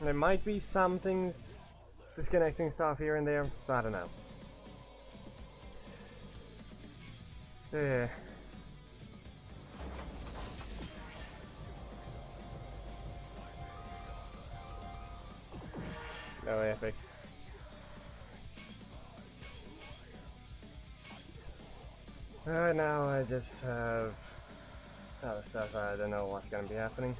There might be some things disconnecting stuff here and there, so I don't know. Yeah. No epics. Now I just have other stuff. I don't know what's gonna be happening.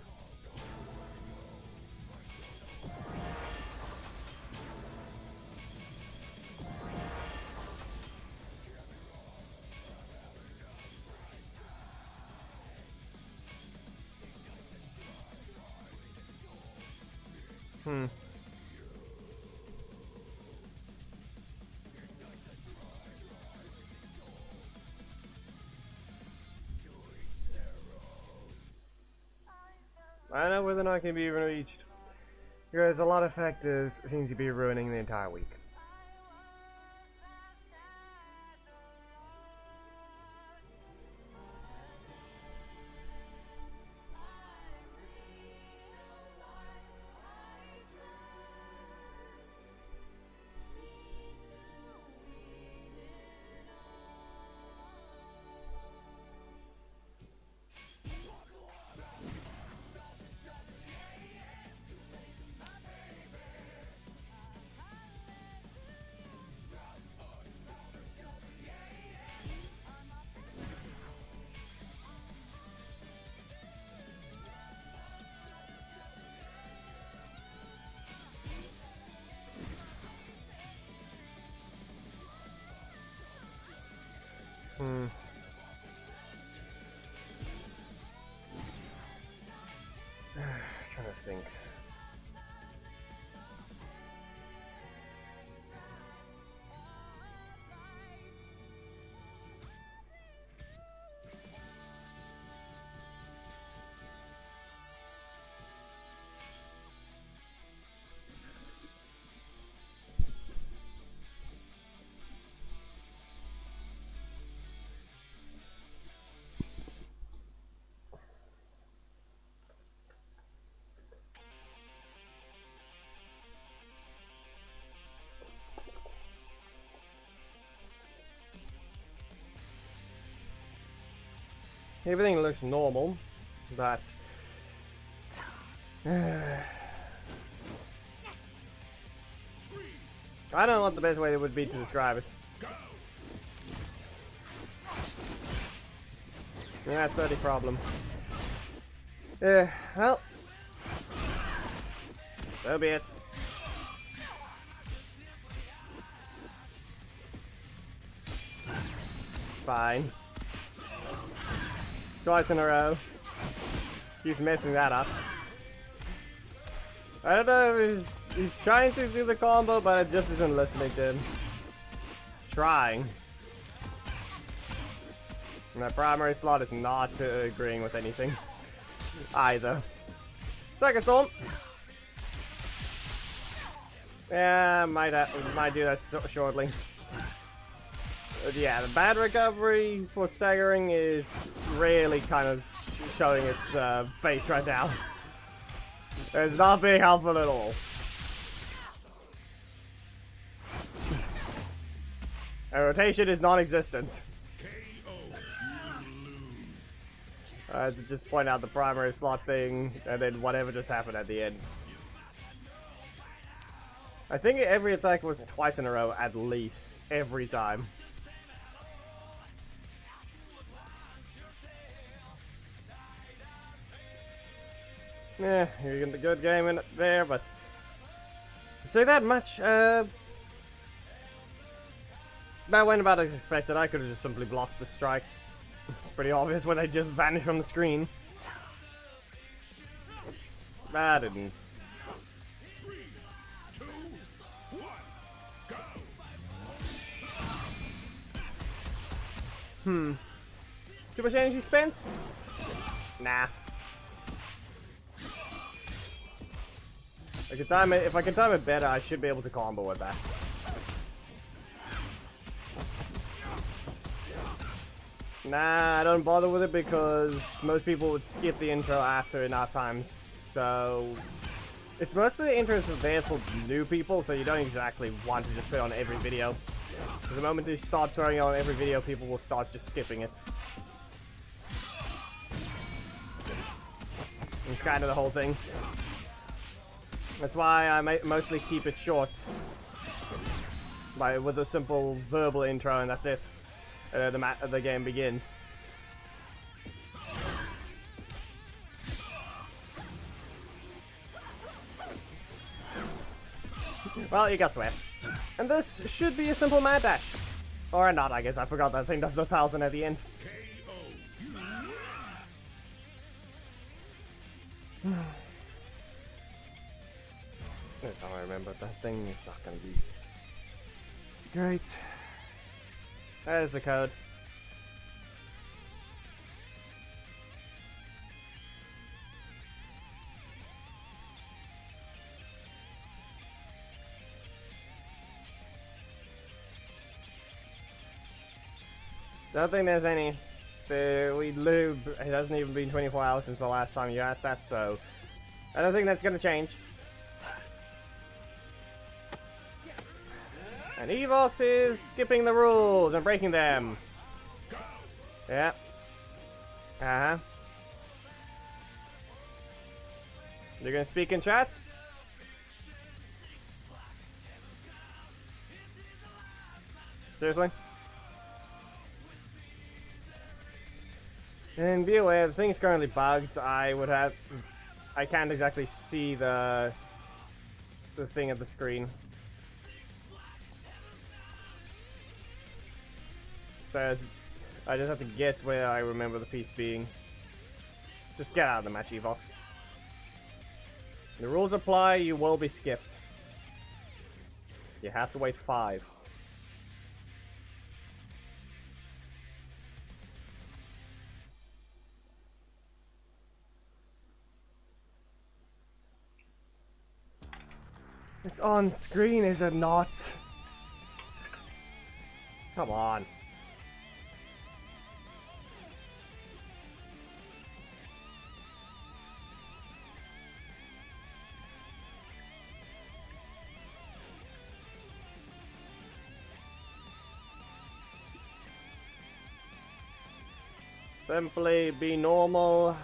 I don't know whether or not it can be even reached, because a lot of factors seem to be ruining the entire week. Trying to think. Everything looks normal, but I don't know what the best way would be to describe it. Yeah, that's the problem. Well, so be it. Fine. Twice in a row. He's messing that up. I don't know if he's trying to do the combo, but it just isn't listening to him. He's trying. And that primary slot is not agreeing with anything either. Second storm. Yeah, might do that shortly. But yeah, the bad recovery for staggering is really kind of showing its face right now. It's not being helpful at all. And rotation is non-existent. To just point out the primary slot thing, and then whatever just happened at the end. I think every attack was twice in a row, at least. Every time. Yeah, you're getting a good game in it there, but I'd say that much. That went about as expected. I could have just simply blocked the strike. It's pretty obvious when they just vanish from the screen. I didn't. 3, 2, 1, go. Too much energy spent? Nah. I can time it. If I can time it better, I should be able to combo with that. Nah, I don't bother with it because most people would skip the intro after enough times. So It's mostly interesting there for new people, so you don't exactly want to just put it on every video. Because the moment you start throwing it on every video, people will start just skipping it. It's kind of the whole thing. That's why I mostly keep it short. With a simple verbal intro, and that's it. The game begins. Well, you got swept. And this should be a simple mad dash. Or not, I guess. I forgot that thing does the 1000 at the end. I remember that thing is not gonna be great. There's the code. Don't think there's any. It hasn't even been 24 hours since the last time you asked that, so I don't think that's gonna change. And Evox is skipping the rules and breaking them. Yeah. Uh-huh. You're gonna speak in chat? Seriously? And be aware, the thing is currently bugged. I can't exactly see the thing at the screen. So I just have to guess where I remember the piece being. Just get out of the match, Evox. The rules apply, you will be skipped. You have to wait 5. It's on screen, is it not? Come on. Simply be normal.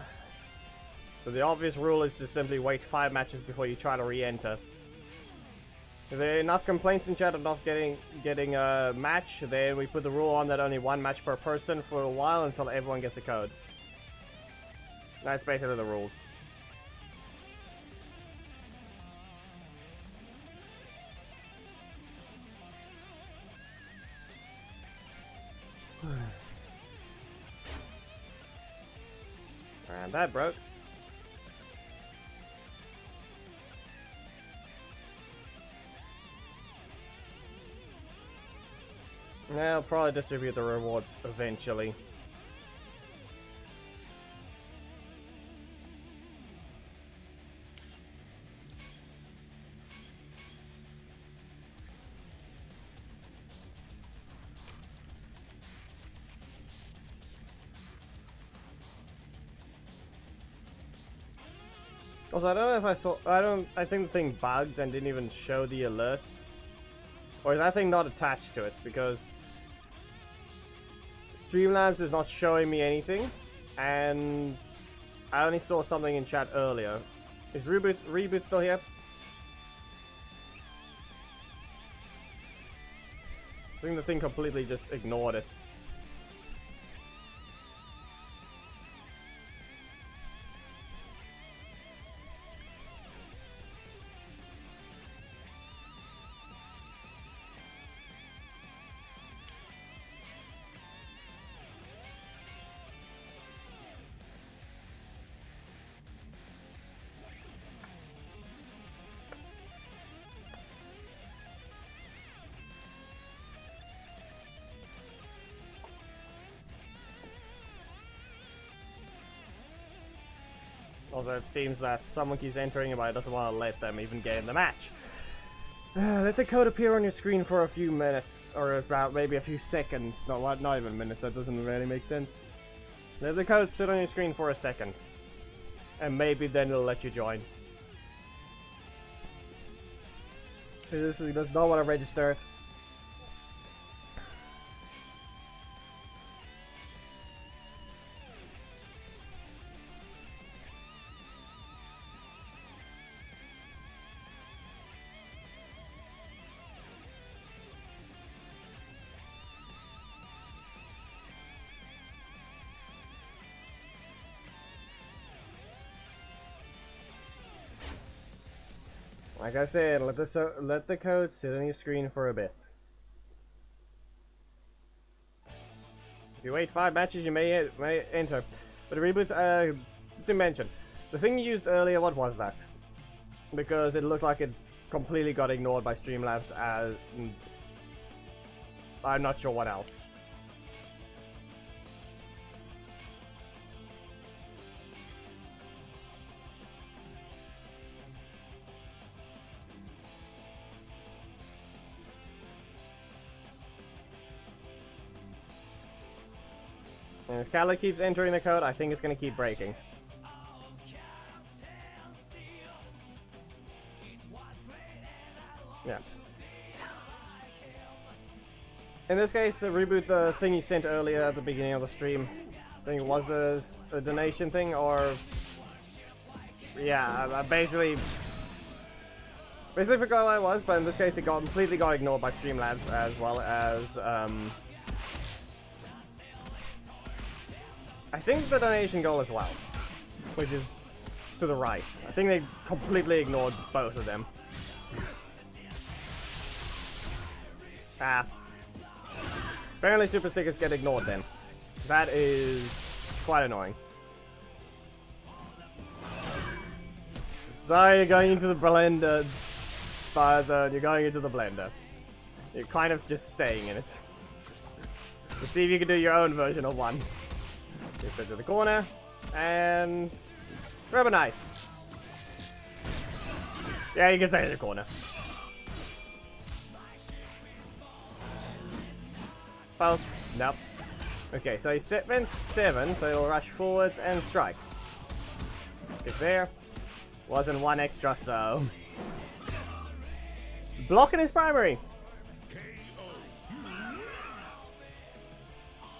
So the obvious rule is to simply wait 5 matches before you try to re-enter. If there are enough complaints in chat of not getting a match, then we put the rule on that only 1 match per person for a while until everyone gets a code. That's basically the rules. And that broke. Yeah, I'll probably distribute the rewards eventually. Also, I don't know if I saw. I think the thing bugged and didn't even show the alert. Or is that thing not attached to it? Because Streamlabs is not showing me anything, and I only saw something in chat earlier. Is Ribbit still here? I think the thing completely just ignored it. Although it seems that someone keeps entering but doesn't want to let them even get in the match. Let the code appear on your screen for a few minutes, or about maybe a few seconds. Not even minutes, that doesn't really make sense. Let the code sit on your screen for a second. And maybe then it'll let you join. He does not want to register it. Like I said, let the code sit on your screen for a bit. If you wait 5 matches, you may enter. But the reboot, just to mention, the thing you used earlier, what was that? Because it looked like it completely got ignored by Streamlabs, and I'm not sure what else. And if Kala keeps entering the code, I think it's going to keep breaking. Yeah. In this case, reboot the thing you sent earlier at the beginning of the stream. I think it was a donation thing, or... Yeah, I basically forgot what it was, but in this case it completely got ignored by Streamlabs, as well as... I think the donation goal as well, which is to the right. I think they completely ignored both of them. Ah. Apparently super stickers get ignored then. That is quite annoying. So you're going into the blender, Barzone, you're going into the blender. You're kind of just staying in it. Let's see if you can do your own version of one. You sit to the corner, and grab a knife. Yeah, you can stay in the corner. Well, nope. Okay, so he went 7, so he'll rush forwards and strike. Get there. Wasn't 1 extra, so... Blocking his primary!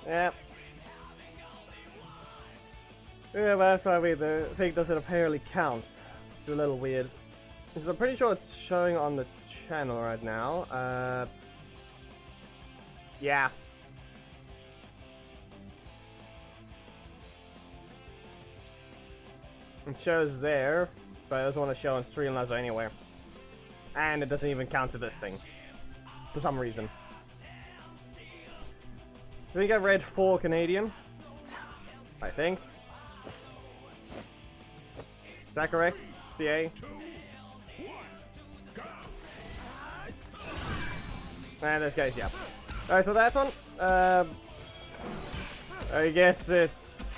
Yep. Yeah, but that's why the thing doesn't apparently count. It's a little weird. Because I'm pretty sure it's showing on the channel right now. Yeah. It shows there, but it doesn't want to show on Streamlabs or anywhere. And it doesn't even count to this thing. For some reason. I think I read 4 Canadian. I think. Is that correct? CA? And this guy's, yeah. Alright, so that one, I guess it's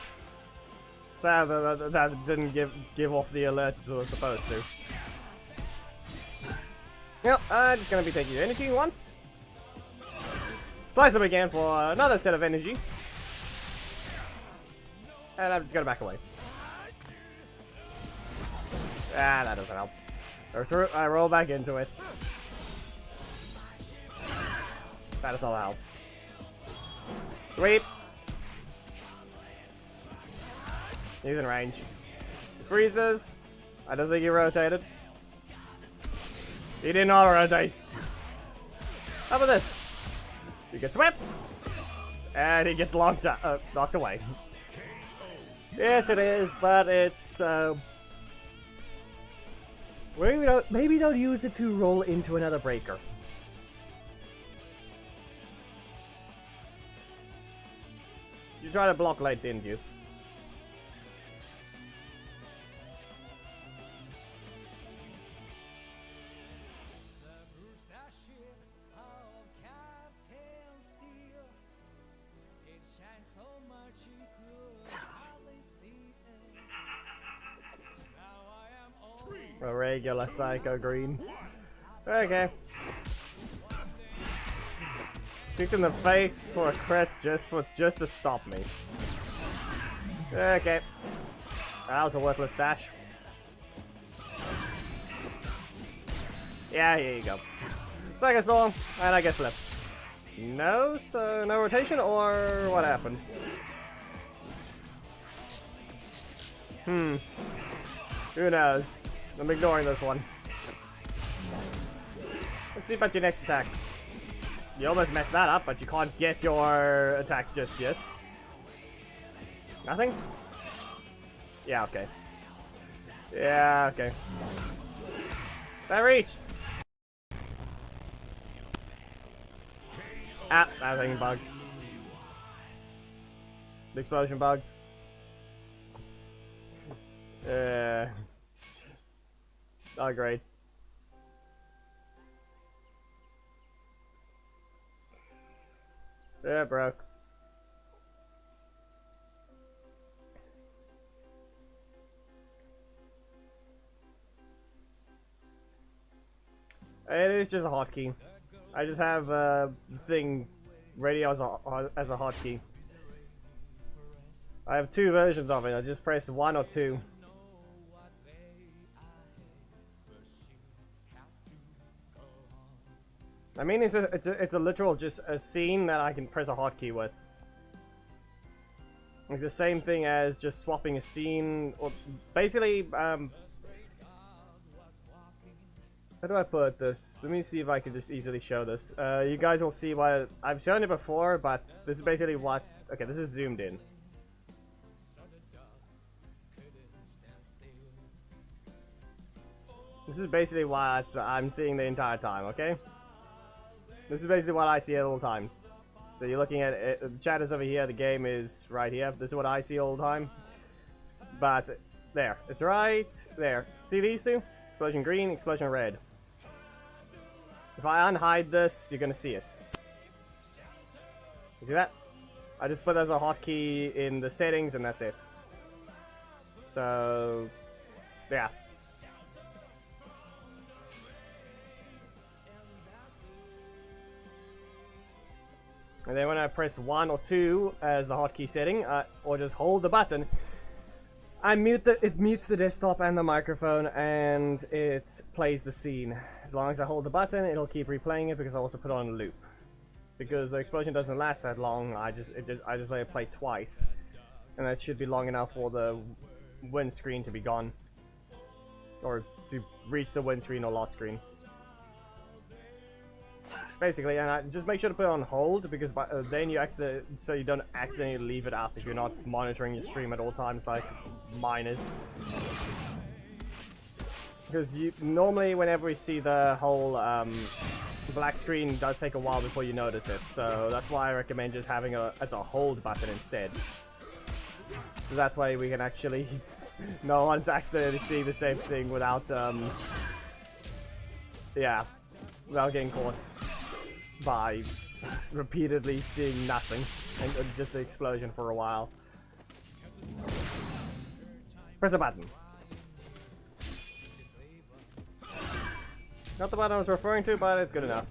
sad that didn't give off the alert it was supposed to. Well, I'm just gonna be taking your energy once. Slice them again for another set of energy. And I'm just gonna back away. Ah, that doesn't help. I roll back into it. That is all help. Sweep. He's in range. He freezes. I don't think he rotated. He did not rotate. How about this? He gets swept. And he gets knocked away. Yes, it is, but it's... maybe don't use it to roll into another breaker. You tried to block late, didn't you? A regular Psycho Green. Okay. Kicked in the face for a crit just to stop me. Okay. That was a worthless dash. Yeah, here you go. Second storm, and I get flipped. No, so no rotation, or what happened? Who knows? I'm ignoring this one. Let's see about your next attack. You almost messed that up, but you can't get your attack just yet. Nothing? Yeah, okay. Yeah, okay. That reached! Ah, that thing bugged. The explosion bugged. Not great. Yeah, broke. It is just a hotkey. I just have the thing ready as a hotkey. I have two versions of it. I just press 1 or 2. I mean, it's a literal just a scene that I can press a hotkey with. Like the same thing as just swapping a scene, or basically, how do I put this? Let me see if I can just easily show this. You guys will see why I've shown it before, but this is basically what. Okay, this is zoomed in. This is basically what I'm seeing the entire time. Okay. This is basically what I see at all times. So you're looking at it, the chat is over here, the game is right here. This is what I see all the time. But there, it's right there. See these two? Explosion green, explosion red. If I unhide this, you're gonna see it. You see that? I just put as a hotkey in the settings and that's it. So, yeah. And then when I press 1 or 2 as the hotkey setting, or just hold the button, it mutes the desktop and the microphone, and it plays the scene. As long as I hold the button, it'll keep replaying it because I also put it on a loop. Because the explosion doesn't last that long, I just let it play twice, and that should be long enough for the windscreen to be gone, or to reach the windscreen or lock screen. Basically, and I just make sure to put it on hold because then so you don't accidentally leave it up if you're not monitoring your stream at all times like mine is. Because normally whenever we see the whole black screen, it does take a while before you notice it. So that's why I recommend just having as a hold button instead. So that way we can actually no one's accidentally seeing the same thing without without getting caught by repeatedly seeing nothing and just the explosion for a while. Press a button. Not the button I was referring to, but it's good enough.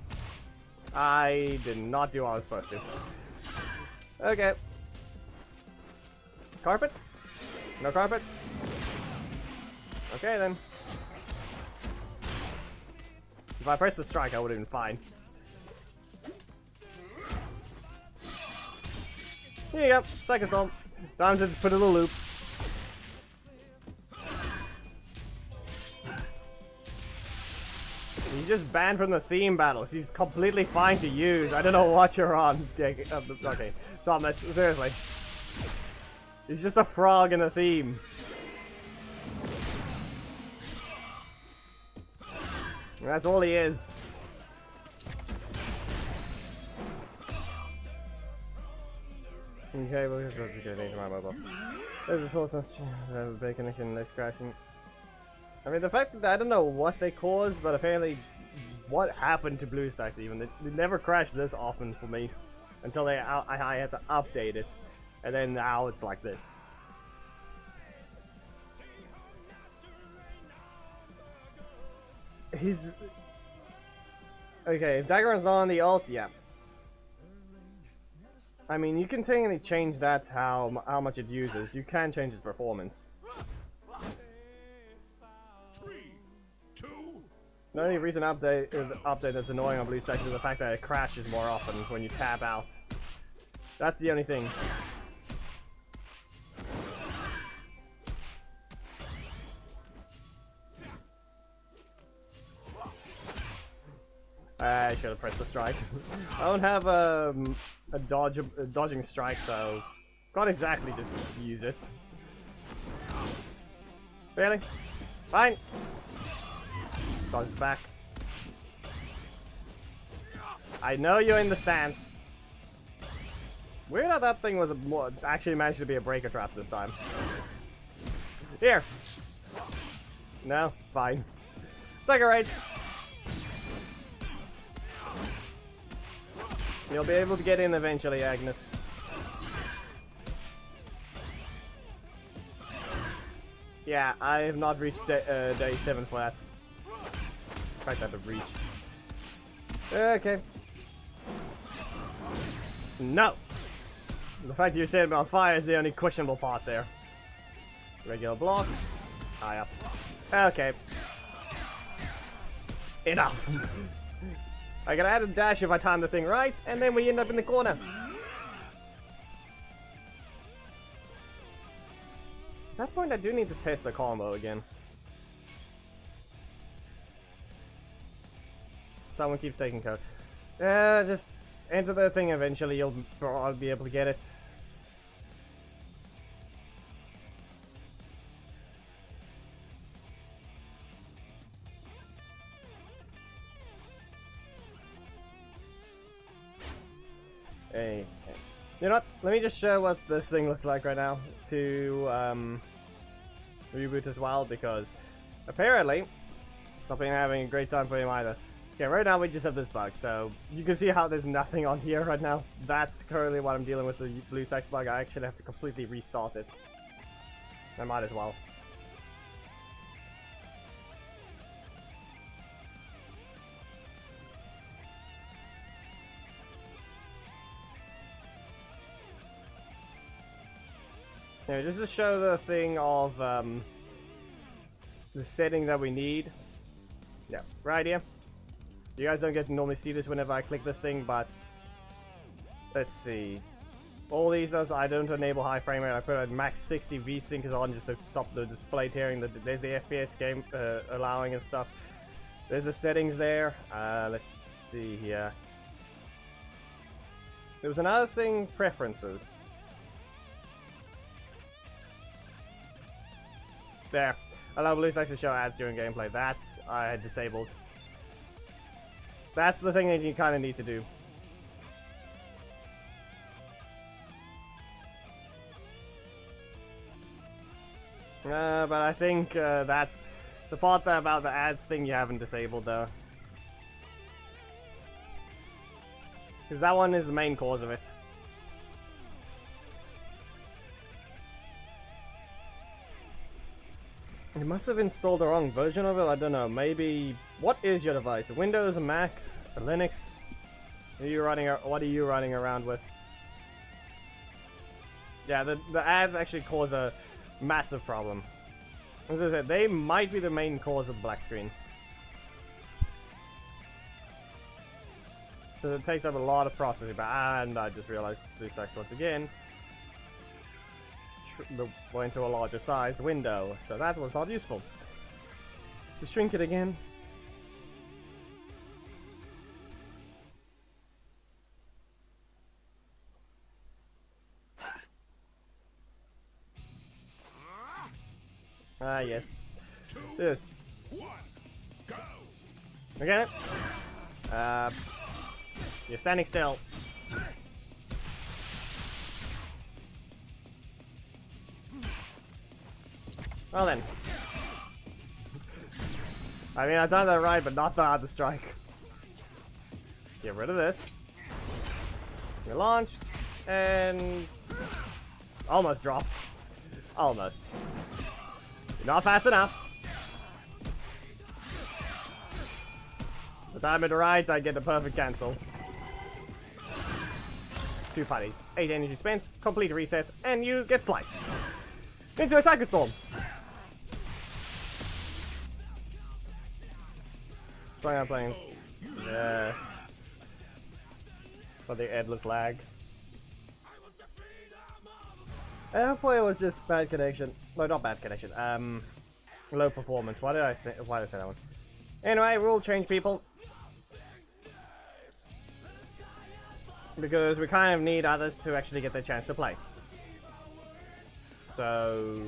I did not do what I was supposed to. Okay. Carpet? No carpet? Okay then. If I pressed the strike, I would have been fine. Here you go, second storm. Time to put in a loop. He's just banned from the theme battles. He's completely fine to use. I don't know what you're on. Okay, Thomas, seriously. He's just a frog in the theme. That's all he is. Okay, we'll go to my mobile. There's a source of bacon and less crashing. I mean, the fact that I don't know what they caused, but apparently, what happened to BlueStacks even? They never crashed this often for me until I had to update it, and then now it's like this. He's okay. If Dagger's on the ult, yeah. I mean, you can technically change that how much it uses. You can change its performance. 3, 2, The only recent update that's annoying on BlueStacks is the fact that it crashes more often when you tab out. That's the only thing. I should have pressed the strike. I don't have a dodging strike, so can't exactly just use it. Really? Fine. Dodges back. I know you're in the stance. Weird how that thing was actually managed to be a breaker trap this time. Here. No, fine. Psycho Rage. You'll be able to get in eventually, Agnes. Yeah, I have not reached day 7 for that. In fact, I have reached. Okay. No! The fact that you set it on fire is the only questionable part there. Regular block. High up. Okay. Enough! I can add a dash if I time the thing right, and then we end up in the corner. At that point, I do need to test the combo again. Someone keeps taking code. Just enter the thing eventually, you'll probably be able to get it. Hey. You know what? Let me just show what this thing looks like right now to reboot as well, because apparently it's not been having a great time for him either. Okay, right now we just have this bug, so you can see how there's nothing on here right now. That's currently what I'm dealing with, the BlueStacks bug. I actually have to completely restart it. I might as well. Anyway, just to show the thing of the setting that we need. Yeah, right here. You guys don't get to normally see this whenever I click this thing, but let's see. All these ones, I don't enable high frame rate. I put a max 60 VSync is on just to stop the display tearing. There's the FPS game allowing and stuff. There's the settings there. Let's see here. There was another thing, preferences. There. Allow BlueStacks to show ads during gameplay. That's I had disabled. That's the thing that you kind of need to do. But I think that the part about the ads thing you haven't disabled though. Because that one is the main cause of it. You must have installed the wrong version of it, I don't know, maybe... What is your device? A Windows, a Mac, a Linux? What are you running around with? Yeah, the ads actually cause a massive problem. As I said, they might be the main cause of black screen. So it takes up a lot of processing, and I just realized BlueStacks once again went to a larger size window, so that was not useful. To shrink it again. Ah, yes. This. Okay. You're standing still. Well then. I mean, I've done that right, but not the strike. Get rid of this. You're launched, and almost dropped. Almost. You're not fast enough. The time it rides, I get a perfect cancel. 2 putties, 8 energy spent, complete reset, and you get sliced into a Psycho Storm. Sorry, I'm playing. Yeah. For the endless lag. Hopefully it was just bad connection. No, not bad connection. Low performance. Why did I say that one? Anyway, rule change, people. Because we kind of need others to actually get the chance to play. So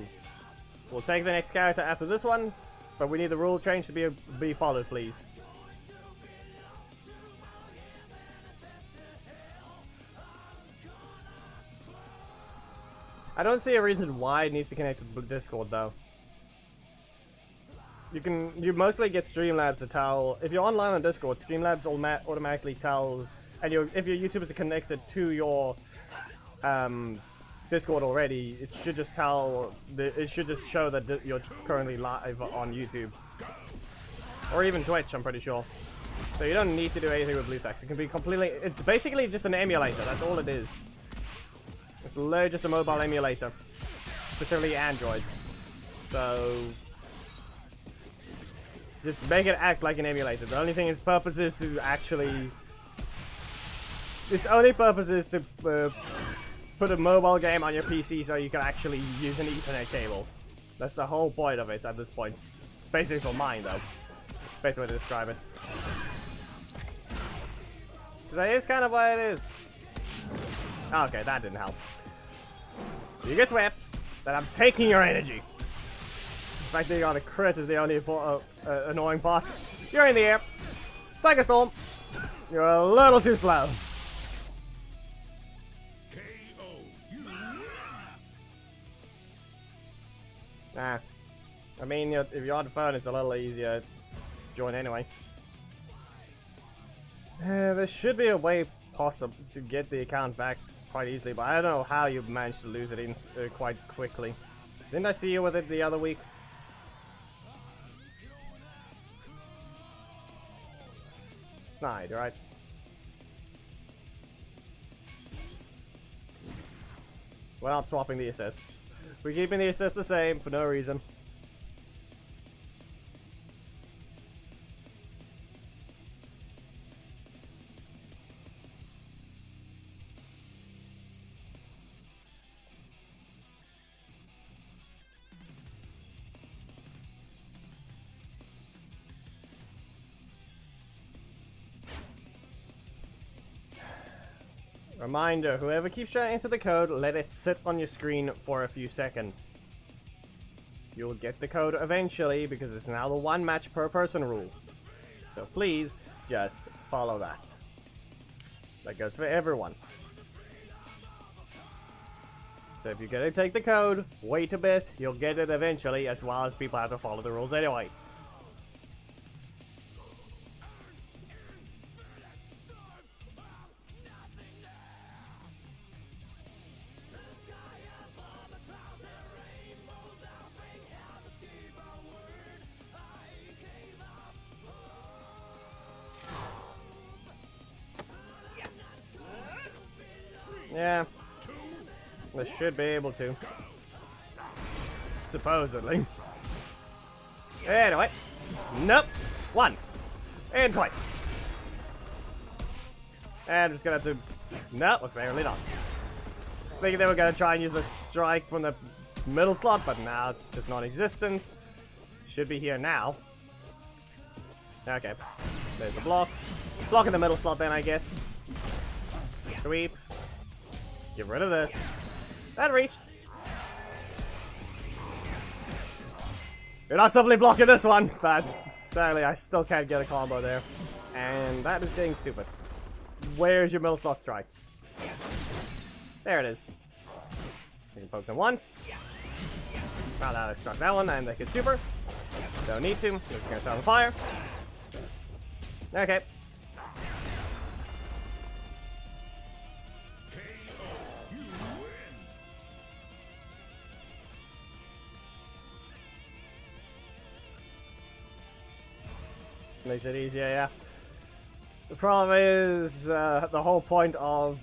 we'll take the next character after this one, but we need the rule change to be followed, please. I don't see a reason why it needs to connect to Discord though. You mostly get Streamlabs to tell if you're online on Discord. Streamlabs automatically tells, and if your YouTubers are connected to your Discord already, it should just show that you're currently live on YouTube or even Twitch. I'm pretty sure. So you don't need to do anything with BlueStacks. It can be completely. It's basically just an emulator. That's all it is. It's literally just a mobile emulator, specifically Android. So just make it act like an emulator. The only thing its purpose is to actually. Its only purpose is to put a mobile game on your PC so you can actually use an Ethernet cable. That's the whole point of it at this point. Basically for mine though. Best way to describe it. Because that is kind of what it is. Okay, that didn't help. You get swept, then I'm taking your energy. The fact that you got a crit is the only annoying part. You're in the air. Psycho Storm. You're a little too slow. Nah. I mean, if you're on the phone, it's a little easier to join anyway. There should be a way possible to get the account back quite easily, but I don't know how you managed to lose it in quite quickly. Didn't I see you with it the other week? Snide, right? We're not swapping the assist. We're keeping the assist the same for no reason. Reminder, whoever keeps trying to enter the code, let it sit on your screen for a few seconds. You'll get the code eventually because it's now the 1 match per person rule. So please, just follow that. That goes for everyone. So if you're gonna take the code, wait a bit, you'll get it eventually, as well as people have to follow the rules anyway. Yeah, I should be able to. Supposedly. Anyway. Nope. Once. And twice. And I'm just gonna have to... Nope, apparently not. I was thinking they were gonna try and use the strike from the middle slot, but now it's just non-existent. Should be here now. Okay. There's the block. Block in the middle slot then, I guess. Sweep. Get rid of this. That reached. You're not simply blocking this one, but sadly I still can't get a combo there. And that is getting stupid. Where's your middle slot strike? There it is. You can poke them once. Now that I struck that one and they can super. Don't need to. I'm just gonna set on fire. Okay. Makes it easier, yeah. The problem is the whole point of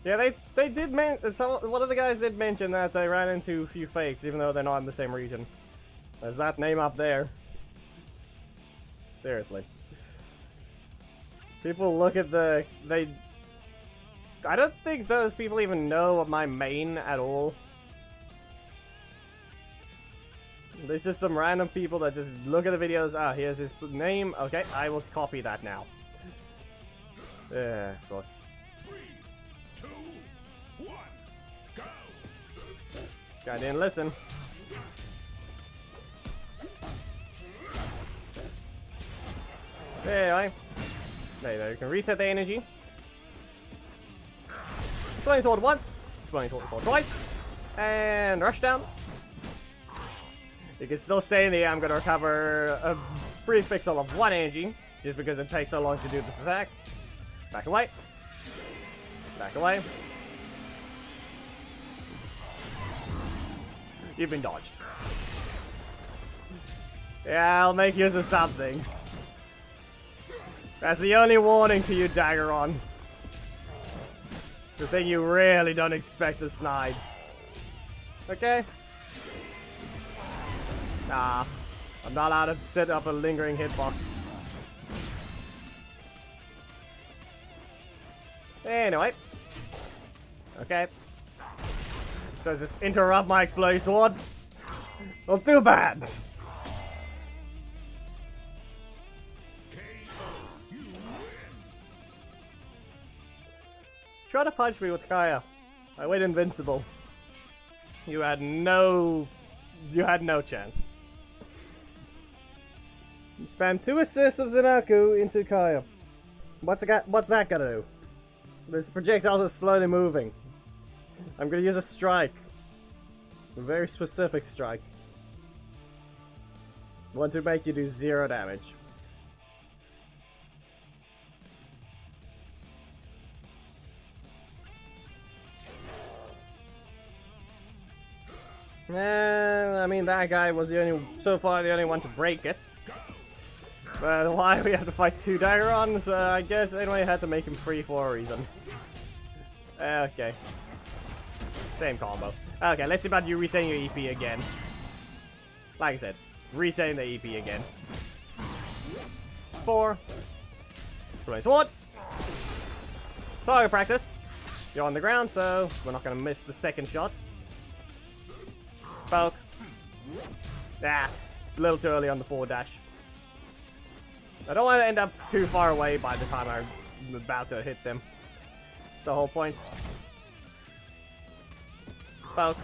yeah, they did one of the guys did mention that they ran into a few fakes, even though they're not in the same region. There's that name up there. Seriously. People look at I don't think those people even know of my main at all. There's just some random people that just look at the videos. Ah, here's his name. Okay, I will copy that now. Of course. 3, 2, 1, go! Guy didn't listen. Anyway. There you go, you can reset the energy. Flaming Sword once, Flaming Sword twice, and rush down. You can still stay in the air. I'm gonna recover a brief pixel of 1 energy, just because it takes so long to do this attack. Back away. Back away. You've been dodged. Yeah, I'll make use of some things. That's the only warning to you, Daggeron. The thing you really don't expect to snide. Okay? Nah. I'm not allowed to set up a lingering hitbox. Anyway. Okay. Does this interrupt my exploding sword? Well, too bad. Try to punch me with Kaya. I went invincible. You had no chance. You spam 2 assists of Zanaku into Kaya. What's that gonna do? This projectile is slowly moving. I'm gonna use a strike. A very specific strike. One to make you do 0 damage. I mean, that guy was so far the only one to break it. But why we have to fight 2 Daggerons? I guess anyway, I had to make him free for a reason. Okay. Same combo. Okay, let's see about you resetting your EP again. Like I said, resetting the EP again. 4. Play sword. Target practice. You're on the ground, so we're not gonna miss the second shot. Poke. Ah, a little too early on the forward dash. I don't want to end up too far away by the time I'm about to hit them. That's the whole point. Poke.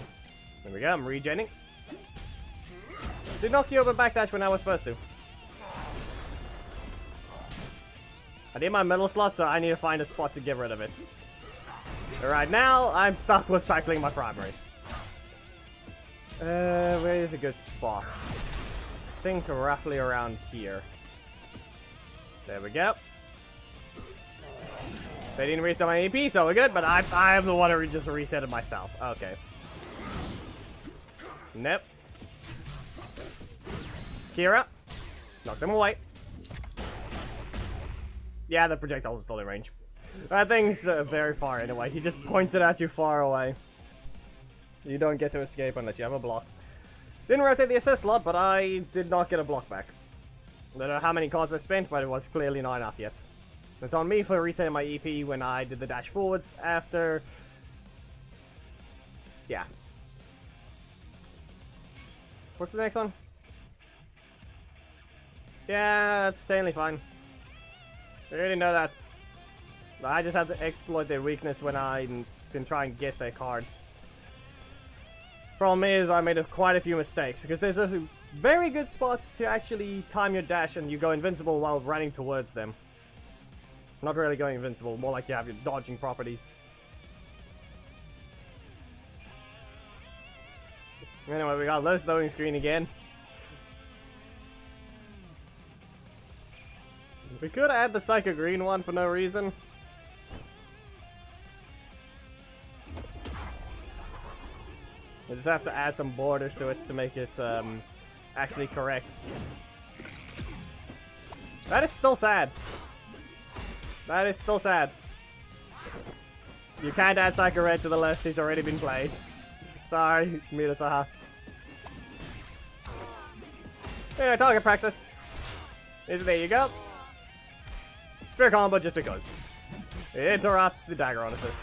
There we go, I'm regenning. Did not queue up a backdash when I was supposed to. I need my metal slot, so I need to find a spot to get rid of it. Right now, I'm stuck with cycling my primary. Where is a good spot? I think roughly around here. There we go. They didn't reset my AP, so we're good, but I am the one who just reset it myself. Okay. Nope. Kira. Knock them away. Yeah, the projectile is still in range. That thing's very far anyway. He just points it at you far away. You don't get to escape unless you have a block. Didn't rotate the assist slot, but I did not get a block back. I don't know how many cards I spent, but it was clearly not enough yet. It's on me for resetting my EP when I did the dash forwards after... Yeah. What's the next one? Yeah, that's totally fine. I already know that. I just have to exploit their weakness when I can try and guess their cards. Problem is, I made quite a few mistakes, because there's a very good spots to actually time your dash and you go invincible while running towards them. Not really going invincible, more like you have your dodging properties. Anyway, we got this loading screen again. We could add the Psycho Green one for no reason. We just have to add some borders to it to make it actually correct. That is still sad. That is still sad. You can't add Psycho Red to the list, he's already been played. Sorry, Mirasaha. Anyway, target practice. There you go. Spear combo just because. It interrupts the dagger on assist.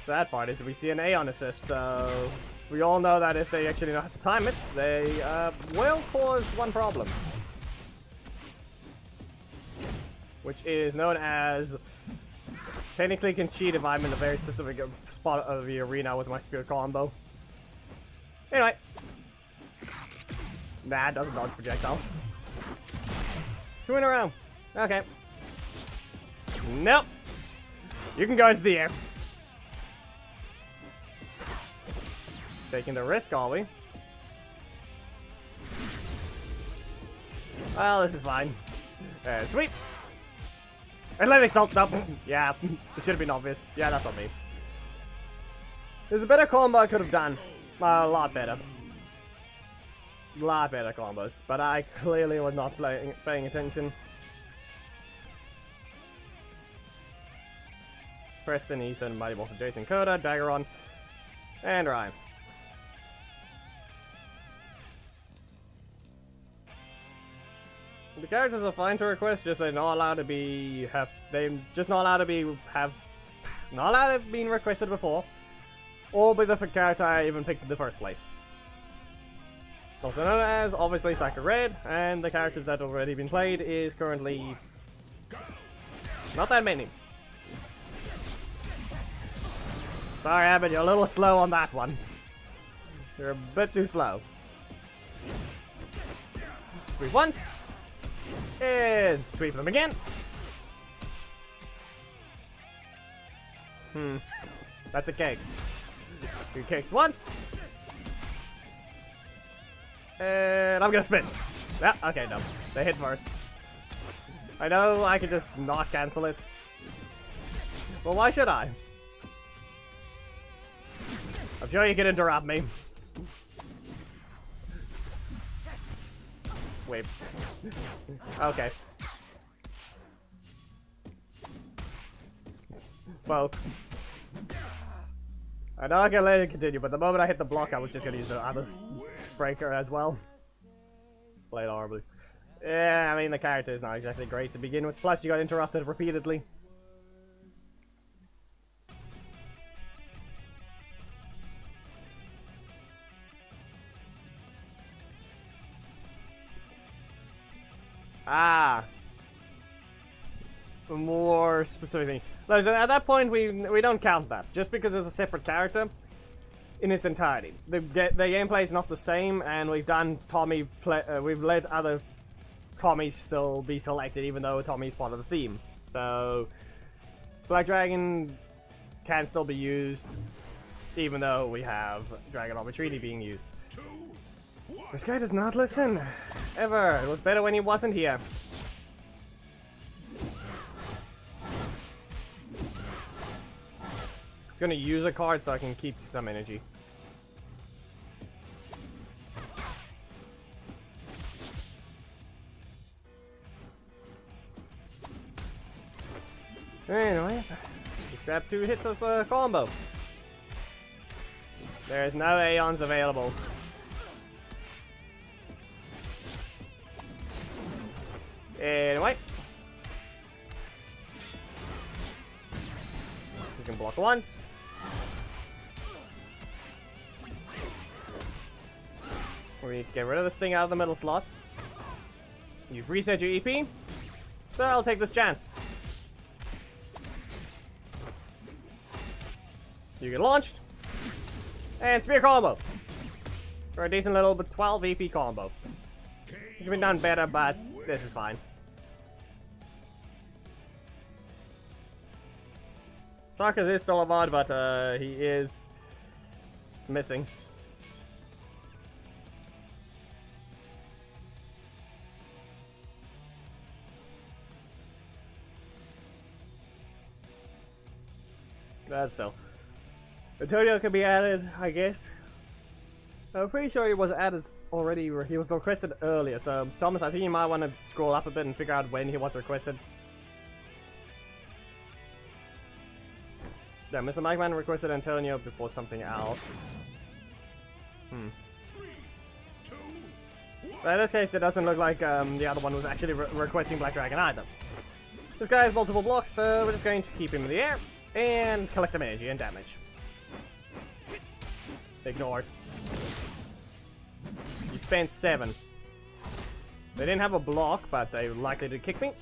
Sad part is that we see an A on assist, so we all know that if they actually know how to time it, they will cause one problem. Which is known as... Technically can cheat if I'm in a very specific spot of the arena with my spear combo. Anyway. Nah, it doesn't dodge projectiles. 2 in a row. Okay. Nope. You can go into the air. Taking the risk, are we? Well, this is fine. Sweep. Atlantic Salt. Nope. Yeah, it should have been obvious. Yeah, that's on me. There's a better combo I could have done. A lot better. Lot better combos, but I clearly was not paying attention. Preston, Ethan, Mighty Morphin, Jason, Coda, Daggeron, and Ryan. The characters are fine to request, just they're not allowed to be not allowed to be requested before, or be the character I even picked in the first place. Also known as, obviously, Psycho Red, and the characters that have already been played is currently not that many. Sorry, Abbott, you're a little slow on that one. You're a bit too slow. Sweep once, and sweep them again. That's a cake. You kicked once. And I'm gonna spin. Yeah, okay, no. They hit first. I know I can just not cancel it. Well, why should I? I'm sure you can interrupt me. Wait. Okay. Well. I know I can let it continue, but the moment I hit the block, I was just gonna use the other breaker as well. Played horribly. Yeah, I mean, the character is not exactly great to begin with, plus you got interrupted repeatedly. Ah. More specifically. Listen, at that point, we don't count that. Just because it's a separate character in its entirety. The gameplay is not the same, and we've done Tommy we've let other Tommies still be selected, even though Tommy's part of the theme. So, Black Dragon can still be used, even though we have Dragon of Treaty being used. This guy does not listen. Ever. It was better when he wasn't here. He's gonna use a card so I can keep some energy. Anyway, just grab 2 hits of combo. There's no Aeons available. Anyway. You can block once. We need to get rid of this thing out of the middle slot. You've reset your EP, so I'll take this chance. You get launched, and spear combo for a decent little but 12 EP combo. It could have been done better, but this is fine. Sarkis is still a mod, but he is missing. That's so. Antonio can be added, I guess. I'm pretty sure he was added already. He was requested earlier, so Thomas, I think you might want to scroll up a bit and figure out when he was requested. Yeah, Mr. Mikeman requested Antonio before something else. 3, 2, But in this case, it doesn't look like the other one was actually requesting Black Dragon either. This guy has multiple blocks, so we're just going to keep him in the air and collect some energy and damage. Ignored. You spent 7. They didn't have a block, but they were likely to kick me.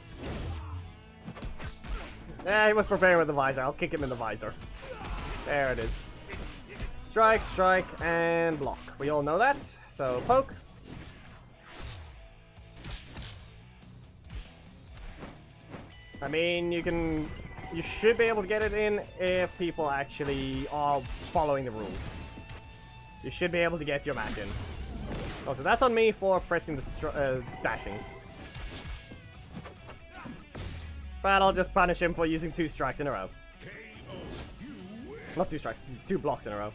Yeah, he was preparing with the visor. I'll kick him in the visor. There it is. Strike, strike, and block. We all know that. So, poke. I mean, you should be able to get it in if people actually are following the rules. You should be able to get your match in. Also, that's on me for pressing the dashing. But I'll just punish him for using 2 strikes in a row. Not 2 strikes, 2 blocks in a row.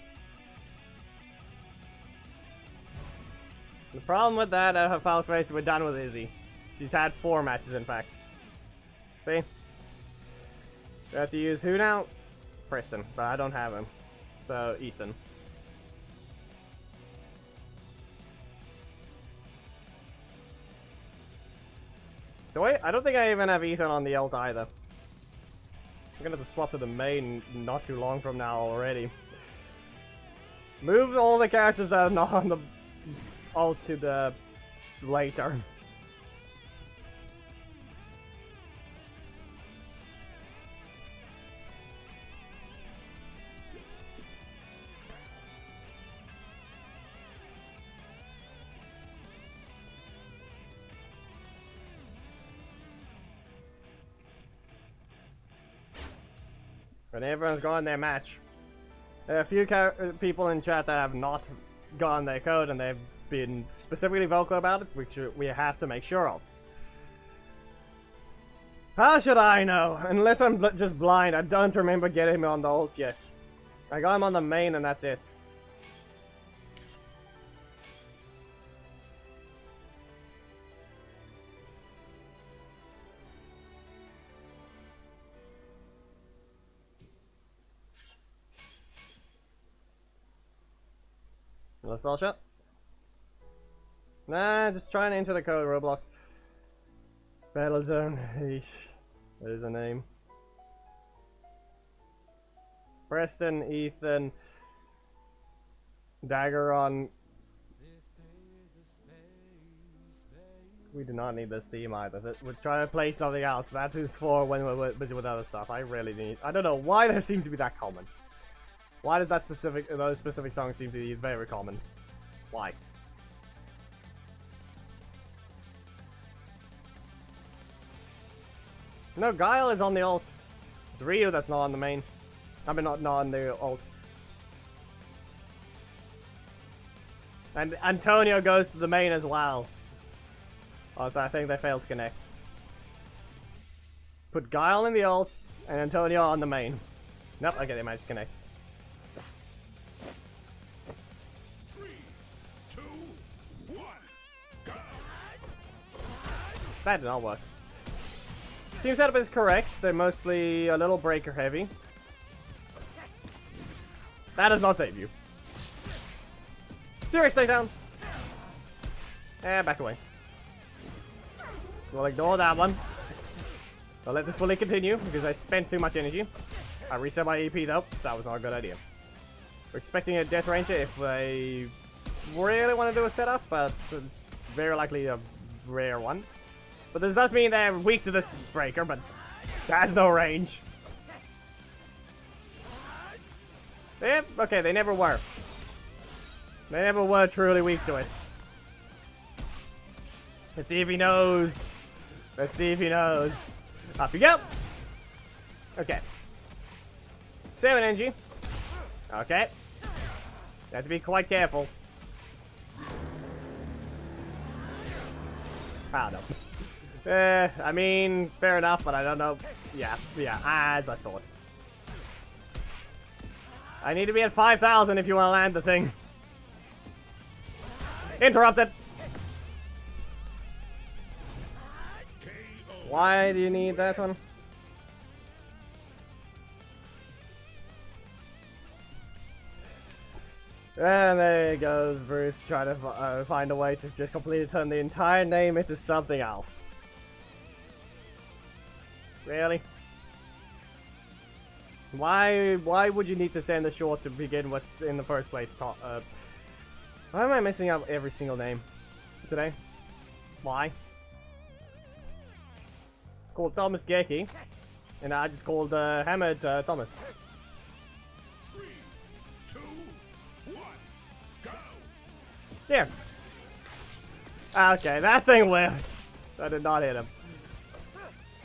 The problem with that, Falkface, we're done with Izzy. She's had 4 matches, in fact. See? We have to use who now? Preston, but I don't have him. So, Ethan. Do I? I don't think I even have Ethan on the ult either. I'm gonna have to swap to the main not too long from now already. Move all the characters that are not on the ult to the later. And everyone's gotten their match. There are a few people in chat that have not gotten their code, and they've been specifically vocal about it, which we have to make sure of. How should I know? Unless I'm just blind, I don't remember getting him on the ult yet. I got him on the main and that's it. Let's all shut. Nah, just trying to enter the code, Roblox. Battle zone. Eesh. That is a name. Preston, Ethan, Dagger on. We do not need this theme either. We're trying to play something else. That is for when we're busy with other stuff. I really need. I don't know why they seem to be that common. Why does those specific songs seem to be very common? Why? No, Guile is on the ult. It's Ryu that's not on the main. I mean, not on the ult. And Antonio goes to the main as well. Also, I think they failed to connect. Put Guile in the ult and Antonio on the main. Nope, okay, they managed to connect. 3, 2, 1, go! That did not work. Team setup is correct. They're mostly a little breaker heavy. That does not save you. T-Rex, stay down. Back away. We'll ignore that one. I'll let this fully continue because I spent too much energy. I reset my EP though. That was not a good idea. We're expecting a Death Ranger if they really want to do a setup, but it's very likely a rare one. But this does mean they're weak to this breaker, but that has no range. Yep, okay, they never were. They never were truly weak to it. Let's see if he knows. Let's see if he knows. Up you go. Okay. 7 energy. Okay. You have to be quite careful. I don't know. I mean, fair enough, but I don't know. Yeah, as I thought. I need to be at 5,000 if you want to land the thing. Interrupted. Why do you need that one? And there goes Bruce trying to find a way to just completely turn the entire name into something else. Really? Why would you need to send a short to begin with in the first place? Why am I messing up every single name today? Why? Called Thomas Geki, and I just called Hammered Thomas. 3, 2, 1, go! Here. Okay, that thing lived. I did not hit him.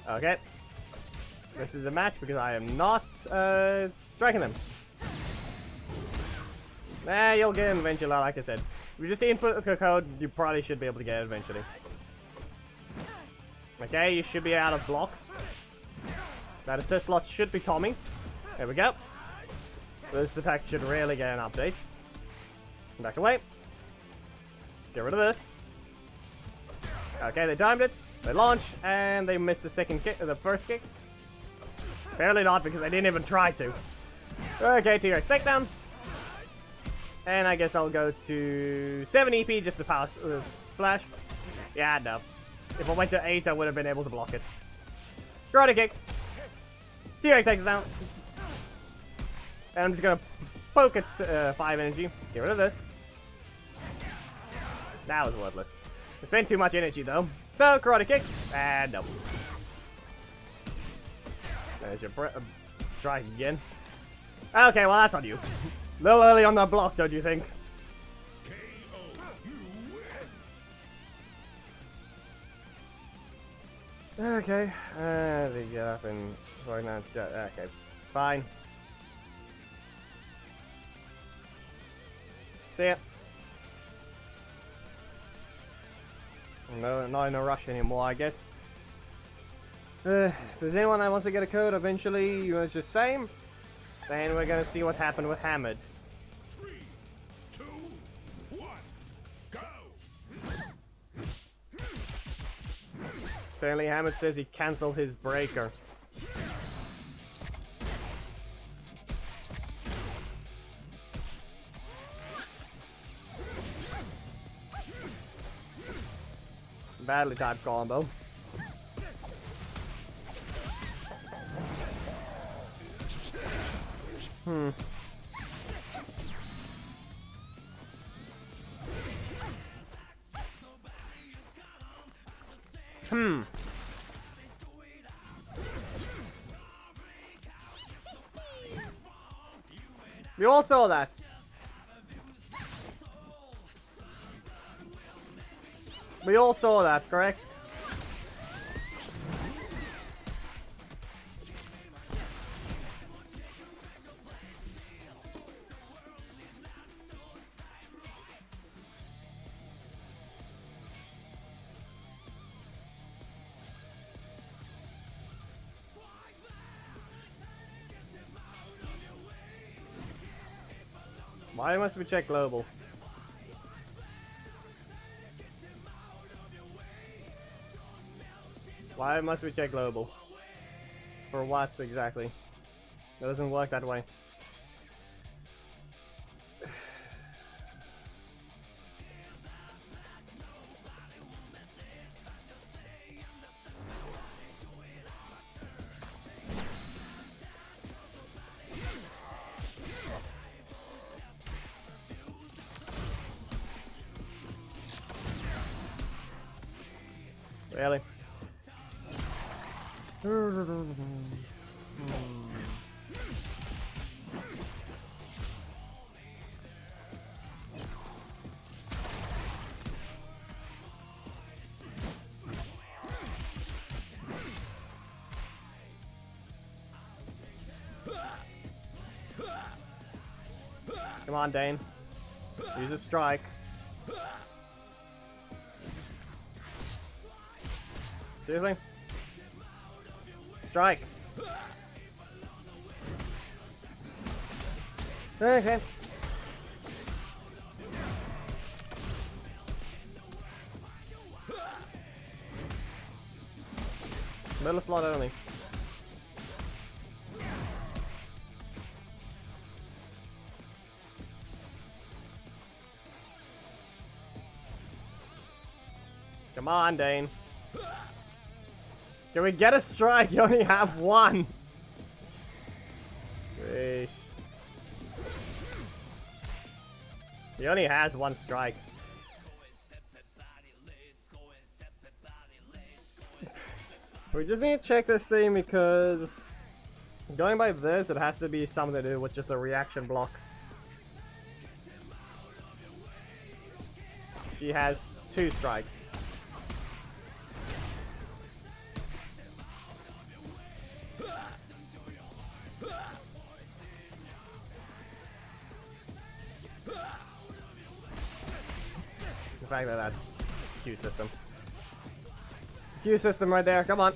Okay. This is a match because I am not striking them. Nah, you'll get him eventually, like I said. If you just input the code, you probably should be able to get it eventually. Okay, you should be out of blocks. That assist slot should be Tommy. There we go. This attack should really get an update. Back away. Get rid of this. Okay, they timed it. They launch, and they missed the second kick, the first kick. Apparently not, because they didn't even try to. Okay, T-Rex takedown. And I guess I'll go to 7 EP just to power slash. Yeah, no. If I went to 8, I would have been able to block it. Karate kick. T-Rex takes it down. And I'm just gonna poke at 5 energy. Get rid of this. That was worthless. I spent too much energy though. So, karate kick. And no. There's your strike again. Okay, well that's on you. A little early on that block, don't you think? Okay, they get up and right now. Okay, fine. See ya. No, not in a rush anymore, I guess. If there's anyone that wants to get a code eventually, you want to just same. Then we're gonna see what happened with Hammered. 3, 2, 1, go! Apparently Hammered says he cancelled his breaker. Badly typed combo. We all saw that. We all saw that, correct? Why must we check global? Why must we check global? For what exactly? It doesn't work that way. Really? Come on, Dane. Use a strike. Seriously? Strike. Okay. Middle slot only. Come on, Dane. Can we get a strike? You only have one. Three. He only has one strike. We just need to check this thing because going by this, it has to be something to do with just the reaction block. She has 2 strikes. The fact that that Q system. Q system right there, come on.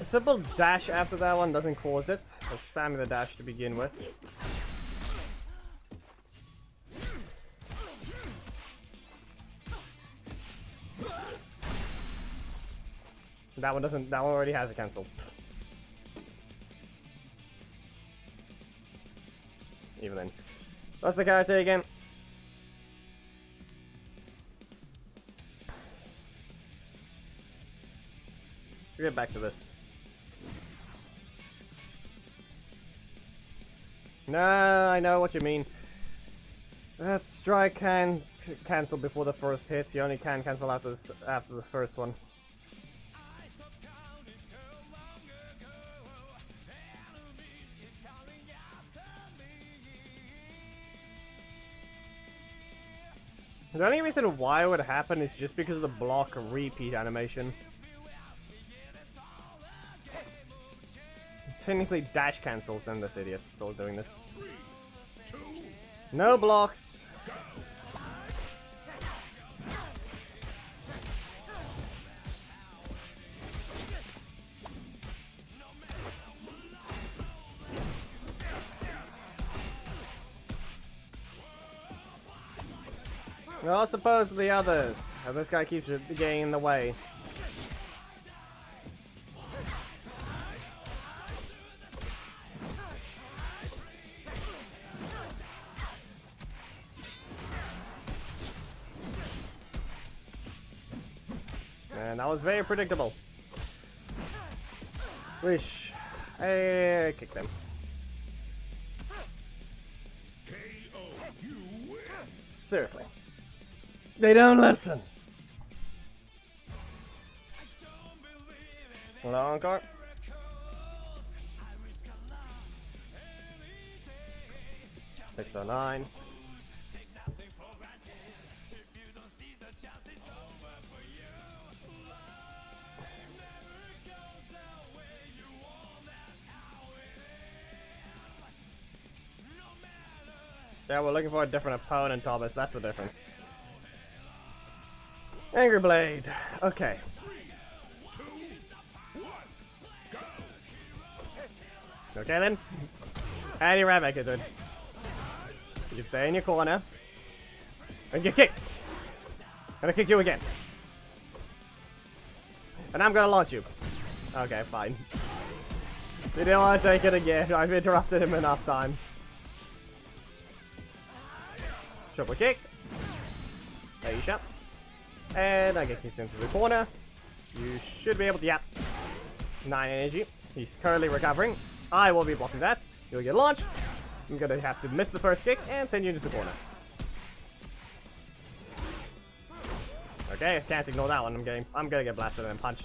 A simple dash after that one doesn't cause it. So spamming the dash to begin with. That one doesn't, that one already has a cancel. Even then. What's the character again? Let's get back to this. No, I know what you mean. That strike can cancel before the first hit. You only can cancel after the first one. The only reason why it would happen is just because of the block repeat animation. Technically dash cancels and this idiot's still doing this. 3, 2, No blocks. go. Well, suppose the others. And this guy keeps getting in the way. And that was very predictable. Wish. I kicked them. KO. You win. Seriously. They don't listen. Long card. $609. Yeah, we're looking for a different opponent, Thomas. That's the difference. Angry Blade. Okay. 3, 2, 1, go. Okay then. Any right back into it. You can stay in your corner. And get kicked. Gonna kick you again. And I'm gonna launch you. Okay, fine. You don't want to take it again. I've interrupted him enough times. Triple kick. There you shot. And I get kicked into the corner. You should be able to, 9 energy. He's currently recovering. I will be blocking that. You'll get launched. I'm gonna have to miss the first kick and send you into the corner. Okay, I can't ignore that one. I'm gonna get blasted and punched.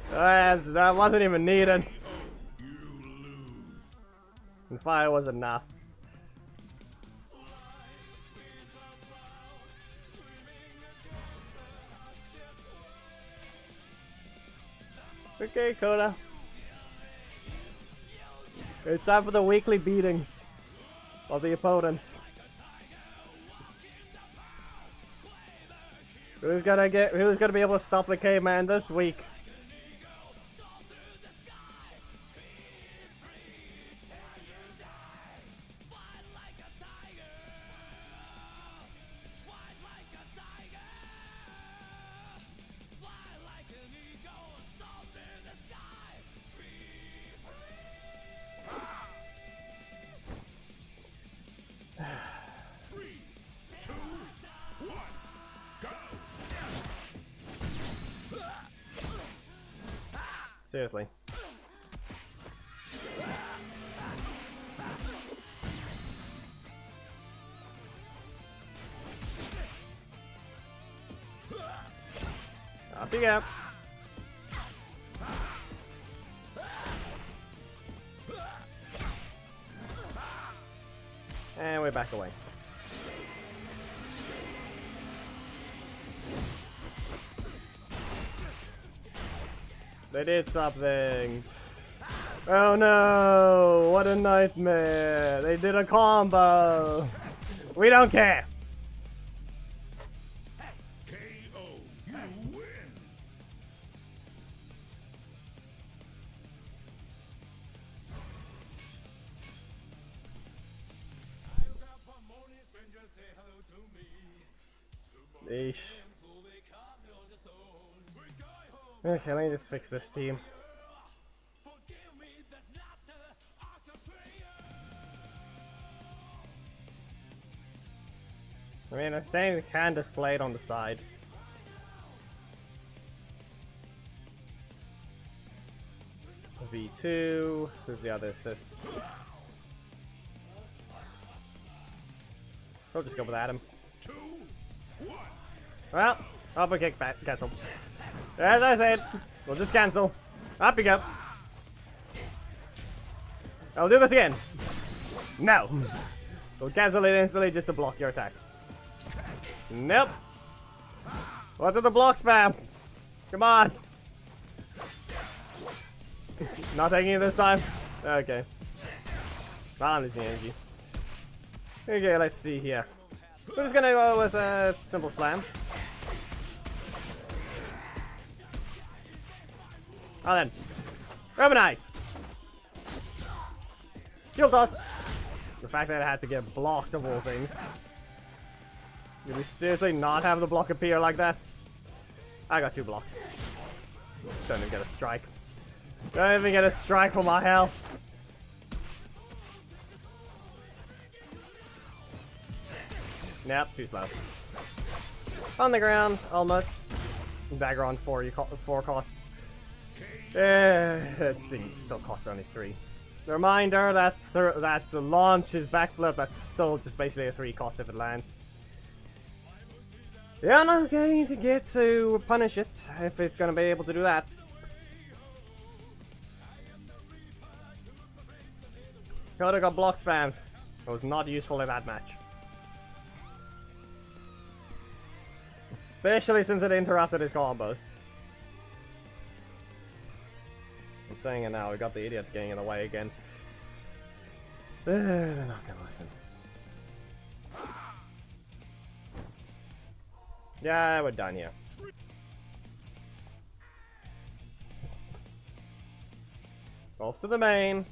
That wasn't even needed. You lose. And fire was enough. Okay, Coda. It's time for the weekly beatings of the opponents. Who's gonna be able to stop the caveman this week? Seriously. Up you go. And we're back away. They did something. Oh no! What a nightmare! They did a combo! We don't care! KO. You win. Eesh. Okay, let me just fix this team. I mean, I think we can display it on the side. V2, who's the other assist? We'll just go with Adam. 2, 1. Well, upper kick back, cancel. As I said, we'll just cancel. Up you go. I'll do this again. No. We'll cancel it instantly just to block your attack. Nope. What's with the block spam? Come on. Not taking it this time? Okay. Well, I'm losing energy. Okay, let's see here. We're just gonna go with a simple slam. Oh then. Robotic! Shield toss! The fact that it had to get blocked of all things. Did we seriously not have the block appear like that? I got 2 blocks. Don't even get a strike. Don't even get a strike for my hell. Nope, too slow. On the ground, almost. Dagger on 4 cost. It still costs only 3. Reminder that that's a launch is backflip. That's still just basically a 3 cost if it lands. Yeah, not going to get to punish it if it's gonna be able to do that. Coda got block spammed. It was not useful in that match. Especially since it interrupted his combos. I'm saying it now, we got the idiot getting in the way again. They're not gonna listen. Yeah, we're done here. Off to the main.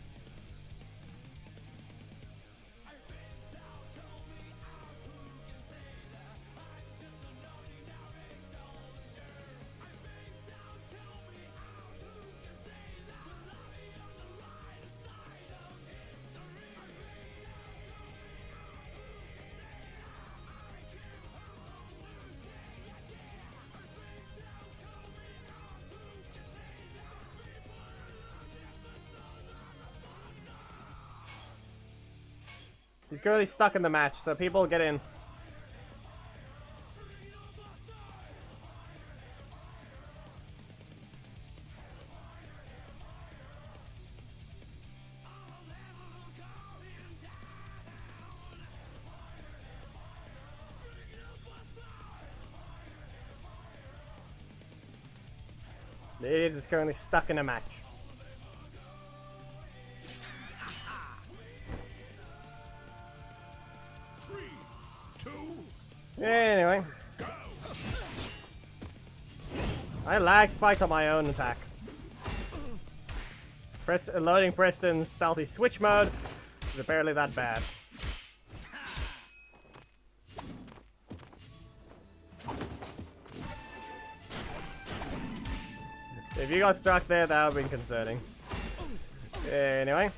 He's currently stuck in the match, so people get in. The idiot is currently stuck in a match. Anyway. I lag spiked on my own attack. Loading Preston's stealthy switch mode is apparently that bad. If you got struck there, that would have been concerning. Anyway.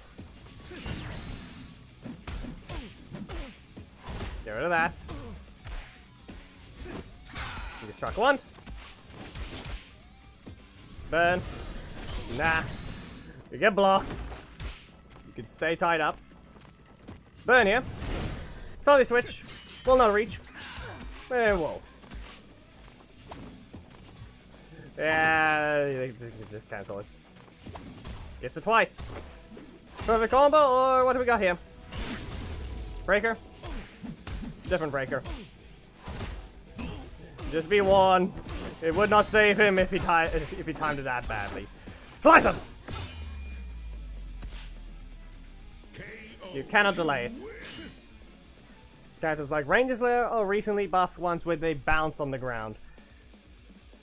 Get rid of that. You get struck once. Burn. Nah. You get blocked. You can stay tied up. Burn here. Slowly switch. Will not reach. Whoa. Yeah, you just cancel it. Gets it twice. Perfect combo, or what do we got here? Breaker? Different breaker. Just be warned. It would not save him if he timed it that badly. Slice him! You cannot delay it. Characters like Ranger Slayer are recently buffed ones where they bounce on the ground.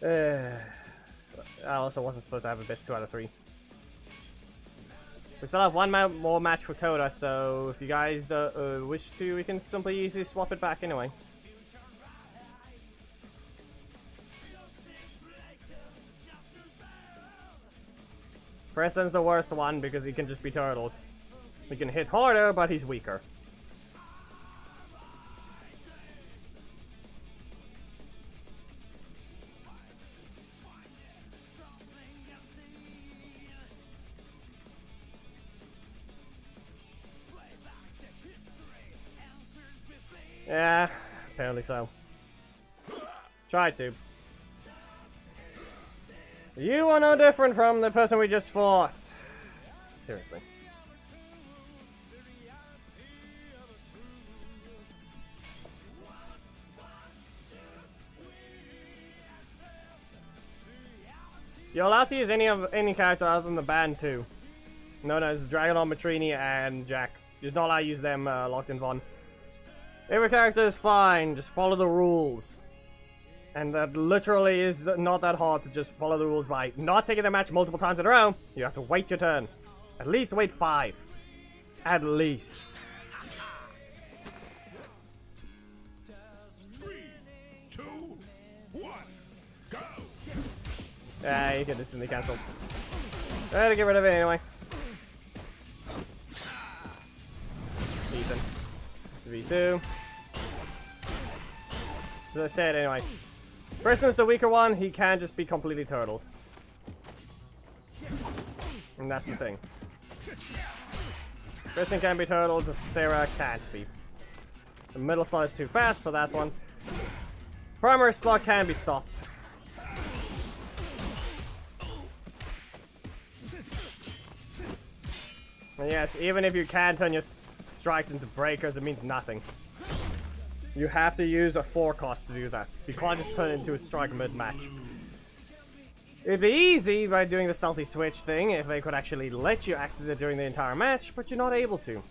I also wasn't supposed to have a best 2 out of 3. We still have one more match for Coda, so if you guys wish to, we can simply easily swap it back anyway. Preston's the worst one because he can just be turtled. He can hit harder, but he's weaker. Yeah, apparently so. Try to. You are no different from the person we just fought. Seriously. You're allowed to use any character other than the band too. Known as Dragonon, Matrini, and Jack. You're just not allowed to use them locked in Von. Every character is fine, just follow the rules. And that literally is not that hard to just follow the rules by not taking the match multiple times in a row. You have to wait your turn. At least wait 5. At least. 3, 2, 1, go! Yeah, you can instantly cancel. Better get rid of it anyway. Ethan. V2. As I said anyway. Preston's the weaker one, he can just be completely turtled. And that's the thing. Preston can be turtled, Sarah can't be. The middle slot is too fast for that one. Primary slot can be stopped. And yes, even if you can turn your strikes into breakers, it means nothing. You have to use a 4 cost to do that. You can't just turn it into a strike mid-match. It'd be easy by doing the stealthy switch thing if they could actually let you access it during the entire match, but you're not able to.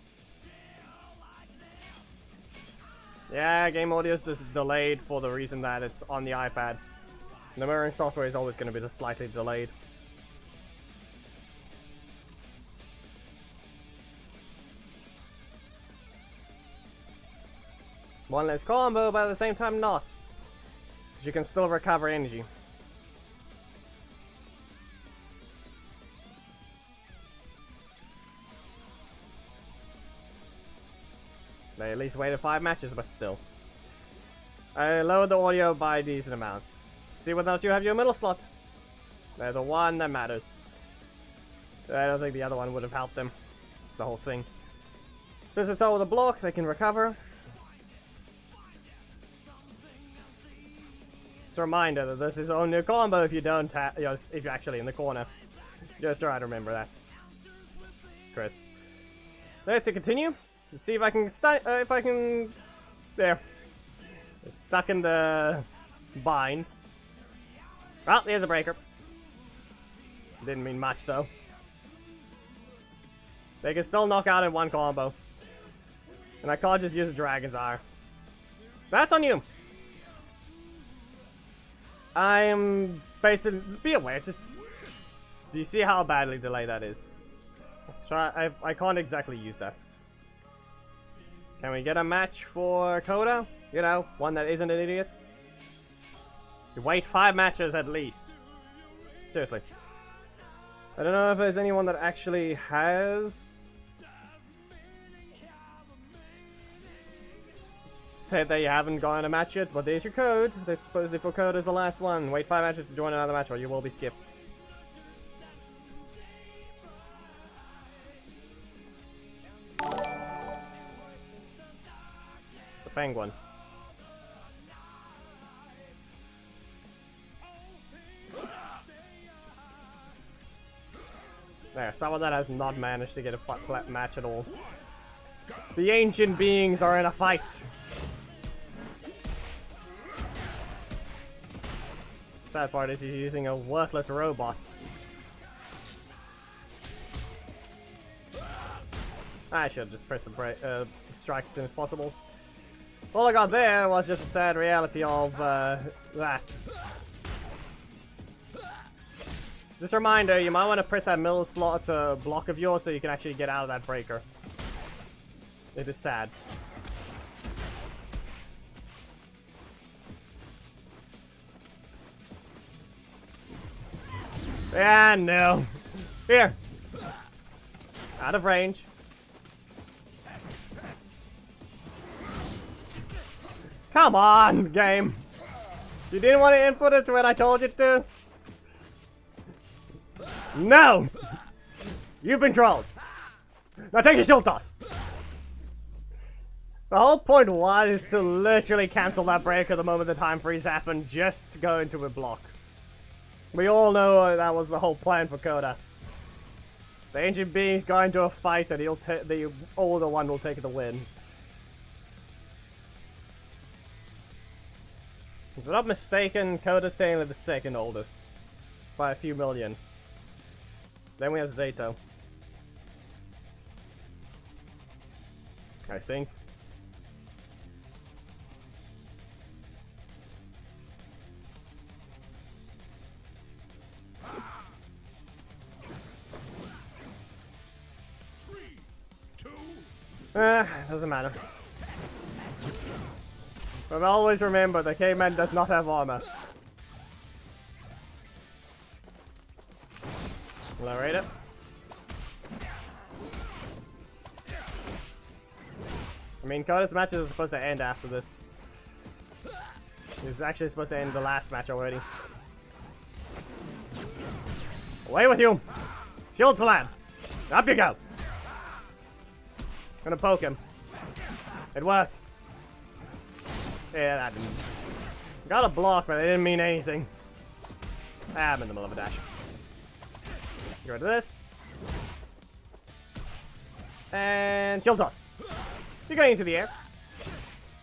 Yeah, game audio is just delayed for the reason that it's on the iPad. The mirroring software is always going to be slightly delayed. One less combo, but at the same time not. Because you can still recover energy. They at least waited 5 matches, but still. I lowered the audio by a decent amount. See whether or not you have your middle slot. They're the one that matters. I don't think the other one would have helped them. It's the whole thing. Since it's all with a block, they can recover. Just a reminder that this is only a combo if you don't if you're actually in the corner. Just try to remember that. Crits. Let's continue. Let's see if I can there. It's stuck in the bind. Well, there's a breaker. Didn't mean much though. They can still knock out in one combo. And I can't just use a Dragon's Ire. That's on you. I am basically, be aware, just, do you see how badly delayed that is? I can't exactly use that. Can we get a match for Coda? You know, one that isn't an idiot? You wait 5 matches at least. Seriously. I don't know if there's anyone that actually has said that you haven't gotten a match yet, but there's your code. That's supposedly for Coda is the last one. Wait 5 matches to join another match or you will be skipped. penguin. There, someone that has not managed to get a match at all. The ancient beings are in a fight. Sad part is he's using a worthless robot. I should just press the strike as soon as possible. All I got there was just a sad reality of that. Just a reminder, you might want to press that middle slot to block of yours so you can actually get out of that breaker. It is sad. Yeah, no. Here. Out of range. Come on, game. You didn't want to input it when I told you to? No! You've been trolled. Now take your shield toss. The whole point was to literally cancel that breaker the moment the time freeze happened, just to go into a block. We all know that was the whole plan for Coda. The ancient being's going to a fight and the older one will take the win. If I'm not mistaken, Coda's staying the second oldest. By a few million. Then we have Zato. I think. Doesn't matter. But always remember, the caveman does not have armor. Lower it. I mean, Coda's matches are supposed to end after this. It was actually supposed to end the last match already. Away with you! Shield slam! Up you go! Gonna poke him. It worked. Yeah, that didn't. Got a block, but it didn't mean anything. I'm in the middle of a dash. Get rid of this. And shield toss. You're going into the air.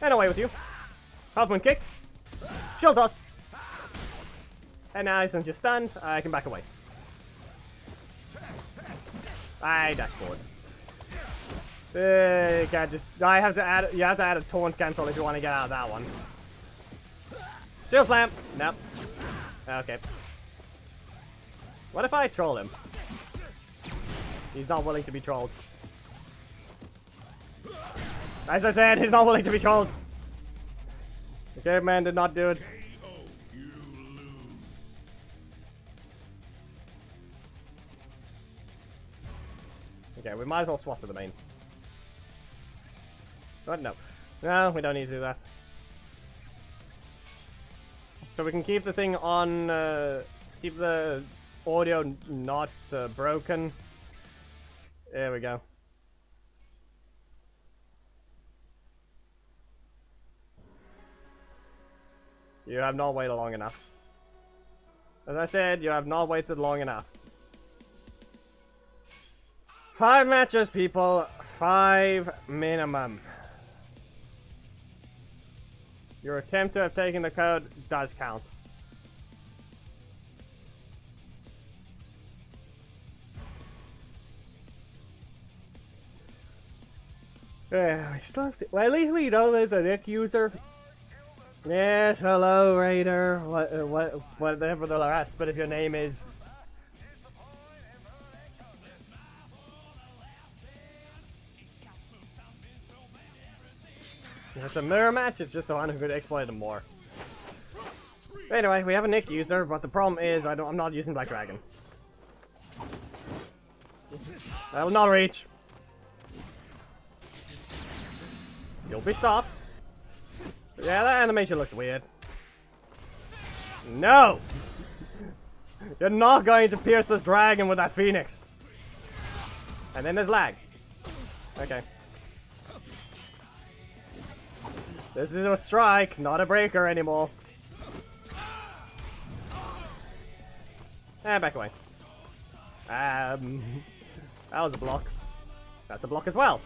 And away with you. Half-moon kick. Shield toss. And now since you're stunned, I can back away. I dash forward. You can't just. You have to add a taunt cancel if you want to get out of that one. Shield slam. Nope. Okay. What if I troll him? He's not willing to be trolled. As I said, he's not willing to be trolled. The caveman did not do it. Okay, we might as well swap to the main. But no. No, we don't need to do that. So we can keep the thing on, keep the audio not broken. There we go. You have not waited long enough. As I said, you have not waited long enough. 5 matches, people. 5 minimum. Your attempt to have taken the code does count. Yeah, we still have to, well, at least we know there's a Nick user. Yes, hello, Raider. Whatever the last bit of your name is. If it's a mirror match, it's just the one who could exploit them more. Anyway, we have a Nick user, but the problem is I'm not using Black Dragon. I will not reach. You'll be stopped. Yeah, that animation looks weird. No! You're not going to pierce this dragon with that phoenix. And then there's lag. Okay. This is a strike, not a breaker anymore. Back away. That was a block. That's a block as well.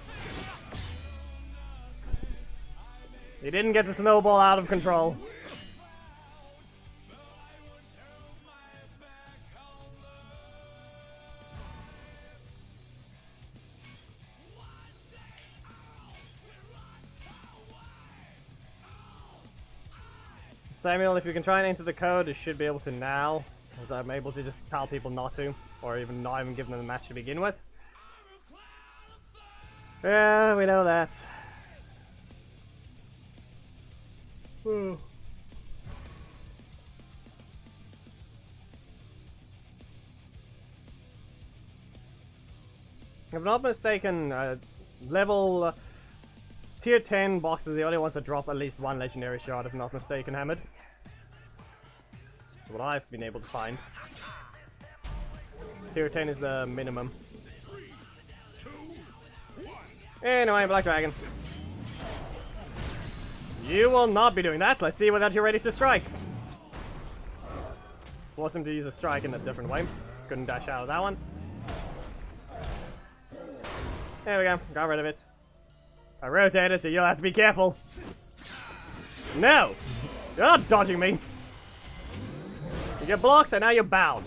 He didn't get the snowball out of control. Samuel, if you can try and enter the code, you should be able to now, as I'm able to just tell people not to, or even not even give them the match to begin with. Yeah, we know that. If I'm not mistaken, level tier 10 boxes are the only ones that drop at least one legendary shard, if I'm not mistaken, Hamid. That's what I've been able to find. Tier 10 is the minimum. 3, 2, 1. Anyway, Black Dragon. You will not be doing that. Let's see whether you're ready to strike. Force him to use a strike in a different way. Couldn't dash out of that one. There we go. Got rid of it. I rotated, so you'll have to be careful. No! You're not dodging me. You get blocked, and now you're bound.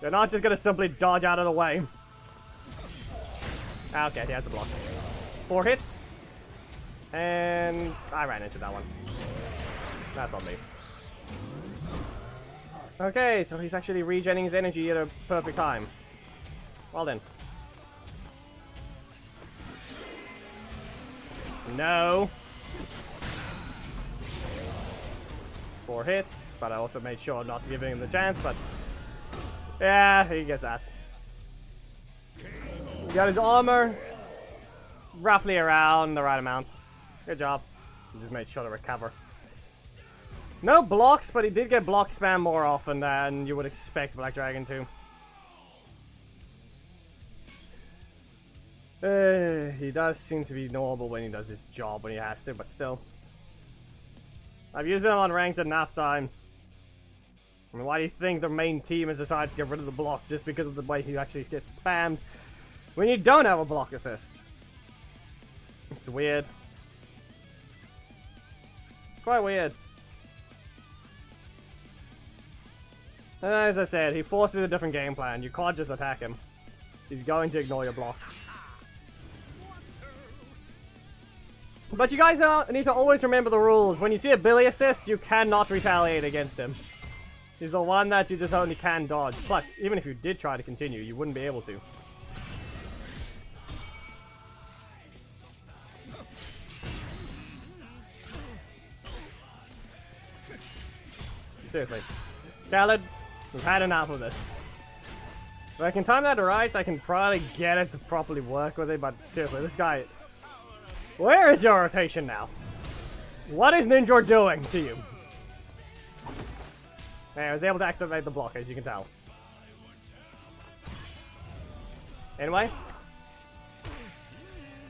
You're not just gonna simply dodge out of the way. Okay, he has a block. 4 hits. And I ran into that one. That's on me. Okay, so he's actually regenerating his energy at a perfect time. Well then. No. 4 hits, but I also made sure not to give him the chance, but yeah, he gets that. He got his armor roughly around the right amount. Good job. He just made sure to recover. No blocks, but he did get block spam more often than you would expect Black Dragon to. He does seem to be normal when he does his job when he has to, but still. I've used him on ranked enough times. I mean, why do you think the main team has decided to get rid of the block just because of the way he actually gets spammed when you don't have a block assist? It's weird. Quite weird. As I said, he forces a different game plan. You can't just attack him. He's going to ignore your block. But you guys need to always remember the rules. When you see a Billy assist, you cannot retaliate against him. He's the one that you just only can dodge. Plus, even if you did try to continue, you wouldn't be able to. Seriously. Khaled, we've had enough of this. If I can time that right, I can probably get it to properly work with it, but seriously, this guy... Where is your rotation now? What is Ninja doing to you? I was able to activate the block, as you can tell. Anyway.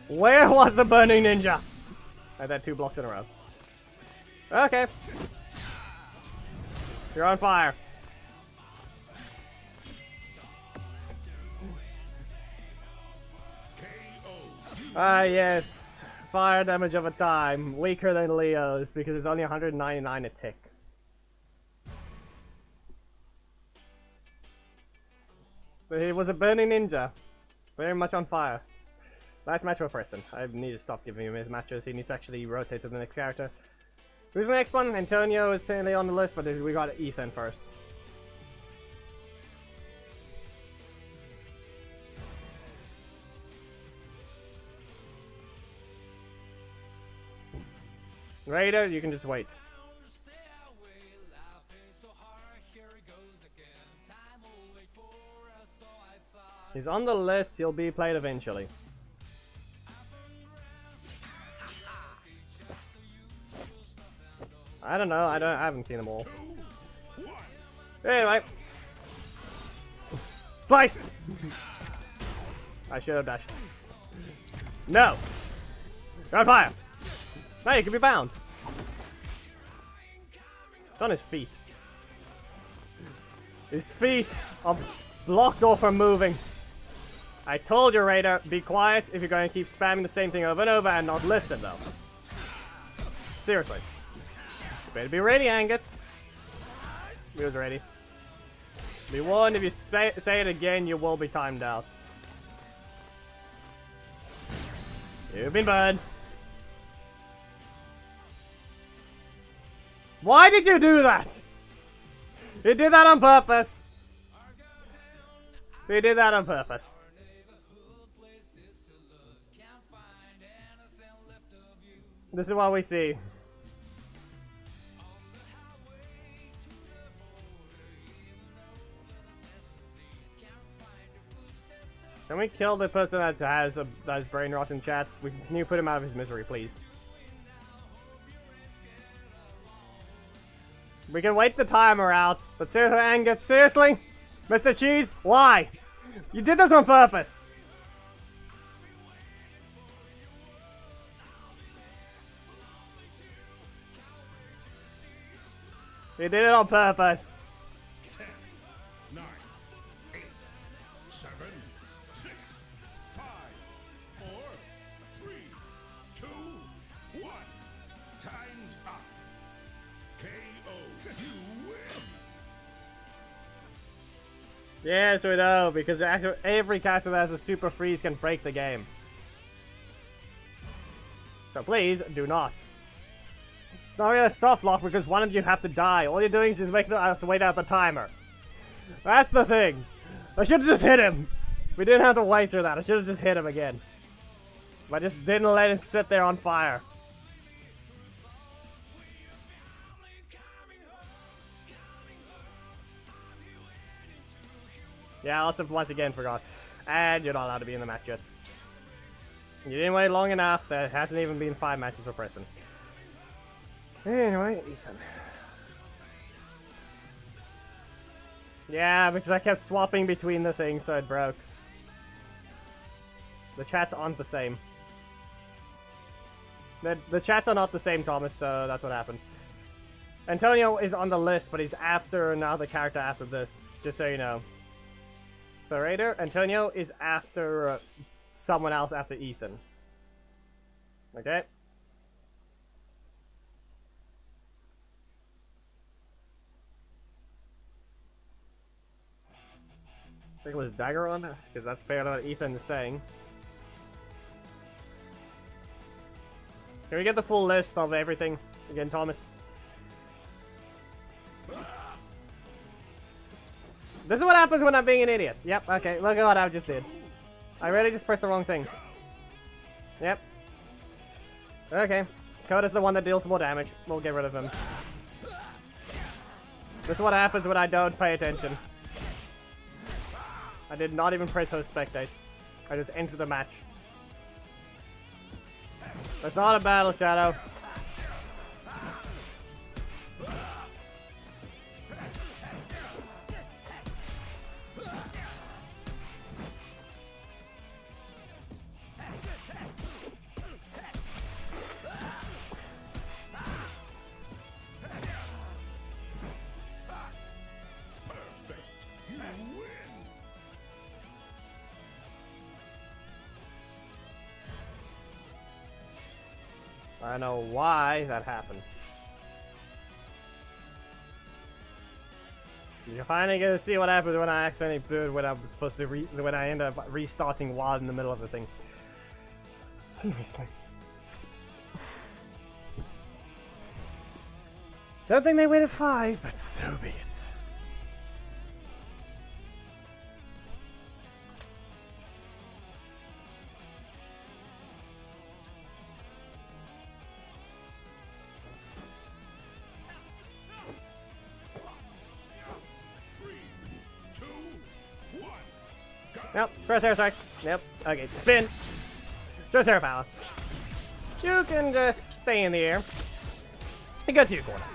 Where was the Burning Ninja? I had 2 blocks in a row. Okay. You're on fire. Ah, yes. Fire damage over time. Weaker than Leo's because it's only 199 a tick. But he was a Burning Ninja. Very much on fire. Nice match for Preston. I need to stop giving him his matches. He needs to actually rotate to the next character. Who's the next one? Antonio is technically on the list, but we got Ethan first. Raider, you can just wait. He's on the list, he'll be played eventually. I don't know, I haven't seen them all. Anyway. Slice! I should have dashed. No! You're on fire! Now you can be bound. It's on his feet. His feet are blocked off from moving. I told you, Raider, be quiet if you're going to keep spamming the same thing over and over and not listen, though. Seriously. Better be ready, Angut. He was ready. Be warned, if you say it again, you will be timed out. You've been burned. Why did you do that? You did that on purpose. You did that on purpose. This is what we see. Can we kill the person that has brain rot in chat? Can you put him out of his misery, please? We can wait the timer out, but seriously, Angus, seriously? Mr. Cheese, why? You did this on purpose! You did it on purpose. 10, 9, 8, 7, 6, 5, 4, 3, 2, 1. Time's up. KO. You win. Yes, we know, because every character that has a super freeze can break the game. So please, do not. It's not really a soft lock because one of you have to die. All you're doing is just making us wait out the timer. That's the thing. I should have just hit him. We didn't have to wait through that. I should have just hit him again. But I just didn't let him sit there on fire. Yeah, I also once again forgot. And you're not allowed to be in the match yet. You didn't wait long enough. There hasn't even been 5 matches for Preston. Anyway, Ethan. Yeah, because I kept swapping between the things, so it broke. The chats aren't the same. The chats are not the same, Thomas, so that's what happened. Antonio is on the list, but he's after another character after this, just so you know. So, Raider, Antonio is after someone else after Ethan. Okay? I think it was Dagger on, because that's fair what Ethan is saying. Can we get the full list of everything again, Thomas? This is what happens when I'm being an idiot. Yep, okay, look at what I just did. I really just pressed the wrong thing. Yep. Okay. Coda's the one that deals more damage. We'll get rid of him. This is what happens when I don't pay attention. I did not even press host spectate. I just entered the match. That's not a battle, Shadow. I know why that happened. You're finally gonna see what happens when I accidentally booted when I'm supposed to when I end up restarting while in the middle of the thing. Seriously. Don't think they waited 5, but so be it. Nope, press air strike. Yep, okay, spin. Just air power. You can just stay in the air. And go to your corner.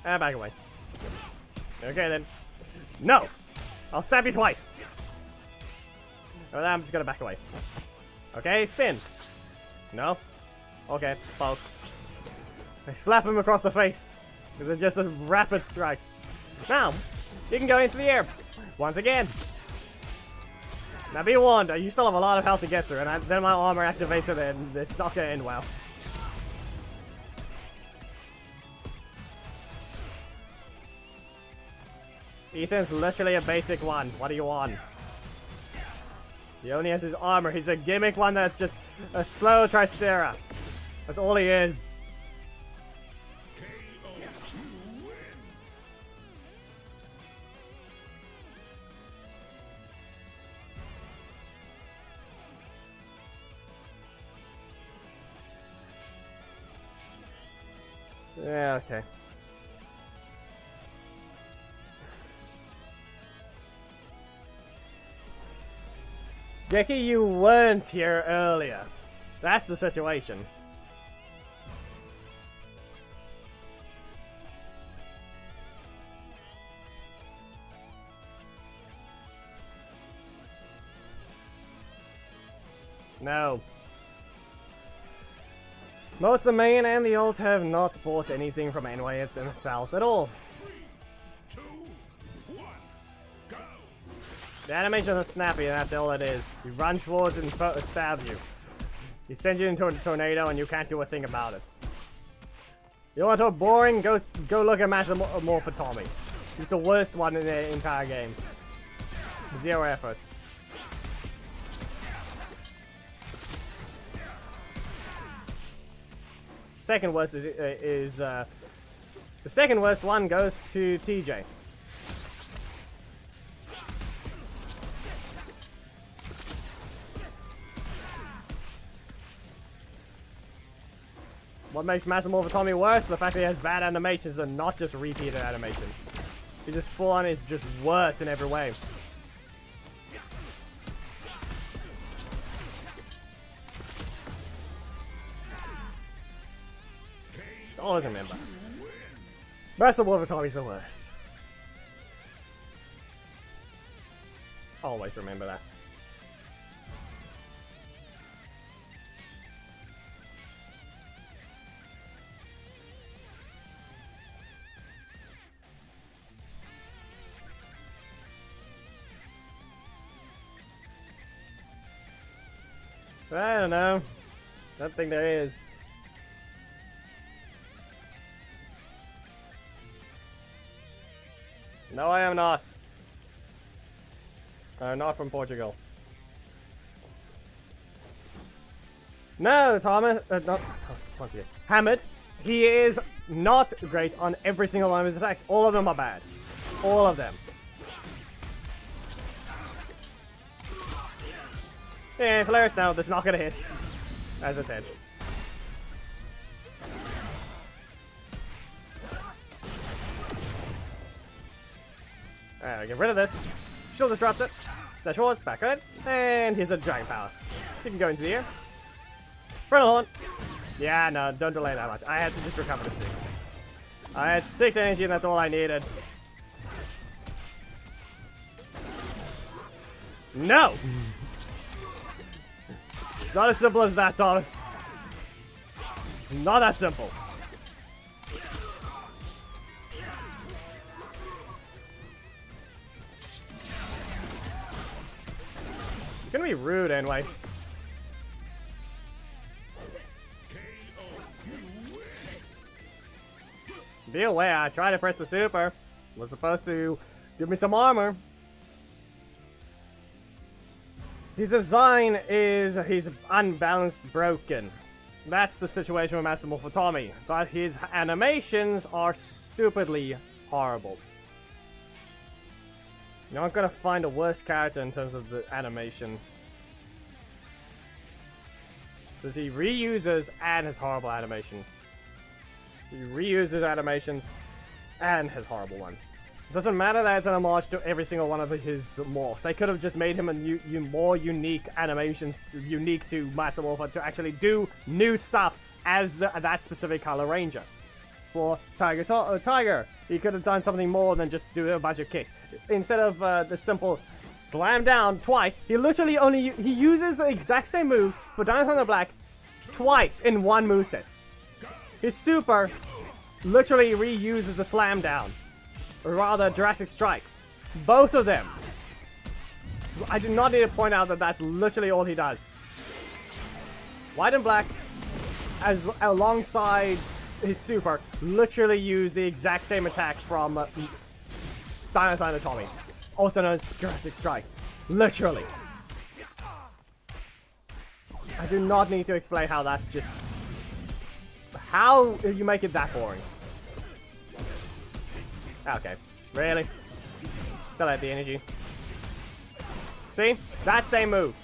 Back away. Okay then. No! I'll stab you twice. Oh, I'm just gonna back away. Okay, spin. No. Okay, poke. I slap him across the face. Because it's just a rapid strike. Now, you can go into the air. Once again. Now be warned, you still have a lot of health to get through, and then my armor activates it, and it's not going to end well. Ethan's literally a basic one. What do you want? He only has his armor. He's a gimmick one that's just a slow Tricera. That's all he is. Yeah, okay. Jackie, you weren't here earlier. That's the situation. No. Both the main and the alt have not bought anything from anywhere themselves at all. 3, 2, 1, go! The animation is snappy, and that's all it is. You run towards and stab you. He sends you into a tornado, and you can't do a thing about it. You want to boring? Go look at Metamorphotomy. He's the worst one in the entire game. Zero effort. Second worst is the second worst one goes to TJ. What makes Metamorphotomy worse? The fact that he has bad animations and not just repeated animations. He just full on is just worse in every way. Just always remember. Metamorphotomy is the worst. Always remember that. I don't know. I don't think there is. No, I am not. I'm not from Portugal. No, Thomas. Not Thomas. Once again, Hamid. He is not great on every single one of his attacks. All of them are bad. All of them. Yeah, Polaris now, that's not gonna hit. As I said. Alright, get rid of this. She'll disrupt it. Dash forwards, back on it. And here's a Dragon Power. You can go into the air. Frontal Horn. Yeah, no, don't delay that much. I had to just recover to 6. I had 6 energy and that's all I needed. No! It's not as simple as that, Thomas. It's not that simple. You're gonna be rude anyway. Be aware, I tried to press the super. Was supposed to give me some armor. His design is, he's unbalanced, broken. That's the situation with Metamorphotomy. But his animations are stupidly horrible. You're not gonna find a worse character in terms of the animations. Because he reuses and has horrible animations. He reuses animations and has horrible ones. It doesn't matter that it's an homage to every single one of his morphs. They could have just made him a more unique animations, unique to Metamorpho, to actually do new stuff as that specific color ranger. For Tiger, he could have done something more than just do a bunch of kicks. Instead of the simple slam down twice, he literally he uses the exact same move for Dinosaur in the Black twice in one moveset. His super literally reuses the slam down, or rather Jurassic Strike. Both of them. I do not need to point out that that's literally all he does. White and black, as alongside his super, literally use the exact same attack from Dino Tommy, also known as Jurassic Strike. Literally. I do not need to explain how that's just... How you make it that boring? Okay. Really? Still had the energy. See? That same move.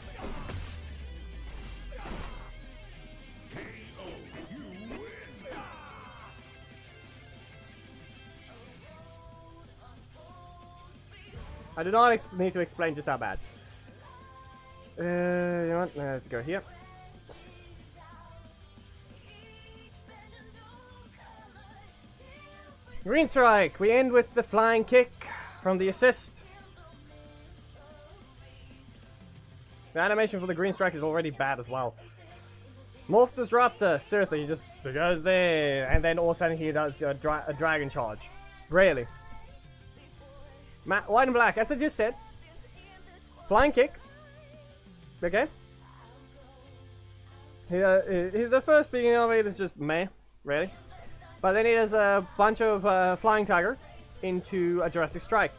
I do not need to explain just how bad. You know what? I have to go here. Green Strike! We end with the flying kick from the assist. The animation for the Green Strike is already bad as well. Morph Disruptor! Seriously, he just goes there, and then all of a sudden he does a dragon charge. Really. White and black, as I just said. Flying kick. Okay. The first beginning of it is just meh, really. But then he does a bunch of Flying Tiger into a Jurassic Strike.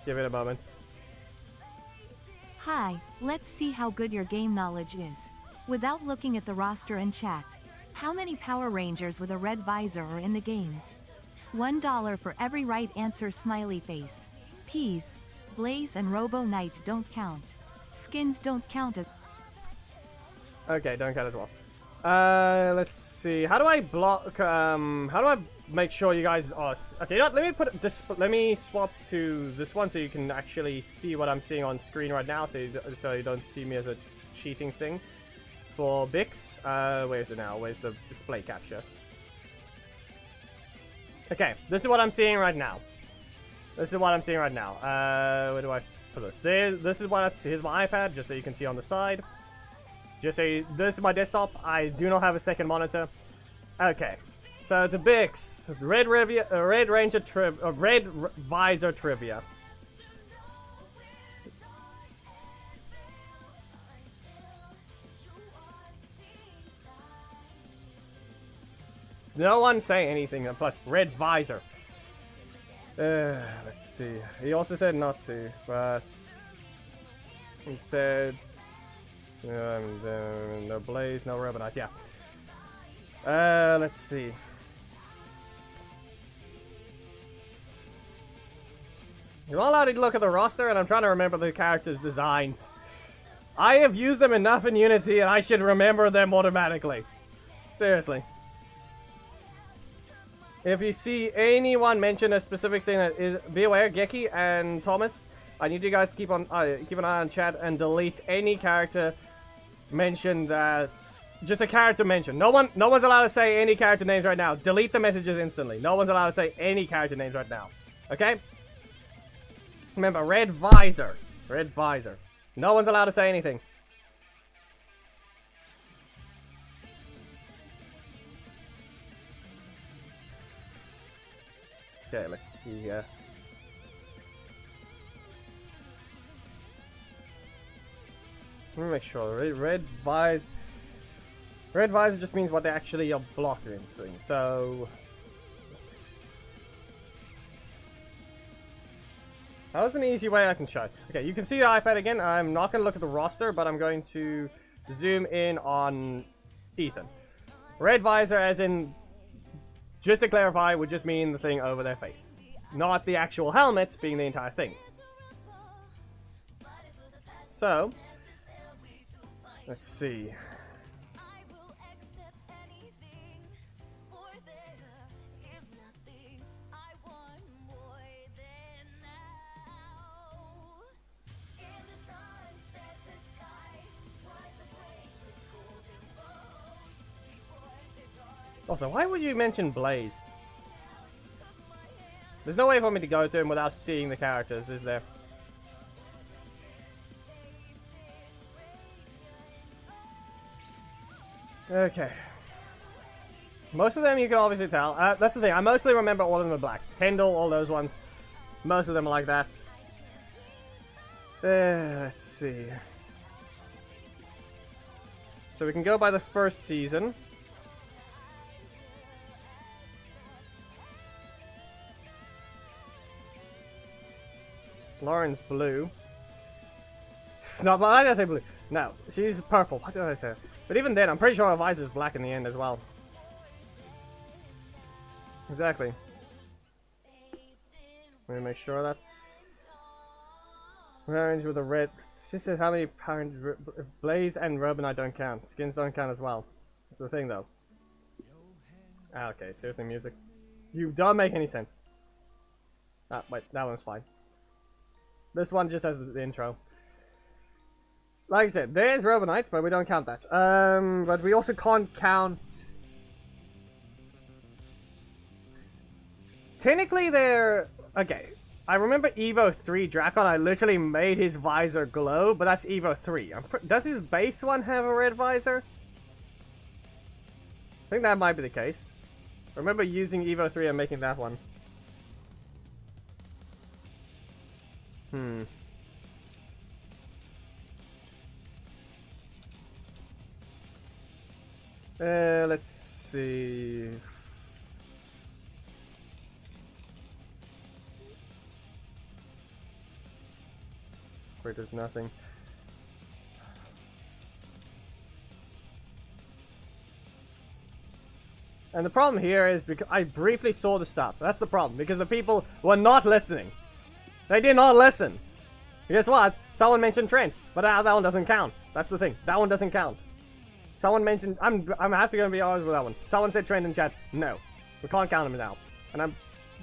Give it a moment. Hi, let's see how good your game knowledge is. Without looking at the roster and chat, how many Power Rangers with a red visor are in the game? $1 for every right answer, smiley face. Peas, Blaze and Robo Knight don't count. Skins don't count as... Okay, don't count as well. Let's see. How do I block, how do I make sure you guys are... Okay, you know what? Let me swap to this one so you can actually see what I'm seeing on screen right now, so you don't see me as a cheating thing. For Bix, where is it now? Where's the display capture? Okay, this is what I'm seeing right now. Where do I put this? This is what here's my iPad, just so you can see on the side. Just so this is my desktop. I do not have a second monitor. Okay, so to Bix, Red Visor trivia. No one say anything, and plus Red Visor. Let's see. He also said not to, but he said no Blaze, no Robotic. Yeah. Let's see. You're not allowed to look at the roster, and I'm trying to remember the characters' designs. I have used them enough in Unity, and I should remember them automatically. Seriously. If you see anyone mention a specific thing, that is, be aware, Geki and Thomas. I need you guys to keep an eye on chat and delete any character mention that. Just a character mention. No one's allowed to say any character names right now. Delete the messages instantly. No one's allowed to say any character names right now. Okay? Remember, Red Visor. Red Visor. No one's allowed to say anything. Okay, let's see here. Let me make sure. Red Visor. Red Visor just means what they actually are blocking things. So, that was an easy way I can show. Okay, you can see the iPad again. I'm not going to look at the roster, but I'm going to zoom in on Ethan. Red Visor, as in, just to clarify, would just mean the thing over their face. Not the actual helmet being the entire thing. So, let's see. Also, why would you mention Blaze? There's no way for me to go to him without seeing the characters, is there? Okay. Most of them you can obviously tell. That's the thing, I mostly remember all of them are black. Kendall, all those ones. Most of them are like that. Let's see. So we can go by the first season. Lauren's blue. No, why did I say blue? No, she's purple. What did I say? But even then, I'm pretty sure her visor's black in the end as well. Exactly. Let me make sure of that. Orange with a red. She said how many parents. Blaze and Robin I don't count. Skins don't count as well. That's the thing though. Ah, okay, seriously, music. You don't make any sense. Ah, wait, that one's fine. This one just has the intro. Like I said, there's Robonite, but we don't count that. But we also can't count. Technically, they're okay. I remember Evo 3 Dracon. I literally made his visor glow, but that's Evo 3. Does his base one have a red visor? I think that might be the case. I remember using Evo 3 and making that one. Let's see. Wait, there's nothing. And the problem here is because I briefly saw the stuff. That's the problem, because the people were not listening. They did not listen. Guess what? Someone mentioned Trent, but that one doesn't count. That's the thing. That one doesn't count. Someone mentioned. I'm have to go and be honest with that one. Someone said Trent in chat. No, we can't count him now. And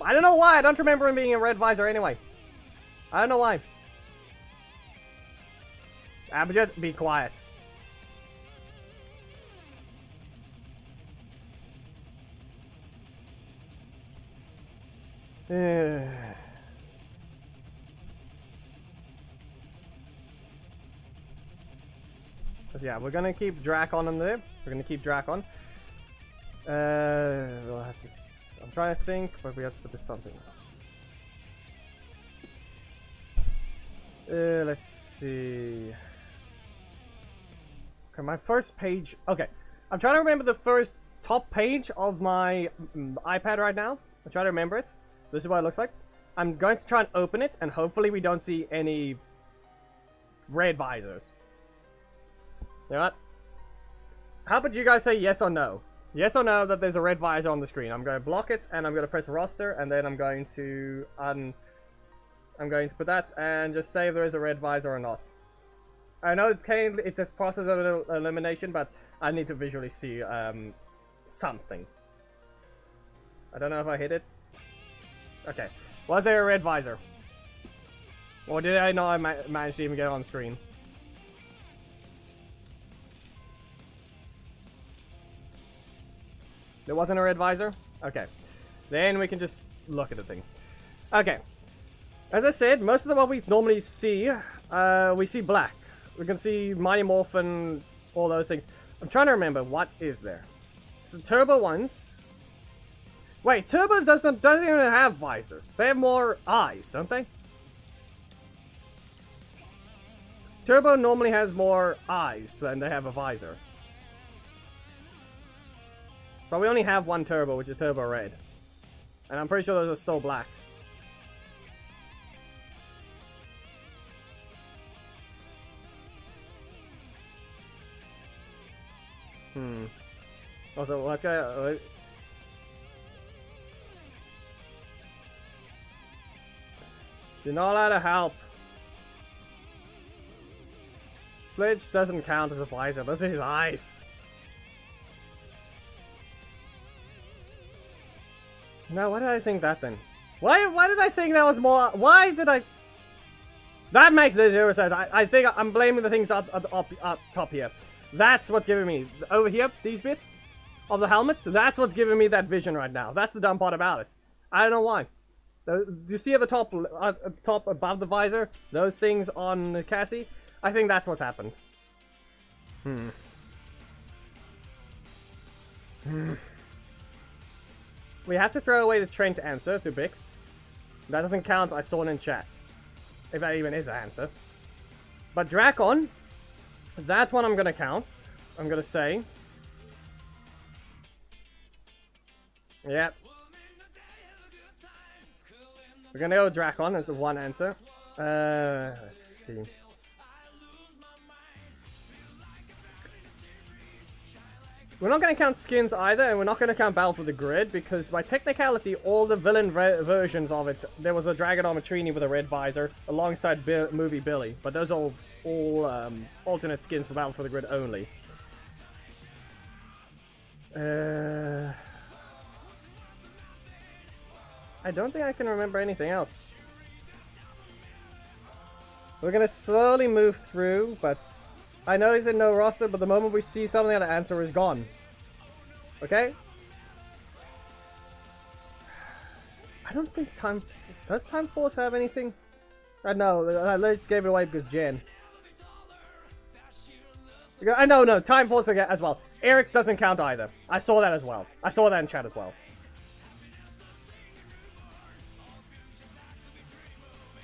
I don't know why. I don't remember him being a red visor anyway. I don't know why. Abjad, be quiet. But yeah, we're gonna keep Dracon in there. We're gonna keep Dracon. We'll have to. I'm trying to think, but we have to put this something. Let's see. Okay, my first page. Okay, I'm trying to remember the first top page of my iPad right now. I'm trying to remember it. This is what it looks like. I'm going to try and open it, and hopefully we don't see any red visors. You know what? How about you guys say yes or no? Yes or no that there's a red visor on the screen. I'm going to block it, and I'm going to press roster, and then I'm going to put that, and just say if there is a red visor or not. I know it's a process of elimination, but I need to visually see something. I don't know if I hit it. Okay. Was there a red visor? Or did I not manage to even get it on screen? There wasn't a red visor? Okay. Then we can just look at the thing. Okay. As I said, most of what we normally see, we see black. We can see Mighty Morphin, all those things. I'm trying to remember, what is there? The turbo ones. Wait, turbos doesn't even have visors. They have more eyes, don't they? Turbo normally has more eyes than they have a visor. But we only have one turbo, which is Turbo Red. And I'm pretty sure those are still black. Also, let's go. You're not allowed to help. Sledge doesn't count as a visor. Those are his eyes. No, why did I think that then? Why did I think that was more? Why did I? That makes zero sense. I think I'm blaming the things up top here. That's what's giving me over here. These bits of the helmets. That's what's giving me that vision right now. That's the dumb part about it. I don't know why. Do you see at the top, top above the visor? Those things on Cassie? I think that's what's happened. We have to throw away the Trent answer to Bix. That doesn't count, I saw it in chat. If that even is an answer. But Dracon, that one I'm gonna count. I'm gonna say. Yep. We're gonna go with Dracon as the one answer. Let's see. We're not going to count skins either, and we're not going to count Battle for the Grid, because by technicality, all the villain versions of it, there was a Dragon Armatrini with a red visor, alongside movie Billy, but those are all alternate skins for Battle for the Grid only. I don't think I can remember anything else. We're going to slowly move through, but I know he's in no roster, but the moment we see something, the answer is gone. Okay? I don't think does Time Force have anything? No, I just gave it away because Jen. I know, no, Time Force as well. Eric doesn't count either. I saw that as well. I saw that in chat as well.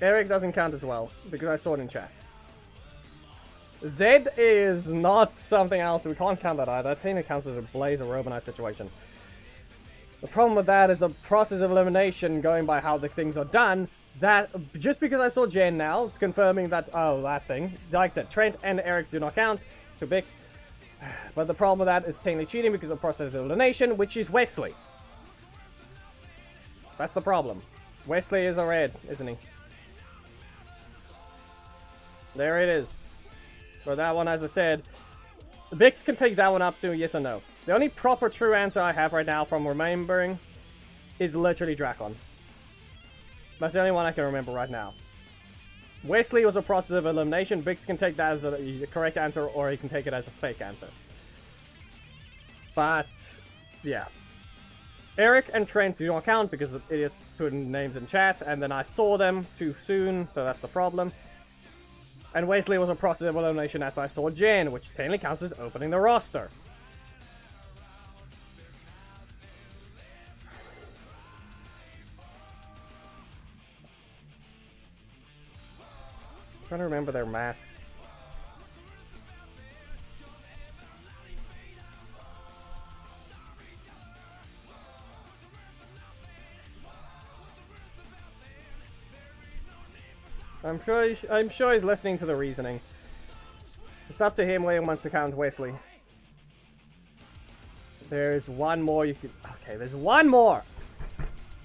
Eric doesn't count as well, because I saw it in chat. Z is not something else, we can't count that either. That technically counts as a Blaze or Robonite situation. The problem with that is the process of elimination going by how the things are done. That, just because I saw Jen now, confirming that, oh, that thing. Like I said, Trent and Eric do not count to Bix. But the problem with that is technically cheating because of process of elimination, which is Wesley. That's the problem. Wesley is a red, isn't he? There it is. For that one, as I said, Bix can take that one up to yes or no. The only proper true answer I have right now from remembering is literally Dracon. That's the only one I can remember right now. Wesley was a process of elimination. Bix can take that as a correct answer, or he can take it as a fake answer. But, yeah. Eric and Trent do not count because the idiots put names in chat, and then I saw them too soon, so that's the problem. And Wesley was a process of elimination after I saw Jen, which technically counts as opening the roster. I'm trying to remember their masks. I'm sure he's listening to the reasoning. It's up to him whether he wants to count Wesley. There's one more you could... Okay, there's one more!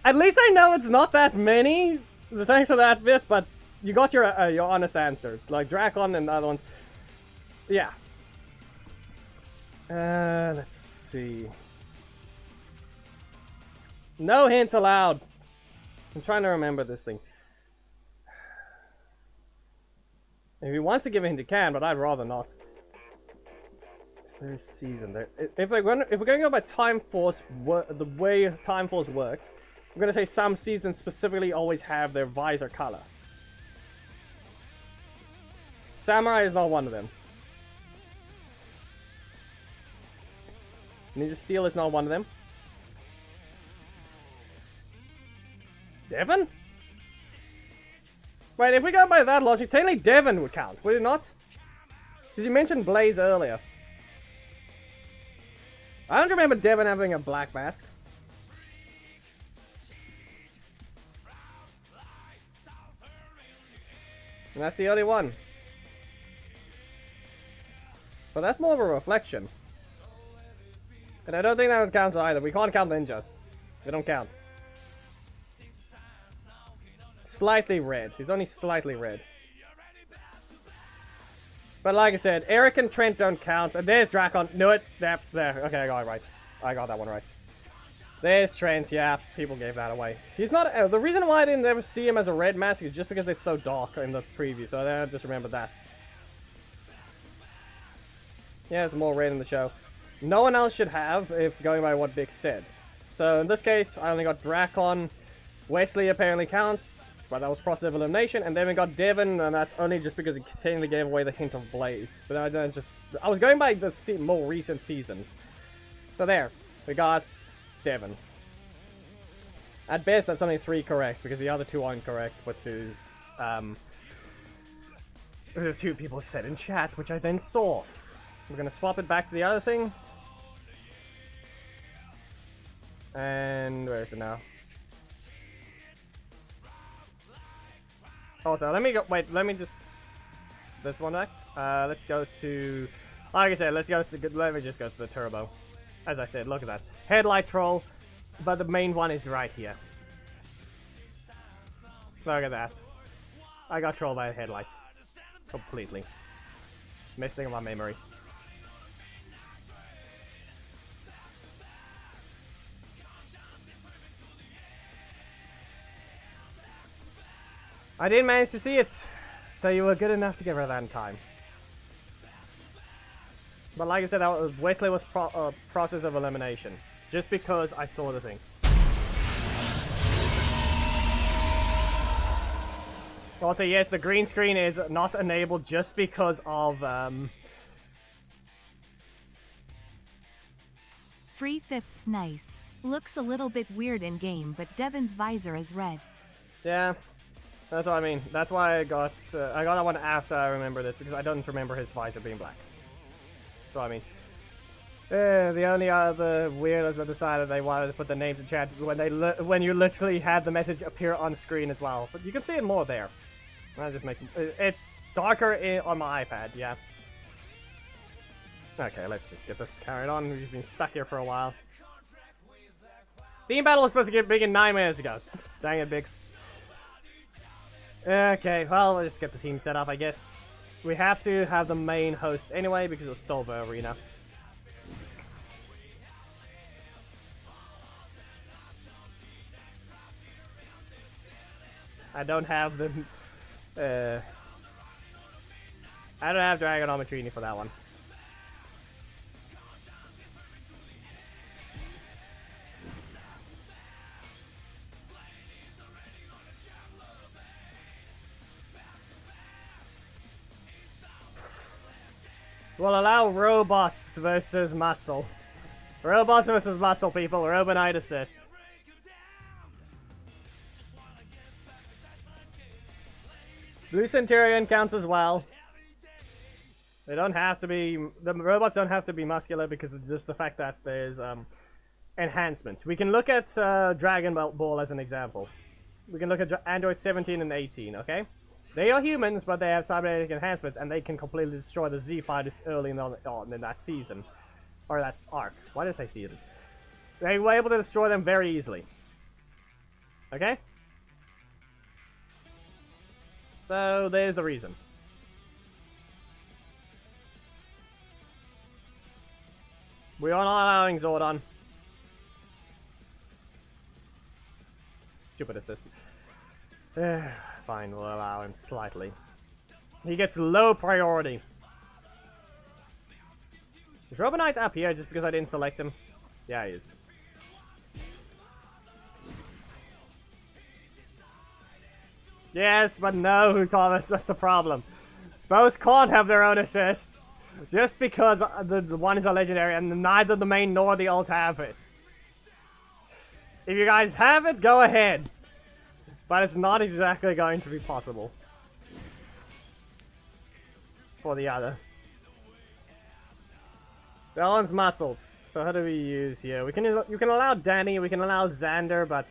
At least I know it's not that many! Thanks for that bit, but you got your honest answer. Like Dracon and the other ones. Yeah. Let's see. No hints allowed! I'm trying to remember this thing. If he wants to give a hint, he can, but I'd rather not. Is there a season there? If we're going to go by Time Force, the way Time Force works, I'm going to say some seasons specifically always have their visor color. Samurai is not one of them. Ninja Steel is not one of them. Devon? Wait, if we go by that logic, technically Devon would count, would it not? Because you mentioned Blaze earlier. I don't remember Devon having a black mask. And that's the only one. But that's more of a reflection. And I don't think that counts either. We can't count Ninja. They don't count. Slightly red. He's only slightly red. But like I said, Eric and Trent don't count. And there's Dracon. Knew it. There. Okay, I got it right. I got that one right. There's Trent. Yeah, people gave that away. He's not... the reason why I didn't ever see him as a red mask is just because it's so dark in the preview. So I just remember that. Yeah, there's more red in the show. No one else should have, if going by what Bix said. So in this case, I only got Dracon, Wesley apparently counts, but that was process of elimination. And then we got Devon, and that's only just because it technically gave away the hint of Blaze. But I was going by the more recent seasons. So there, we got Devon. At best, that's only 3 correct, because the other 2 aren't correct, which is, the 2 people said in chat, which I then saw. We're gonna swap it back to the other thing. And where is it now? Also, let me go, wait, let me just, this one back. Let's go to, like I said, let me just go to the turbo. As I said, look at that. Headlight troll. But the main one is right here. Look at that. I got trolled by the headlights. Completely. Missing my memory. I didn't manage to see it. So you were good enough to get rid of that in time. But like I said, Wesley was process of elimination. Just because I saw the thing. Also, yes, the green screen is not enabled just because of, 3/5 nice. Looks a little bit weird in game, but Devon's visor is red. Yeah, that's what I mean. That's why I got that one after I remembered it, because I don't remember his visor being black. That's what I mean. The only other weirdos that decided they wanted to put the names in chat when you literally had the message appear on screen as well. But you can see it more there. That just makes it's darker on my iPad, yeah. Okay, let's just get this carried on. We've been stuck here for a while. Theme battle was supposed to get big in 9 minutes ago. Dang it, Biggs. Okay, well, let's get the team set up, I guess. We have to have the main host anyway because of Silver Arena. I don't have the I don't have Dragonometrini for that one. We'll allow robots versus muscle. Robots versus muscle, people. Robonite assist. Blue Centurion counts as well. They don't have to be, the robots don't have to be muscular because of just the fact that there's enhancements. We can look at Dragon Ball as an example. We can look at Android 17 and 18, okay? They are humans, but they have cybernetic enhancements, and they can completely destroy the Z fighters early in that season. Or that arc. Why did I say season? They were able to destroy them very easily. Okay? So, there's the reason. We are not allowing Zordon. Stupid assistant. Fine, we'll allow him slightly. He gets low priority. Is Robonite up here just because I didn't select him? Yeah, he is. Yes, but no, Thomas, that's the problem. Both can't have their own assists. Just because the one is a legendary and neither the main nor the ult have it. If you guys have it, go ahead. But it's not exactly going to be possible. For the other. That one's muscles. So how do we use here? You can allow Danny, we can allow Xander, but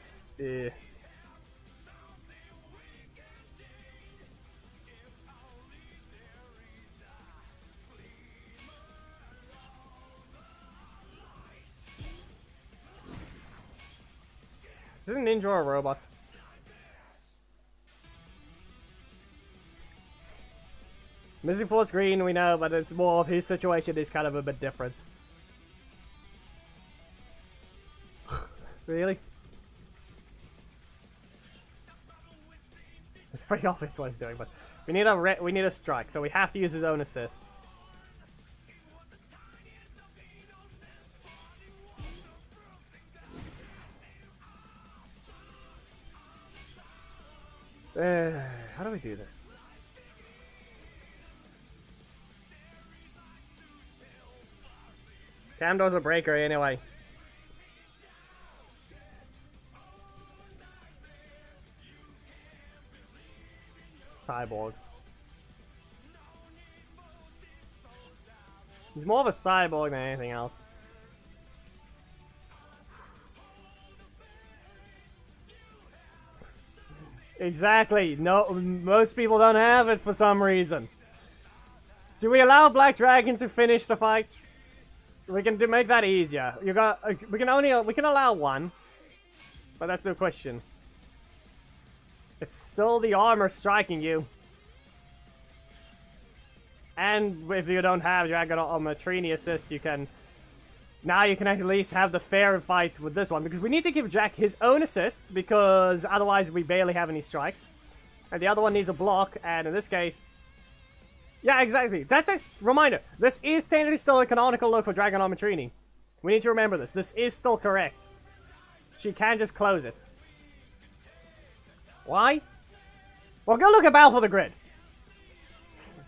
Is a ninja or a robot? Missing Force Green, we know, but it's more of his situation is kind of a bit different. Really? It's pretty obvious what he's doing, but we need a strike, so we have to use his own assist. How do we do this? Camdor's a breaker anyway. Cyborg. He's more of a cyborg than anything else. Exactly. No, most people don't have it for some reason. Do we allow Black Dragon to finish the fight? We can make that easier. We can allow one, but that's the question. It's still the armor striking you. And if you don't have Dragon Armor Trini assist, you can... Now you can at least have the fair fight with this one, because we need to give Jack his own assist, because otherwise we barely have any strikes. And the other one needs a block, and in this case... Yeah, exactly. That's a reminder. This is technically still a canonical look for Dragon Armor Trini. We need to remember this. This is still correct. She can just close it. Why? Well, go look at Battle for the Grid.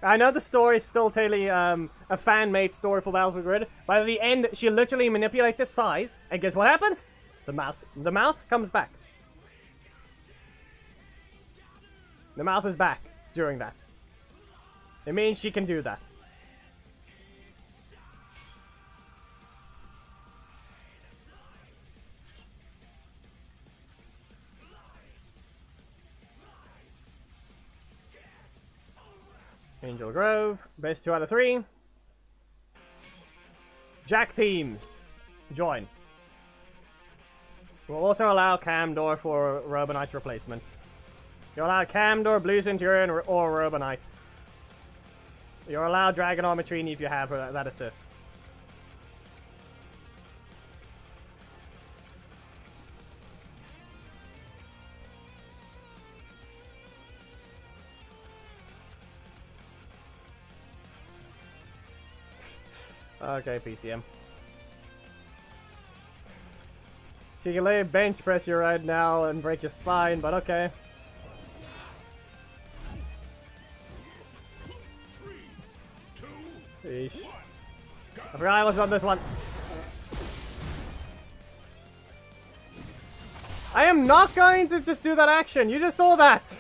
I know the story is still totally a fan-made story for Battle for the Grid, but at the end, she literally manipulates its size, and guess what happens? The mouth comes back. The mouth is back during that. It means she can do that. Angel Grove, best 2 out of 3. Jack teams, join. We'll also allow Camdor for Robonite's replacement. You'll allow Camdor, Blue Centurion, or Robonite. You're allowed Dragon Armor Trini if you have that assist. Okay, PCM. You can lay a bench press you right now and break your spine, but okay. 3, 2, Eesh. 1, go. I forgot I was on this one. I am not going to just do that action. You just saw that.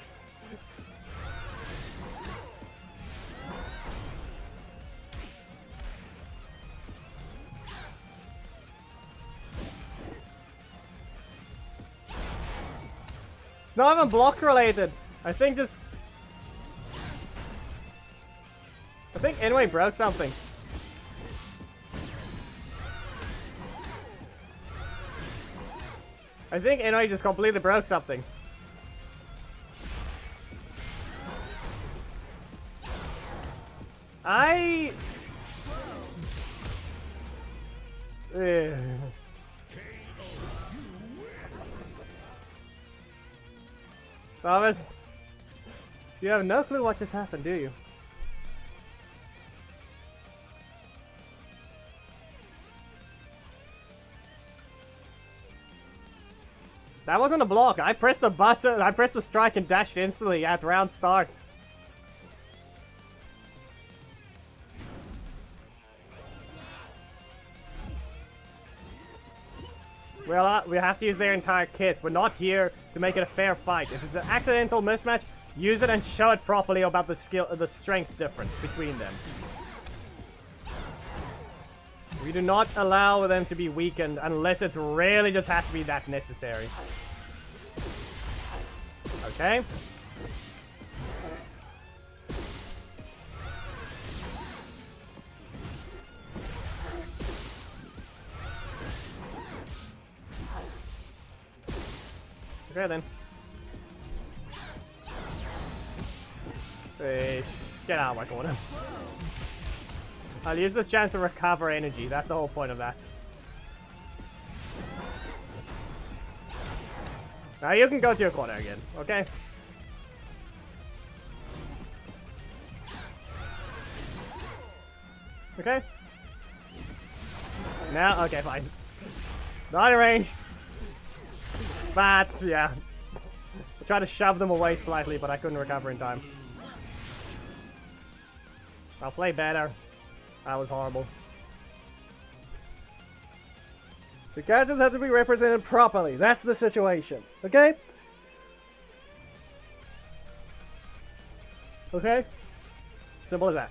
It's not even block related. I think anyway broke something. I think anyway just completely broke something. Ugh. Thomas, you have no clue what just happened, do you? That wasn't a block. I pressed the button, I pressed the strike and dashed instantly at round start. Well, we have to use their entire kit. We're not here to make it a fair fight. If it's an accidental mismatch, use it and show it properly about the strength difference between them. We do not allow them to be weakened unless it really just has to be that necessary. Okay? Okay then. Fish. Get out of my corner. I'll use this chance to recover energy. That's the whole point of that. Now you can go to your corner again, okay? Okay? Now, okay, fine. Not in range. But, yeah. I tried to shove them away slightly, but I couldn't recover in time. I'll play better. That was horrible. The characters have to be represented properly. That's the situation. Okay? Okay? Simple as that.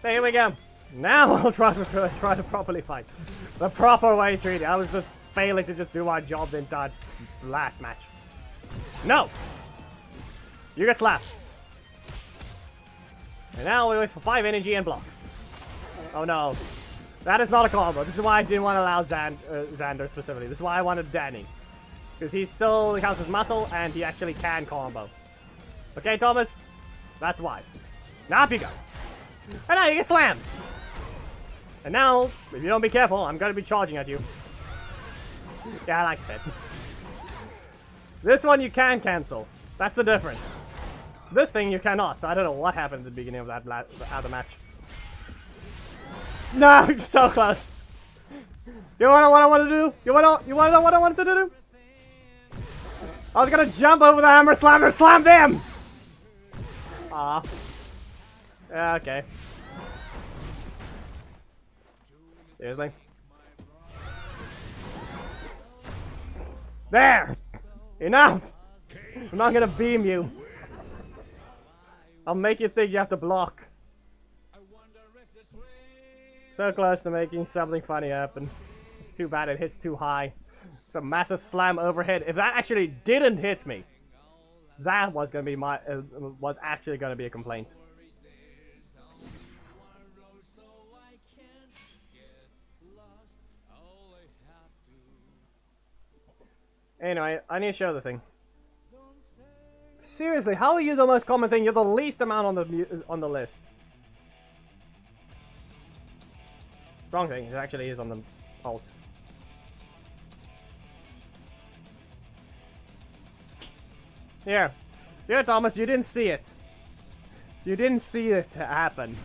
So here we go. Now I'll try to properly fight. The proper way to treat it. I was just failing to just do my job the entire last match. No! You get slapped. And now we wait for 5 energy and block. Oh no. That is not a combo. This is why I didn't want to allow Xander specifically. This is why I wanted Danny. Because he still counts as muscle and he actually can combo. Okay, Thomas? That's why. Now up you go. And now you get slammed. And now, if you don't be careful, I'm going to be charging at you. Yeah, like I said. This one you can cancel. That's the difference. This thing you cannot, so I don't know what happened at the beginning of that other match. No, so close. You wanna what I want to do? You wanna know what I wanted to do? I was gonna jump over the hammer slam and slam them! Aw. Yeah, okay. Seriously? There! Enough! I'm not gonna beam you. I'll make you think you have to block. So close to making something funny happen. Too bad it hits too high. It's a massive slam overhead. If that actually didn't hit me, that was gonna be was actually gonna be a complaint. Anyway, I need to show the thing. Seriously, how are you the most common thing? You're the least amount on the list. Wrong thing. It actually is on the alt. Here, Thomas. You didn't see it. You didn't see it happen.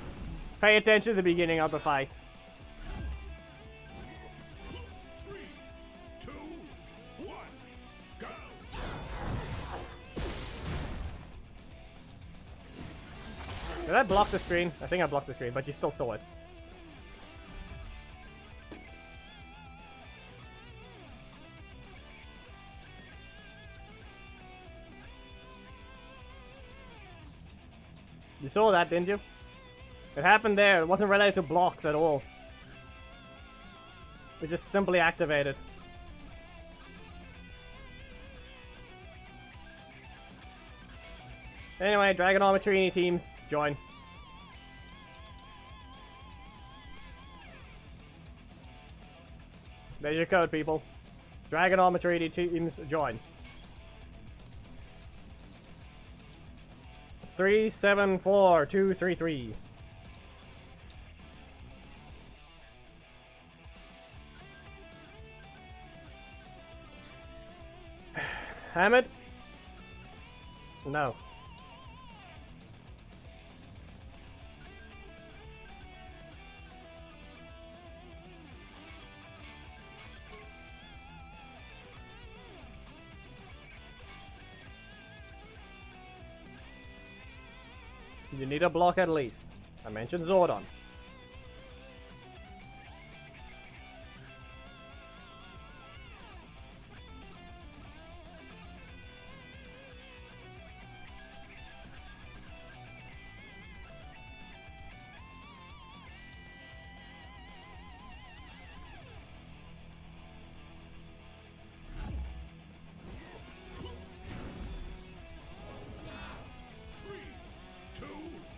Pay attention to the beginning of the fight. 3, 2, 1, go! Did I block the screen? I think I blocked the screen, but you still saw it. You saw that, didn't you? It happened there. It wasn't related to blocks at all. It just simply activated. Anyway, Dragon Armatrini teams, join. There's your code, people. Dragon Armatrini teams, join. 374233. Hamid? No. You need a block at least. I mentioned Zordon.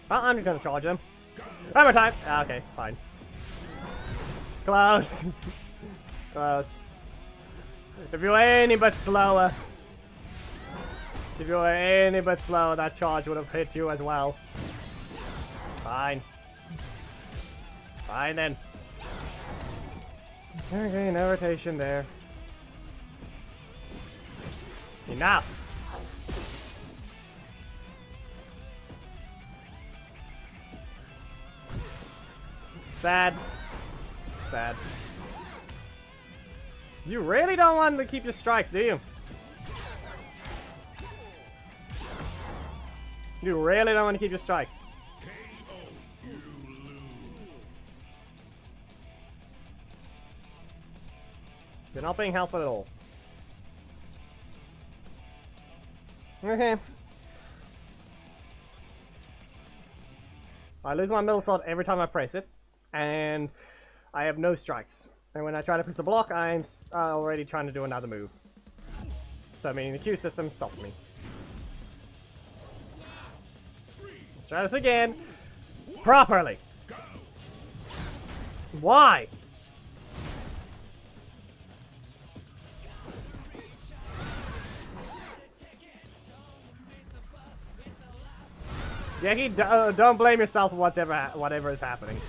Well, I'm just gonna charge them. Hammer time! Ah, okay, fine. Close. Close. If you were any bit slower, that charge would have hit you as well. Fine. Fine then. Okay, no rotation there. Enough! Sad. bad. You really don't want to keep your strikes, do you? You really don't want to keep your strikes. You're not being helpful at all. Okay. I lose my middle slot every time I press it, and I have no strikes. And when I try to push the block, I'm already trying to do another move. So, I mean, the Q system stops me. Let's try this again. Properly. Why? Jackie, don't blame yourself for whatever is happening.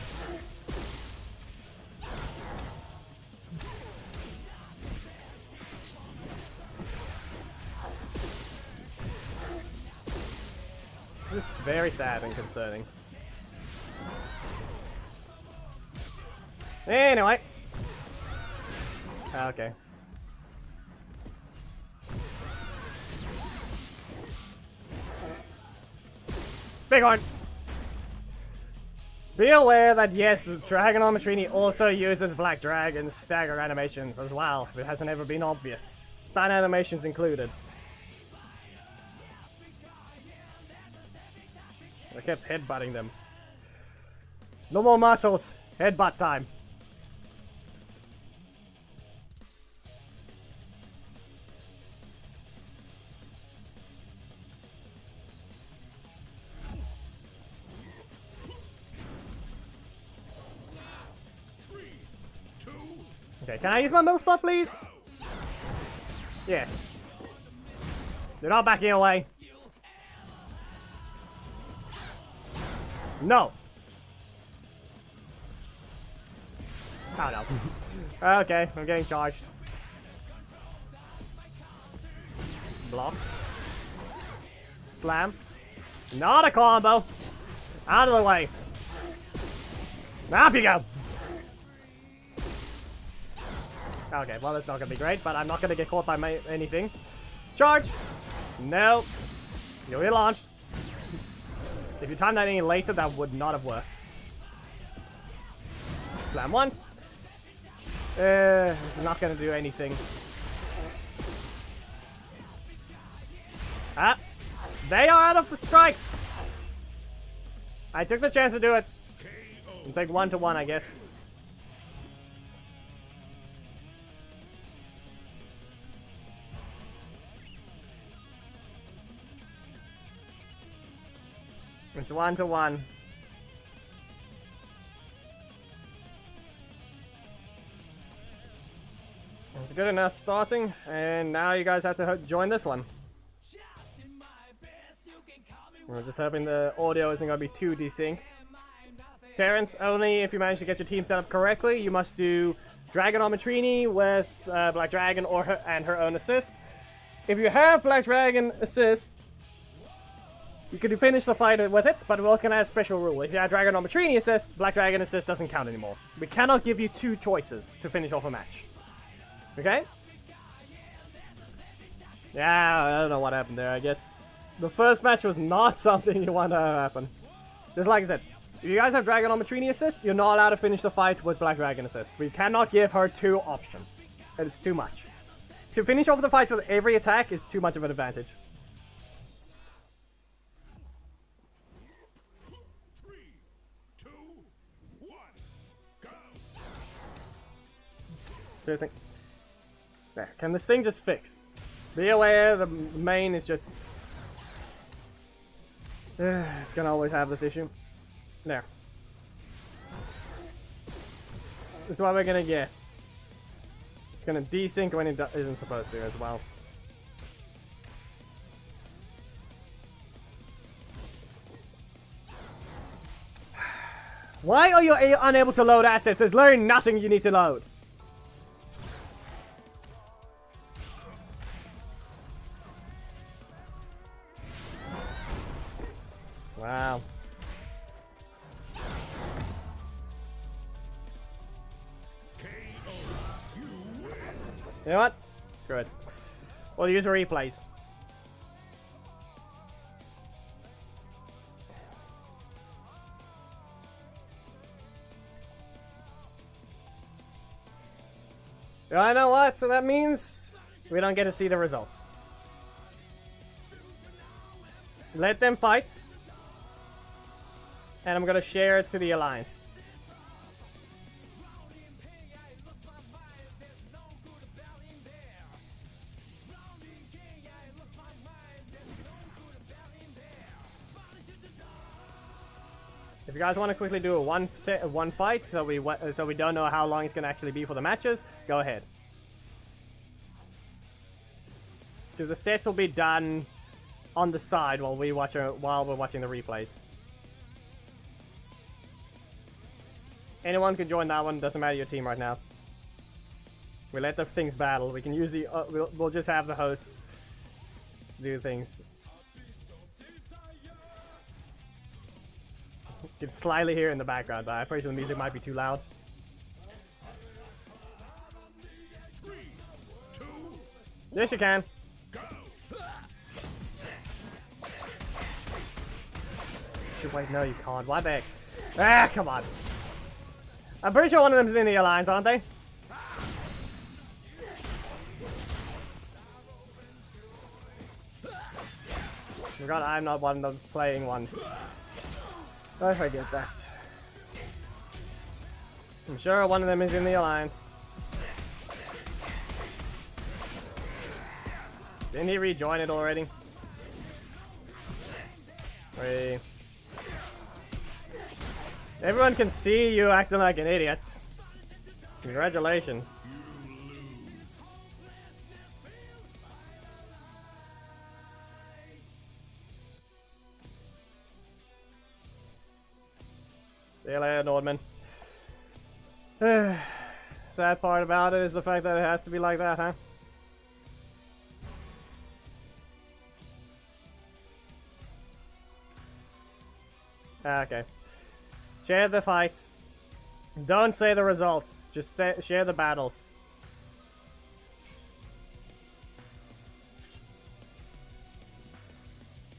This is very sad and concerning. Anyway. Okay. Big one! Be aware that yes, Dragon Armatrini also uses Black Dragon's stagger animations as well, if it hasn't ever been obvious. Stun animations included. I kept headbutting them. No more muscles! Headbutt time! Okay, can I use my middle slot, please? Yes. They're not backing away. No. Oh no. Okay, I'm getting charged. Block. Slam. Not a combo. Out of the way. Up you go. Okay, well that's not gonna be great, but I'm not gonna get caught by anything. Charge! No. You'll get launched. If you timed that any later, that would not have worked. Slam once. This is not gonna do anything. Ah! They are out of the strikes! I took the chance to do it. I'll take 1-1, I guess. It's 1-1. It's good enough starting, and now you guys have to join this one. We're just hoping the audio isn't going to be too desynced. Terrence, only if you manage to get your team set up correctly, you must do Dragon Armatrini with Black Dragon and her own assist. If you have Black Dragon assist, you can finish the fight with it, but we're also going to add a special rule. If you have Dragon Armatrini assist, Black Dragon assist doesn't count anymore. We cannot give you two choices to finish off a match. Okay? Yeah, I don't know what happened there, I guess. The first match was not something you want to happen. Just like I said, if you guys have Dragon Armatrini assist, you're not allowed to finish the fight with Black Dragon assist. We cannot give her two options. It's too much. To finish off the fight with every attack is too much of an advantage. Seriously. There. Can this thing just fix? Be aware the main is just... it's gonna always have this issue. There. This is what we're gonna get. It's gonna desync when it isn't supposed to as well. Why are you unable to load assets? There's literally nothing you need to load. Wow. You know what? Good. We'll use replays. I know what, so that means we don't get to see the results. Let them fight. And I'm gonna share it to the Alliance. If you guys want to quickly do a one fight, so we don't know how long it's gonna actually be for the matches, go ahead. Because the sets will be done on the side while we're watching the replays. Anyone can join that one. Doesn't matter your team right now. We let the things battle. We can use the. We'll just have the host do things. You can slightly hear it in the background, but I'm pretty sure the music might be too loud. 3, 2, Yes, you can. go. Wait, no, you can't. Why the heck? Ah, come on. I'm pretty sure one of them's in the Alliance, aren't they? God, I'm not one of the playing ones. I forget that. I'm sure one of them is in the Alliance. Didn't he rejoin it already? Wait. Everyone can see you acting like an idiot. Congratulations. See you later, Nordman. Sad part about it is the fact that it has to be like that, huh? Okay. Share the fights. Don't say the results. Just share the battles.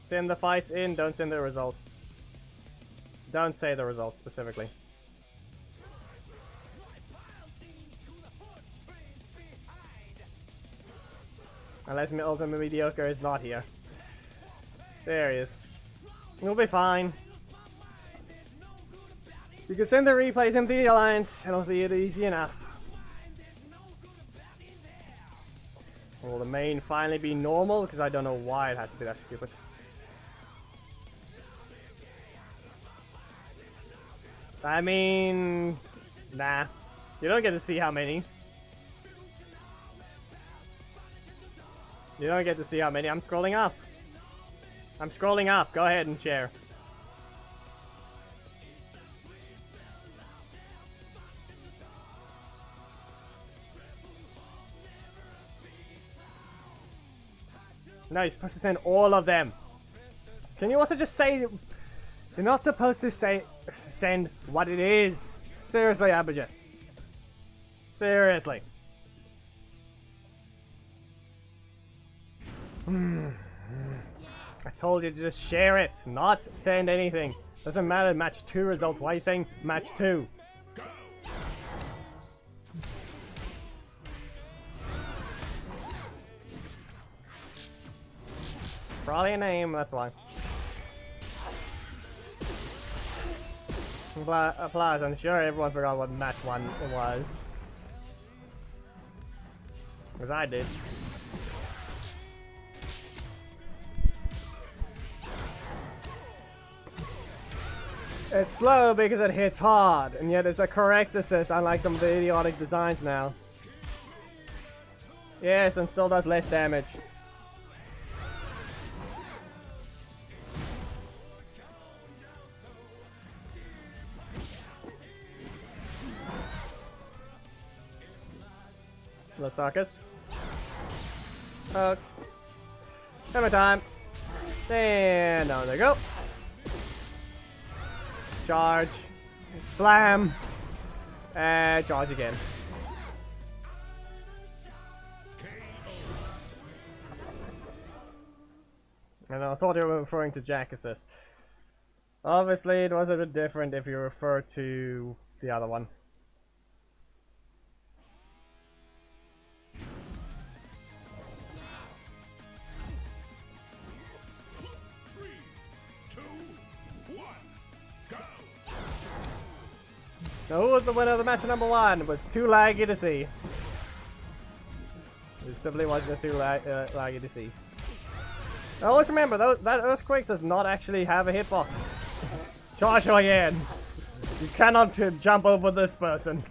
Send the fights in, don't send the results. Don't say the results specifically. Unless Ultimate Mediocre is not here. There he is. We'll be fine. You can send the replays into the Alliance, and it'll be easy enough. Will the main finally be normal? Because I don't know why it had to be that stupid. I mean... Nah. You don't get to see how many. You don't get to see how many. I'm scrolling up. I'm scrolling up. Go ahead and share. No, you're supposed to send all of them. Can you also just say... You're not supposed to say... Send what it is. Seriously, Abijah. Seriously. I told you to just share it, not send anything. Doesn't matter match 2 result. Why are you saying match 2? Probably a name, that's why. Applause, I'm sure everyone forgot what match 1 was. Because I did. It's slow because it hits hard, and yet it's a correct assist, unlike some of the idiotic designs now. Yes, and still does less damage. Let's Sarkis. Hammer time. And down they go. Charge. Slam. And charge again. And I thought you were referring to Jack Assist. Obviously, it was a bit different if you refer to the other one. 3, 2, 1, go! Now, who was the winner of the match number 1? It was too laggy to see. It simply was just too laggy to see. Now, always remember, that Earthquake does not actually have a hitbox. Charge again. You cannot jump over this person.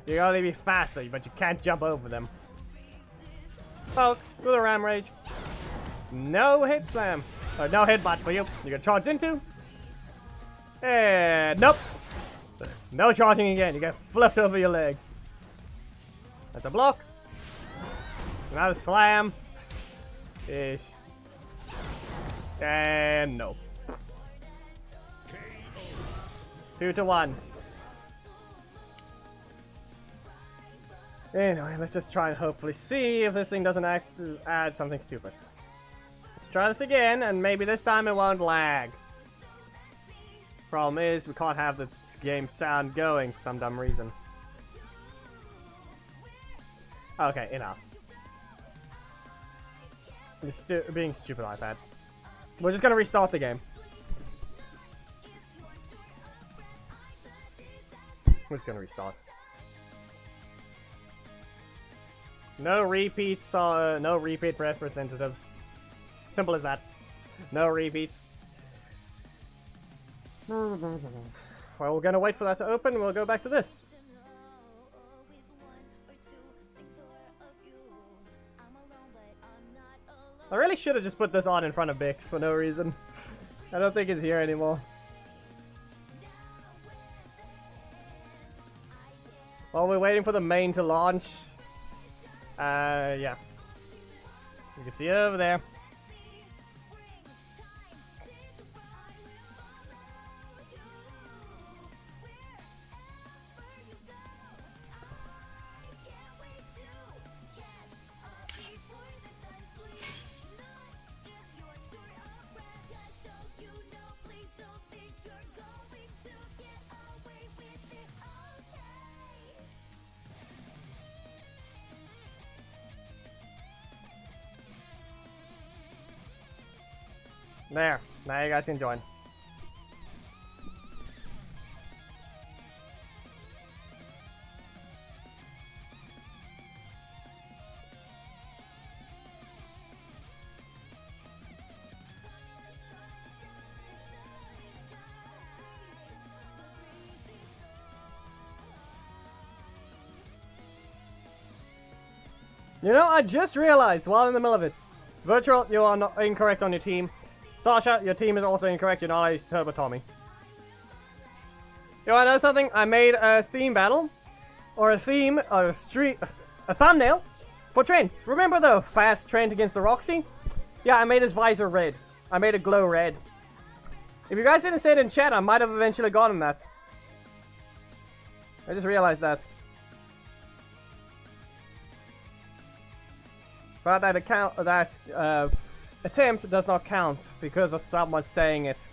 You gotta be faster, but you can't jump over them. Poke with a Ram Rage. No hit slam. No headbutt for you. You can charge into. And nope. No charging again. You get flipped over your legs. That's a block. Another slam. Ish. And nope. 2 to 1. Anyway, let's just try and hopefully see if this thing doesn't add something stupid. Let's try this again, and maybe this time it won't lag. Problem is, we can't have the game sound going for some dumb reason. Okay, enough. Being stupid iPad. We're just gonna restart the game. We're just gonna restart. No repeats, no repeat representatives. Simple as that. No repeats. Well, we're gonna wait for that to open. We'll go back to this. I really should have just put this on in front of Bix for no reason. I don't think it's here anymore. While we're waiting for the main to launch. Yeah. You can see it over there. There. Now you guys can join. You know, I just realized while in the middle of it. Virtual, you are not incorrect on your team. Sasha, your team is also incorrect. You're not a Turbo Tommy. You wanna know something? I made a theme battle, or a theme, a thumbnail for Trent. Remember the fast Trent against the Roxy? Yeah, I made his visor red. I made it glow red. If you guys didn't say it in chat, I might have eventually gotten that. I just realized that. But that attempt does not count because of someone saying it.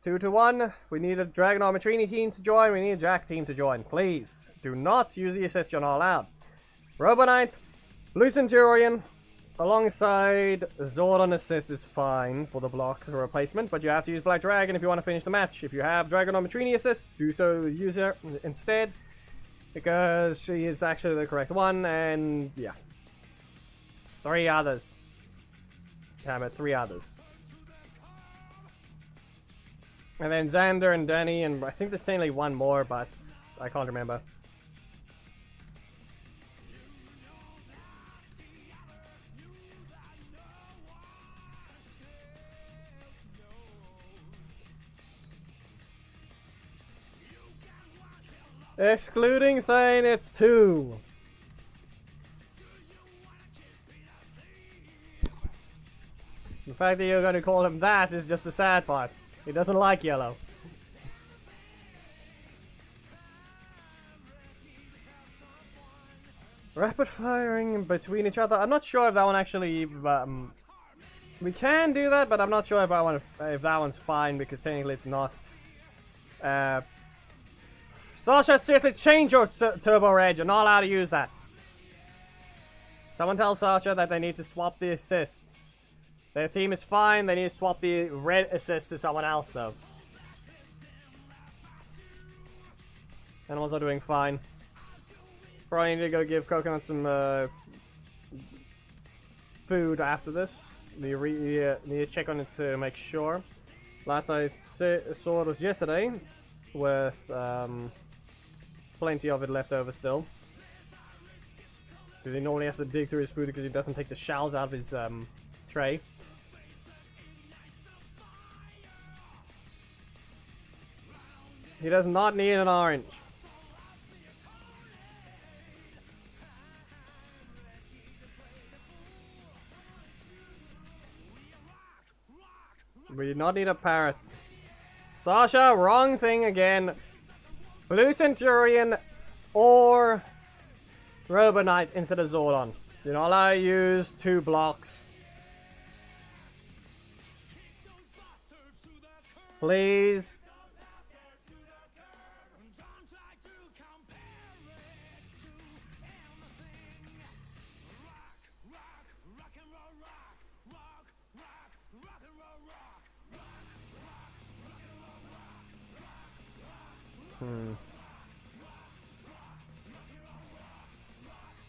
Two to 1. We need a Dragon Armatrini team to join. We need a Jack team to join. Please do not use the assist. You're not allowed. Robo-Knight, Blue Centurion, alongside Zordon assist is fine for the block replacement, but you have to use Black Dragon if you want to finish the match. If you have Dragon Armatrini assist, do so use her instead, because she is actually the correct one, and yeah. 3 others. Damn it, 3 others. And then Xander and Danny, and I think there's technically one more, but I can't remember. Excluding Thane, it's 2. The fact that you're going to call him that is just the sad part. He doesn't like yellow. Rapid firing between each other. I'm not sure if that one actually... we can do that, but I'm not sure if that one's fine, because technically it's not. Sasha, seriously, change your turbo rage. You're not allowed to use that. Someone tell Sasha that they need to swap the assist. Their team is fine, they need to swap the red assist to someone else, though. Animals are doing fine. Probably need to go give Coconut some food after this. Need to check on it to make sure. Last I saw it was yesterday, with plenty of it left over still. Because he normally has to dig through his food because he doesn't take the shells out of his tray. He does not need an orange. We do not need a parrot. Sasha, wrong thing again. Blue Centurion or Robotic instead of Zordon. You're not allowed to use 2 blocks. Please.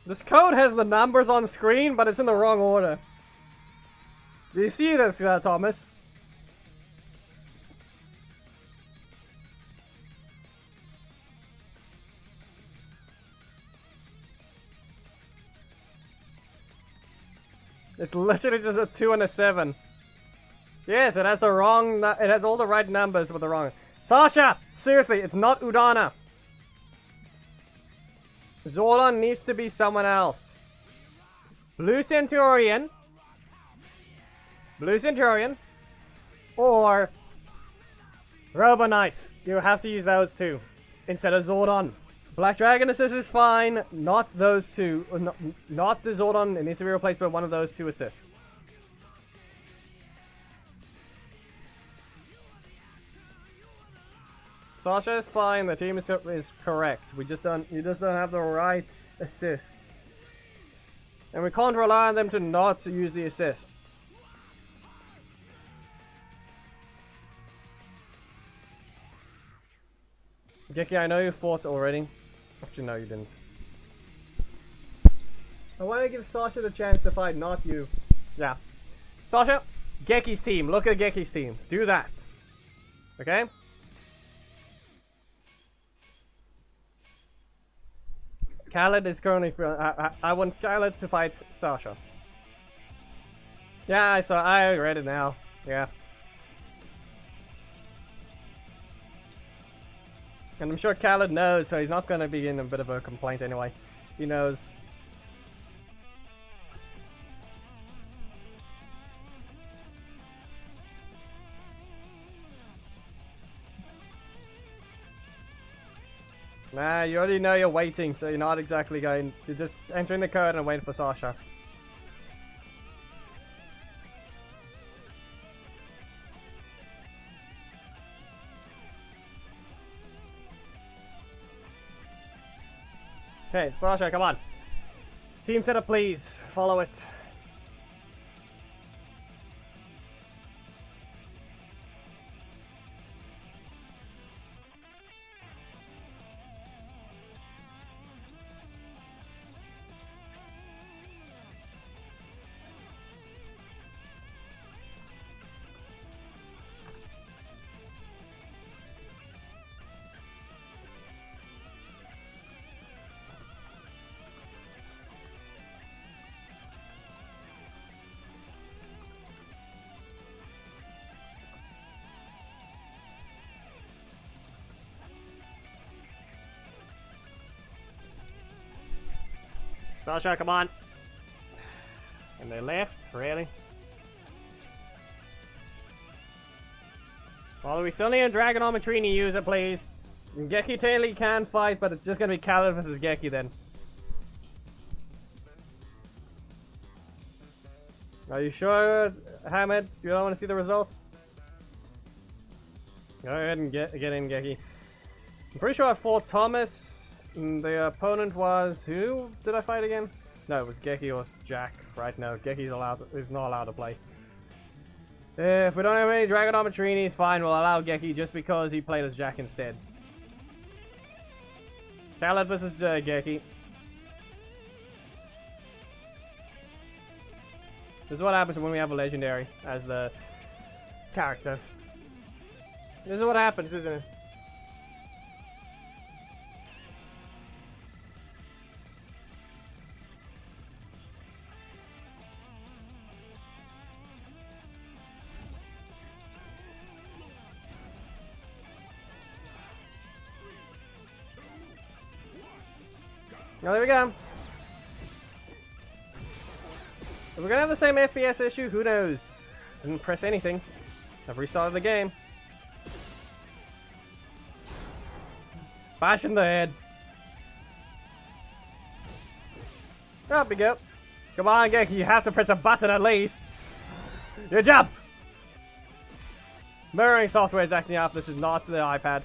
This code has the numbers on screen, but it's in the wrong order. Do you see this, Thomas? It's literally just a 2 and a 7. Yes, it has the wrong. It has all the right numbers, but the wrong. Sasha, seriously, it's not Udana. Zordon needs to be someone else. Blue Centurion. Blue Centurion. Or Robotic. You have to use those two instead of Zordon. Black Dragon assist is fine. Not those two. Not the Zordon. It needs to be replaced by one of those 2 assists. Sasha is fine, the team is correct. You just don't have the right assist. And we can't rely on them to not use the assist. Geki, I know you fought already. Actually, no, you didn't. I want to give Sasha the chance to fight, not you. Yeah. Sasha, Geki's team. Look at Geki's team. Do that. Okay? Khaled is currently... I want Khaled to fight Sasha. Yeah, I read it now. Yeah. And I'm sure Khaled knows, so he's not going to be in a bit of a complaint anyway. He knows. Nah, you already know you're waiting, so you're not exactly going... You're just entering the code and waiting for Sasha. Okay, Sasha, come on. Team setup, please. Follow it. Sasha, come on. And they left, really? Well, we still need a Dragon Armatrini user, please. Geki Taily can fight, but it's just gonna be Khaled versus Geki then. Are you sure, Hamed? You don't want to see the results? Go ahead and get in, Geki. I'm pretty sure I fought Thomas. The opponent was who? Did I fight again? No, it was Geki or Jack. Right? No, Geki's not allowed to play. If we don't have any Dragon Armatrinis, fine. We'll allow Geki just because he played as Jack instead. Khaled versus Geki. This is what happens when we have a legendary as the character. This is what happens, isn't it? Oh, there we go. If we're gonna have the same FPS issue, who knows? Didn't press anything. I've restarted the game. Bash in the head. Up we go. Come on, Geki, you have to press a button at least. You jump! Mirroring software is acting up. This is not the iPad.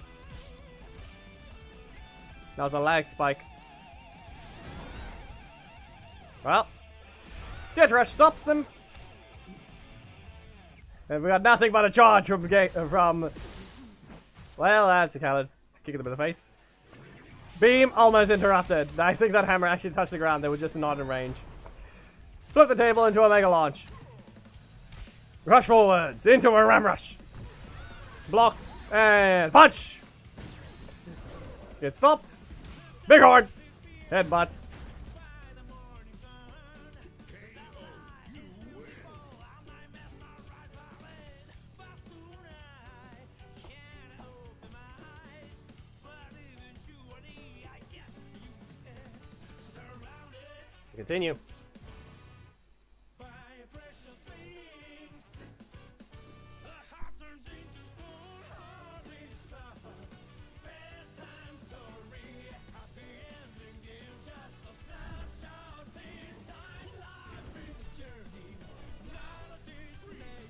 That was a lag spike. Well, Jet Rush stops them. And we got nothing but a charge from well, that's a Khaled. Kick them in the face. Beam almost interrupted. I think that hammer actually touched the ground. They were just not in range. Flip the table into a mega launch. Rush forwards into a ram rush. Blocked and punch. Get stopped. Big horn. Headbutt. Continue.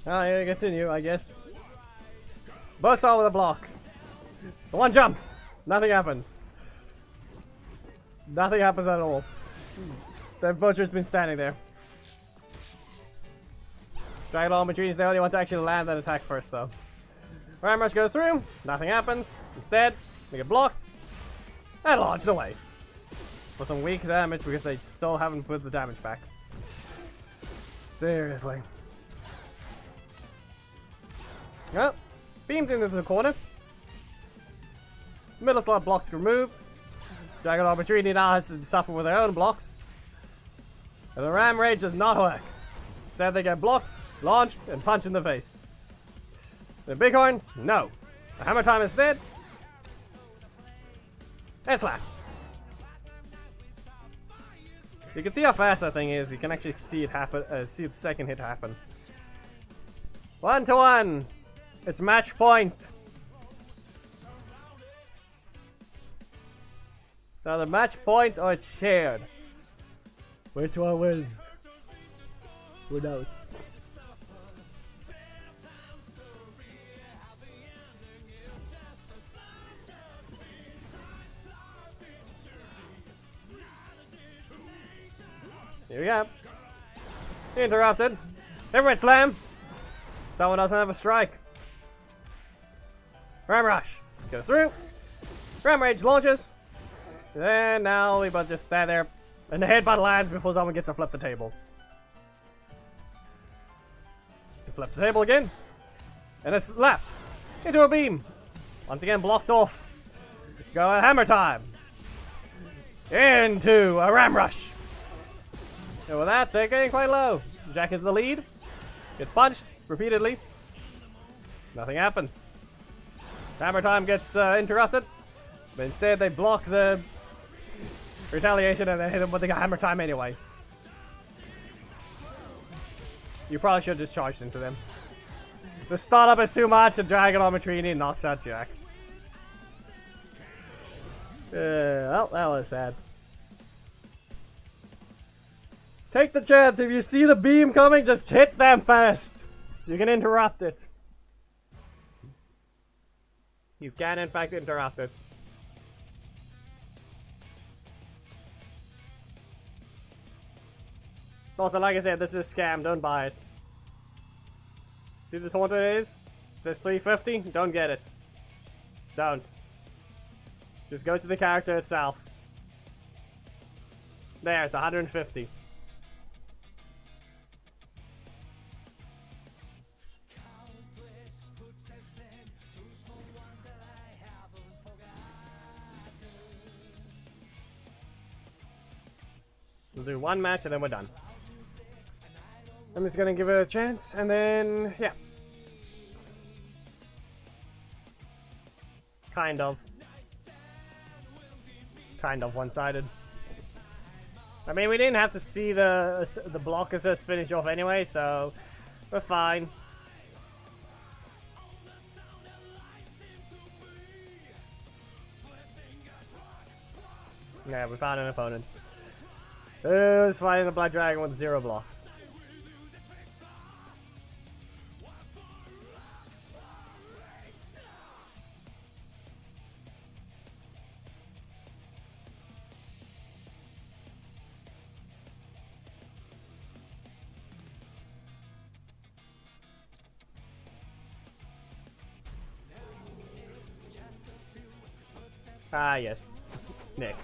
Oh, yeah, continue, I guess. Burst out with a block. The one jumps. Nothing happens. Nothing happens at all. The butcher's been standing there. Dragon Armatrini is the only one to actually land that attack first, though. Ram Rush goes through. Nothing happens. Instead, they get blocked and launched away for some weak damage because they still haven't put the damage back. Seriously. Well, beamed into the corner. Middle slot blocks removed. Dragon Armatrini now has to suffer with their own blocks. And the Ram Rage does not work. Instead, they get blocked, launched, and punched in the face. The Bighorn, no. The Hammer Time instead, and slapped. You can see how fast that thing is. You can actually see it happen. See the second hit happen. 1-1. It's match point. So the match point or it's shared. Which one wins? Who knows? Here we go. Interrupted. Everyone slam. Someone doesn't have a strike. Ram Rush. Go through. Ram Rage launches. And now we both just stand there. And the headbutt lands before someone gets to flip the table. You flip the table again. And a slap. Into a beam. Once again blocked off. Go at Hammer Time. Into a Ram Rush. And with that, they're getting quite low. Jack is the lead. Gets punched repeatedly. Nothing happens. Hammer Time gets interrupted. But instead they block the retaliation and then hit him with the Hammer Time anyway. You probably should have just charged into them. The startup is too much, and Dragon Armor Trini knocks out Jack. Well, that was sad. Take the chance. If you see the beam coming, just hit them first. You can interrupt it. You can, in fact, interrupt it. Also, like I said, this is a scam. Don't buy it. See the taunt it is? It says 350. Don't get it. Don't. Just go to the character itself. There, it's 150. We'll do one match and then we're done. I'm just gonna give it a chance and then, yeah. Kind of one-sided. I mean, we didn't have to see the block assist finish off anyway, so we're fine. Yeah, we found an opponent. Who's fighting the Black Dragon with 0 blocks? Ah, yes. Nick.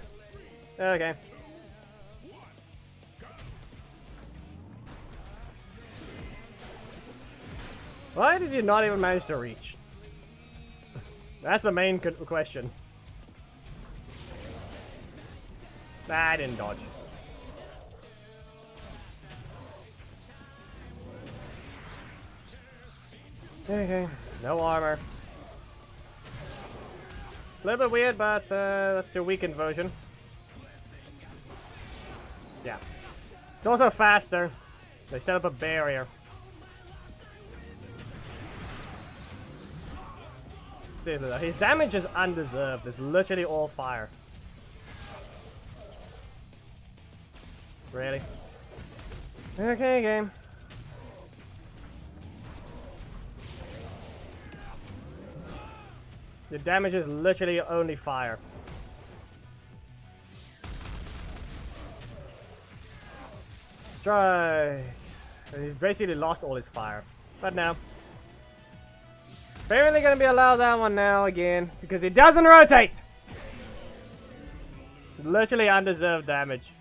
Okay. Why did you not even manage to reach? That's the main question. Nah, I didn't dodge. Okay, no armor. A little bit weird, but that's your weakened version. Yeah. It's also faster. They set up a barrier. Dude, his damage is undeserved. It's literally all fire. Really? Okay, game. The damage is literally only fire. Strike. He's basically lost all his fire. But now. Apparently gonna be allowed that one now again. Because he doesn't rotate! Literally undeserved damage.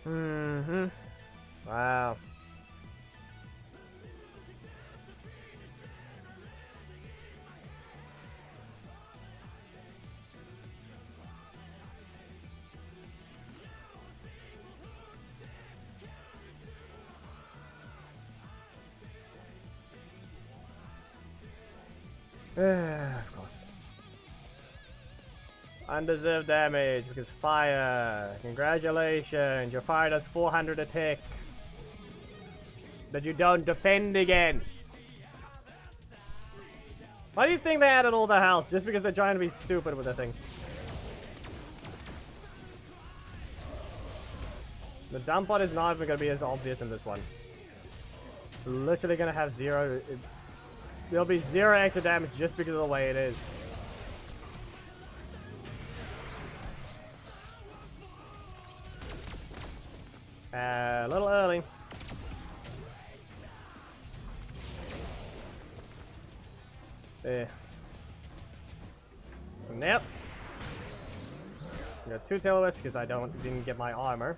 Mm-hmm. Wow. Of course. Undeserved damage because fire. Congratulations, your fire does 400 attack that you don't defend against. Why do you think they added all the health? Just because they're trying to be stupid with the thing. The dump bot is not even going to be as obvious in this one. It's literally going to have 0. There'll be 0 extra damage just because of the way it is. A little early. There. Yep. Got 2 tail because I didn't get my armor.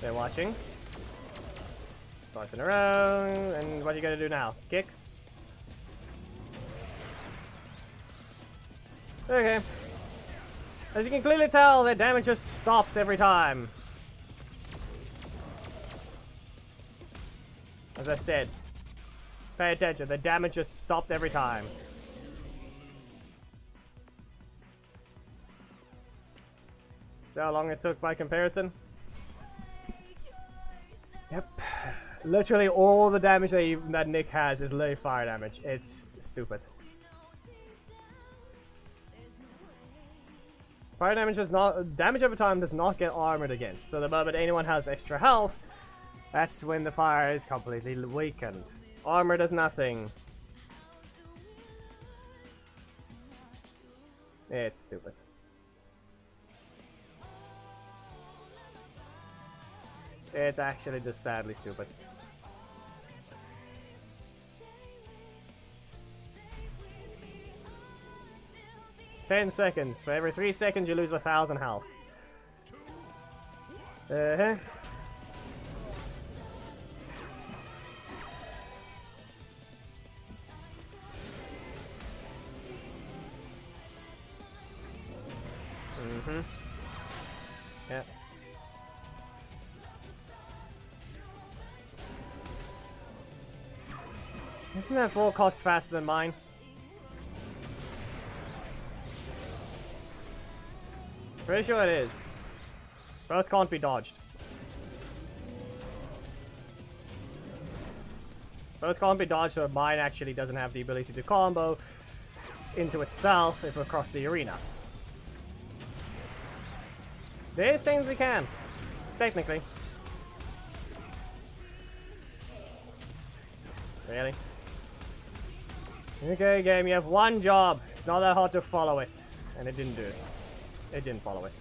They're watching. Twice in a row, and what are you gonna do now? Kick? Okay. As you can clearly tell, their damage just stops every time. As I said, pay attention, the damage just stopped every time. how long it took by comparison. Yep. Literally all the damage that Nick has is literally fire damage. It's stupid. Fire damage does not... Damage over time does not get armored against. So the moment anyone has extra health, that's when the fire is completely weakened. Armor does nothing. It's stupid. It's actually just sadly stupid. "10 seconds. For every 3 seconds you lose 1,000 health." Uh-huh. Mm-hmm. Yeah. Isn't that full cost faster than mine? Pretty sure it is. Both can't be dodged. Both can't be dodged, so mine actually doesn't have the ability to combo into itself if across the arena. There's things we can, technically. Really? Okay, game, you have one job. It's not that hard to follow it. And it didn't do it. It didn't follow it.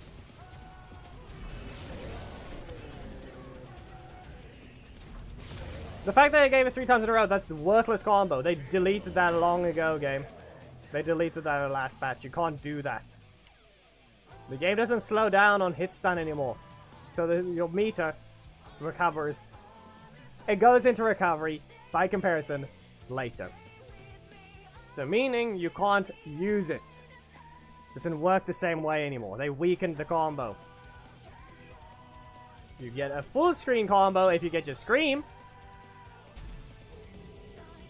The fact that they gave it 3 times in a row, that's a worthless combo. They deleted that long ago, game. They deleted that in the last patch. You can't do that. The game doesn't slow down on hit stun anymore. So your meter recovers. It goes into recovery, by comparison, later. So meaning you can't use it. Doesn't work the same way anymore. They weakened the combo. You get a full screen combo if you get your scream.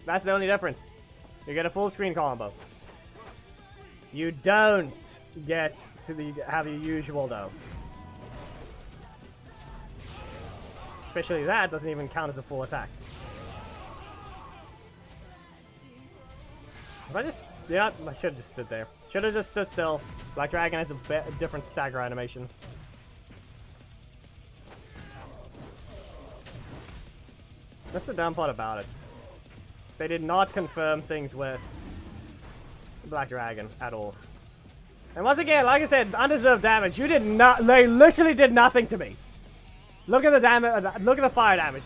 That's the only difference. You get a full screen combo. You don't get to have your usual though. Especially that doesn't even count as a full attack. If I just... Yeah, I should have just stood there. Should have just stood still. Black Dragon has a different stagger animation. That's the dumb part about it. They did not confirm things with Black Dragon at all. And once again, like I said, undeserved damage. You did not... They literally did nothing to me. Look at the damage... Look at the fire damage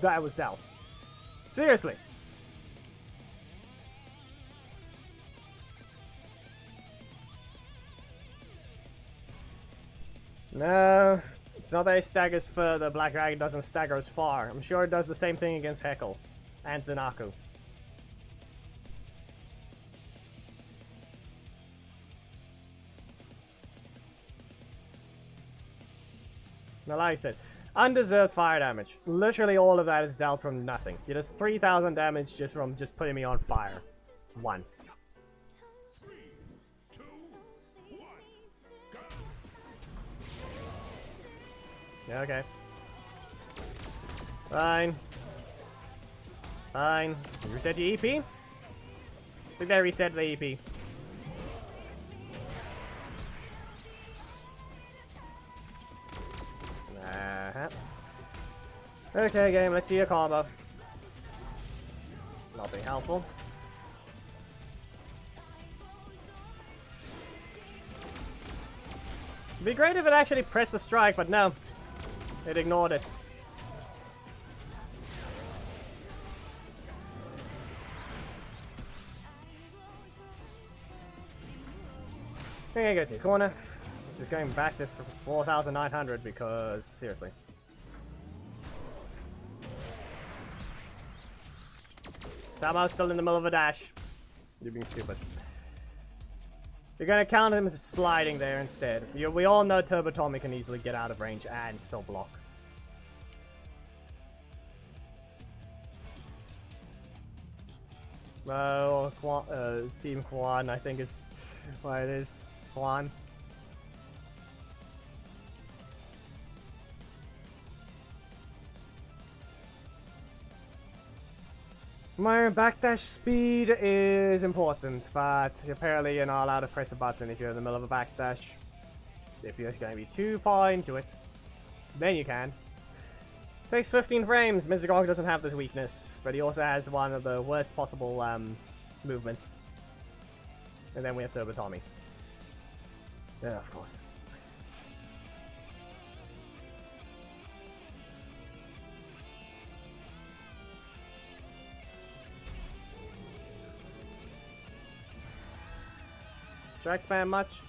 that was dealt. Seriously. No, it's not that it staggers further. Black Dragon doesn't stagger as far. I'm sure it does the same thing against Heckle and Zanaku. Now, like I said, undeserved fire damage. Literally all of that is dealt from nothing. You just 3,000 damage just from just putting me on fire. Once. 3, 2, 1, go! Yeah, okay. Fine. Fine. You reset your EP? I think they reset the EP. Okay, game, let's see your combo. Not being helpful. It'd be great if it actually pressed the strike, but no. It ignored it. I'm gonna go to the corner. Just going back to 4,900 because, seriously. Somehow still in the middle of a dash. You're being stupid. You're gonna count him as sliding there instead. We all know Turbo Tommy can easily get out of range and still block. Oh, Team Quan, I think is what it is. Quan. My backdash speed is important, but apparently you're not allowed to press a button if you're in the middle of a backdash. If you're going to be too far into it, then you can. Takes 15 frames. Mr. Gog doesn't have this weakness, but he also has one of the worst possible movements. And then we have Turbo Tommy. Yeah, of course. Strike spam much?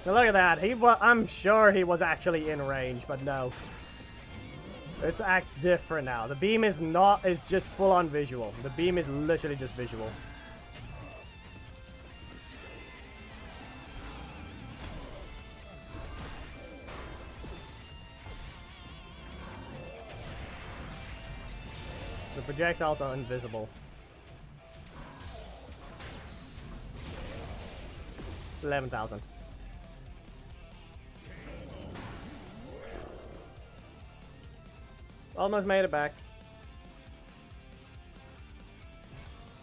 Now look at that. I'm sure he was actually in range, but no. It acts different now. The beam is just full on visual. The beam is literally just visual. The projectiles are invisible. 11,000. Almost made it back.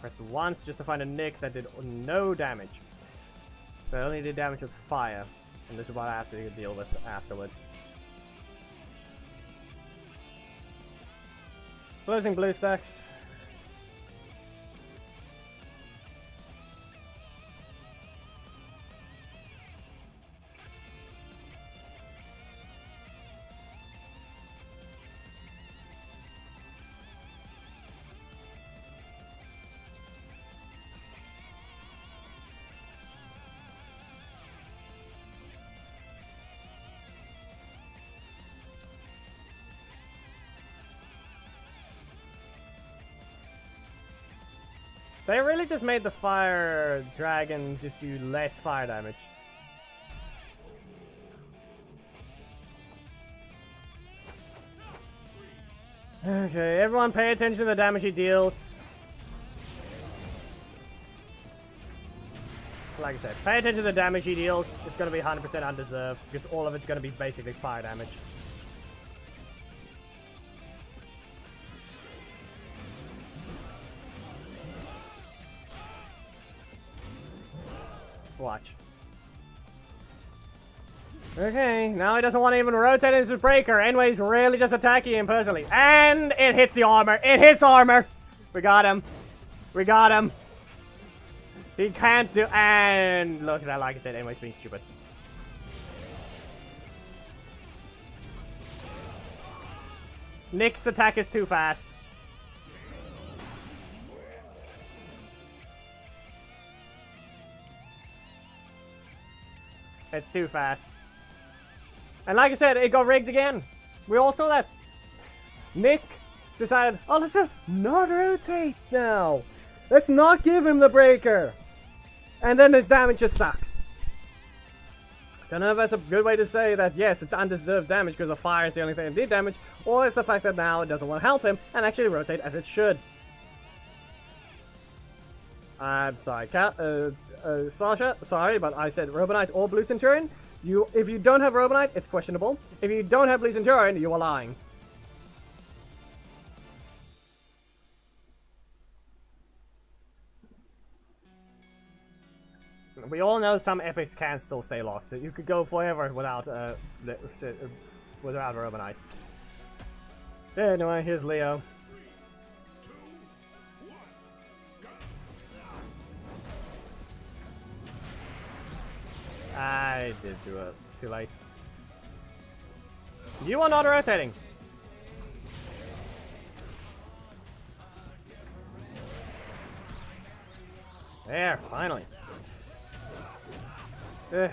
Pressed once just to find a nick that did no damage. But only did damage with fire. And this is what I have to deal with afterwards. Closing blue stacks. They really just made the fire dragon just do less fire damage. Okay, everyone pay attention to the damage he deals. Like I said, pay attention to the damage he deals. It's going to be 100% undeserved because all of it's going to be basically fire damage. Watch. Okay, now he doesn't want to even rotate into his breaker. Anyways, really just attacking him personally. And it hits the armor. It hits armor. We got him. We got him. He can't do... And look at that, like I said, anyways, being stupid. Nick's attack is too fast. It's too fast. And like I said, it got rigged again. We all saw that. Nick decided, oh, let's just not rotate now. Let's not give him the breaker. And then his damage just sucks. Don't know if that's a good way to say that, yes, it's undeserved damage because the fire is the only thing that did damage, or it's the fact that now it doesn't want to help him and actually rotate as it should. I'm sorry, Sasha, sorry, but I said Robotic or Blue Centurion. If you don't have Robotic, it's questionable. If you don't have Blue Centurion, you are lying. We all know some epics can still stay locked. You could go forever without Robotic. Anyway, here's Leo. I did too late. You are not rotating. There, finally.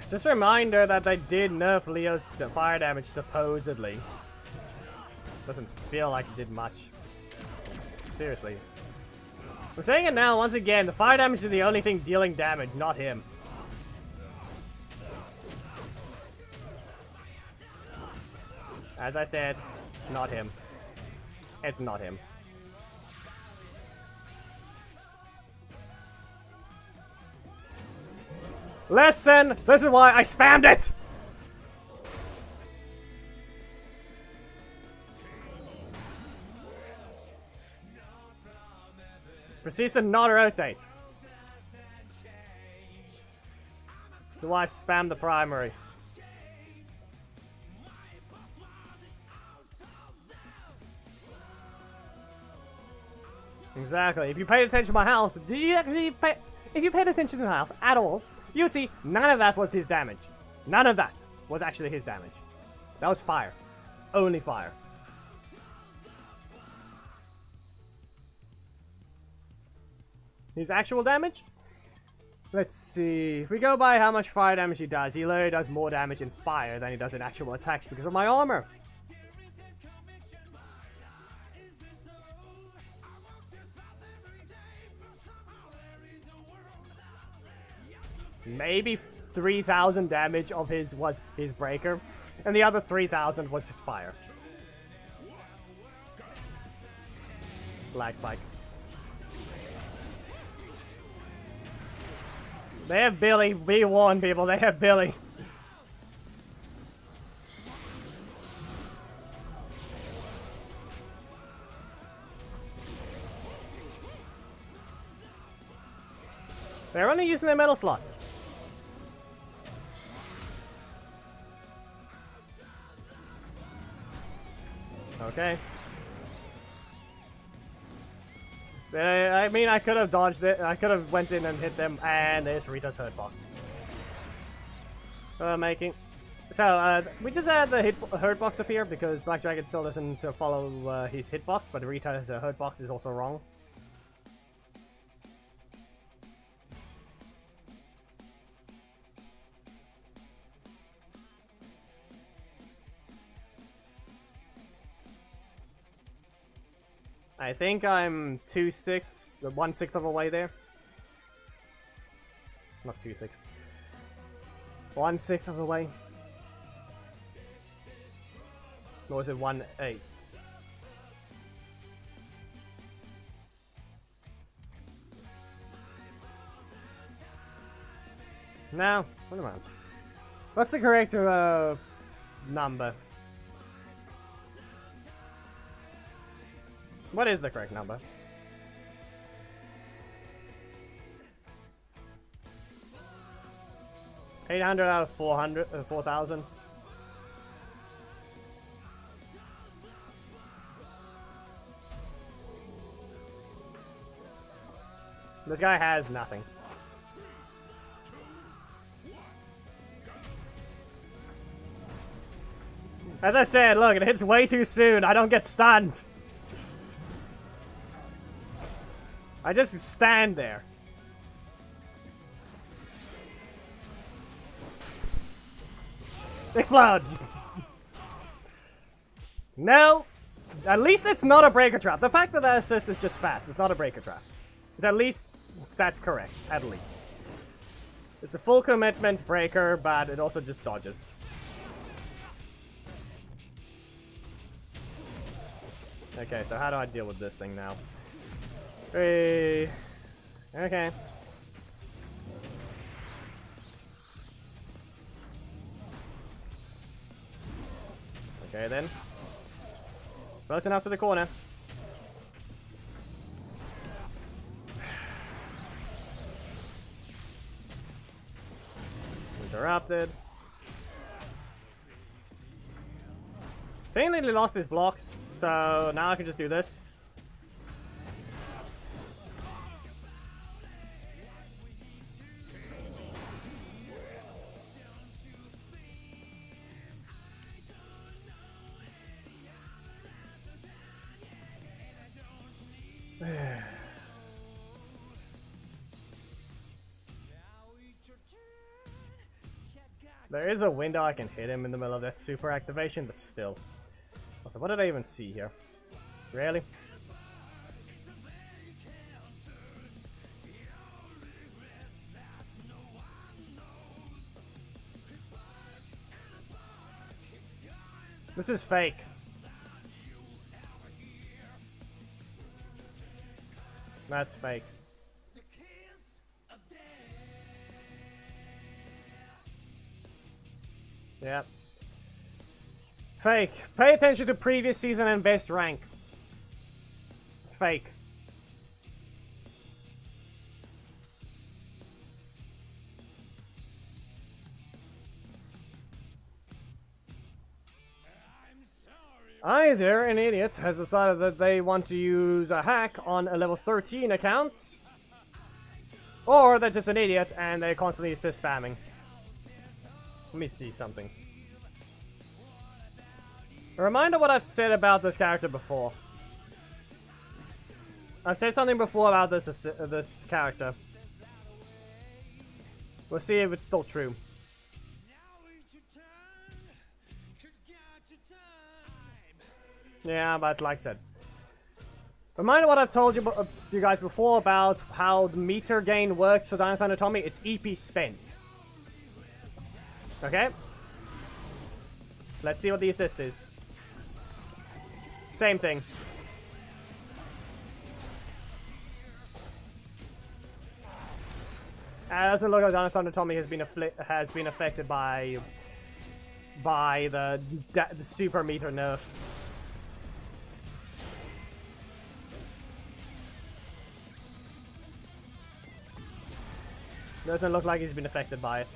Just a reminder that they did nerf Leo's fire damage, supposedly. Doesn't feel like it did much. Seriously. I'm saying it now, once again, the fire damage is the only thing dealing damage, not him. As I said, it's not him. It's not him. Listen! This is why I spammed it! Proceeds to not rotate. So why spam the primary? Exactly. If you paid attention to my health, did you actually pay? If you paid attention to my health at all, you would see none of that was his damage. None of that was actually his damage. That was fire. Only fire. His actual damage? Let's see. If we go by how much fire damage he literally does more damage in fire than he does in actual attacks because of my armor. Maybe 3,000 damage of his was his breaker, and the other 3,000 was his fire. Lag spike. They have Billy. We won, people. They have Billy. They're only using their metal slot. Okay. I mean, I could have dodged it. I could have went in and hit them, and there's Rita's hurt box. Making. So, we just had the hurt box appear because Black Dragon still doesn't follow his hitbox, but Rita's hurt box is also wrong. I think I'm 2/6, 1/6 of a way there. Not 2/6. 1/6 of the way. Or is it 1/8? No, what am I? What's the correct number? What is the correct number? $800 out of 4,000. This guy has nothing. As I said, look, it hits way too soon. I don't get stunned. I just stand there. Explode! No! At least it's not a breaker trap. The fact that that assist is just fast, it's not a breaker trap. It's at least, that's correct. At least. It's a full commitment breaker, but it also just dodges. Okay, so how do I deal with this thing now? Hey. Okay. Okay then. Close enough to the corner. Interrupted. Technically lost his blocks, so now I can just do this. There is a window I can hit him in the middle of that super activation, but still. Also, what did I even see here? Really? This is fake. That's fake. Yep. Fake. Pay attention to previous season and best rank. Fake. Either an idiot has decided that they want to use a hack on a level 13 account, or they're just an idiot and they constantly assist spamming. Let me see something. A reminder what I've said about this character before. I've said something before about this character. We'll see if it's still true. Yeah, but like I said. Reminder what I've told you guys before about how the meter gain works for Dino Thunder Tommy. It's EP spent. Okay? Let's see what the assist is. Same thing. It doesn't look like Dino Thunder Tommy has been affected by the super meter nerf. Doesn't look like he's been affected by it.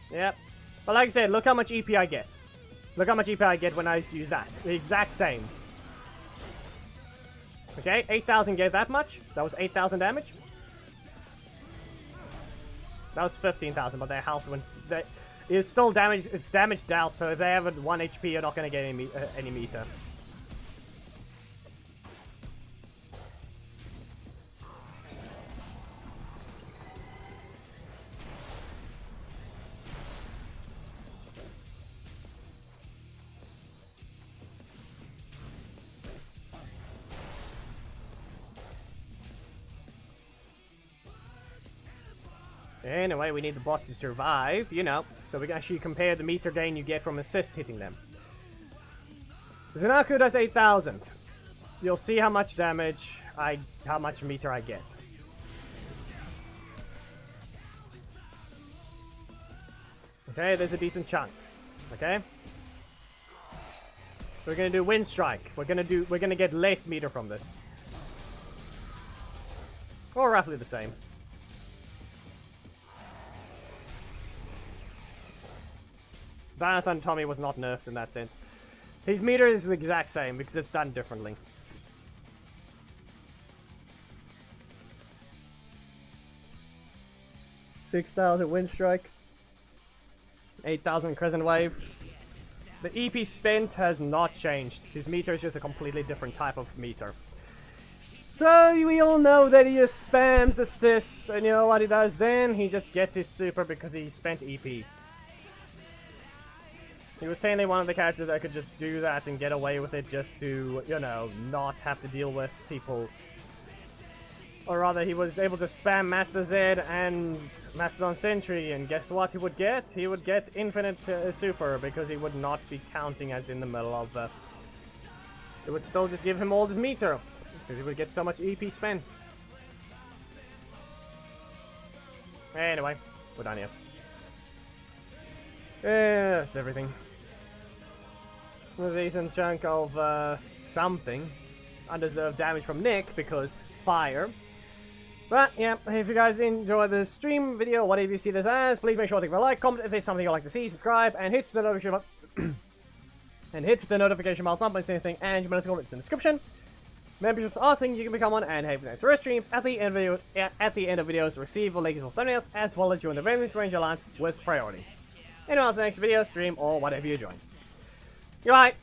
Yep. But like I said, look how much EP I get. Look how much EP I get when I use that. The exact same. Okay, 8,000 gave that much. That was 8,000 damage. That was 15,000, but their health went... It's still damaged. It's damaged out, so if they have a 1 HP, you're not going to get any meter. Anyway, we need the bot to survive, you know, so we can actually compare the meter gain you get from assist hitting them. Zanaku does 8,000. You'll see how much damage how much meter I get. Okay, there's a decent chunk. Okay? We're gonna do Wind Strike. We're gonna get less meter from this. Or roughly the same. Dino Thunder Tommy was not nerfed in that sense. His meter is the exact same because it's done differently. $6,000 Wind Strike. 8,000 Crescent Wave. The EP spent has not changed. His meter is just a completely different type of meter. So we all know that he just spams assists, and you know what he does then? He just gets his super because he spent EP. He was technically one of the characters that could just do that and get away with it just to, you know, not have to deal with people. Or rather, he was able to spam Master Z and Mastodon Sentry, and guess what he would get? He would get infinite super because he would not be counting as in the middle of the... It would still just give him all his meter because he would get so much EP spent. Anyway, we're done here. Yeah, that's everything. A decent chunk of something. Undeserved damage from Nick because fire. But yeah, if you guys enjoyed the stream video, whatever you see this as, please make sure to give a like, comment if there's something you'd like to see, subscribe, and hit the notification button. And hit the notification bell not missing anything, and you can links in the description. Memberships are things you can become one, and have the rest streams at the end of videos, receive the latest thumbnails, as well as join the very range alliance with priority. Anyone else in the next video, stream, or whatever you join. Goodbye!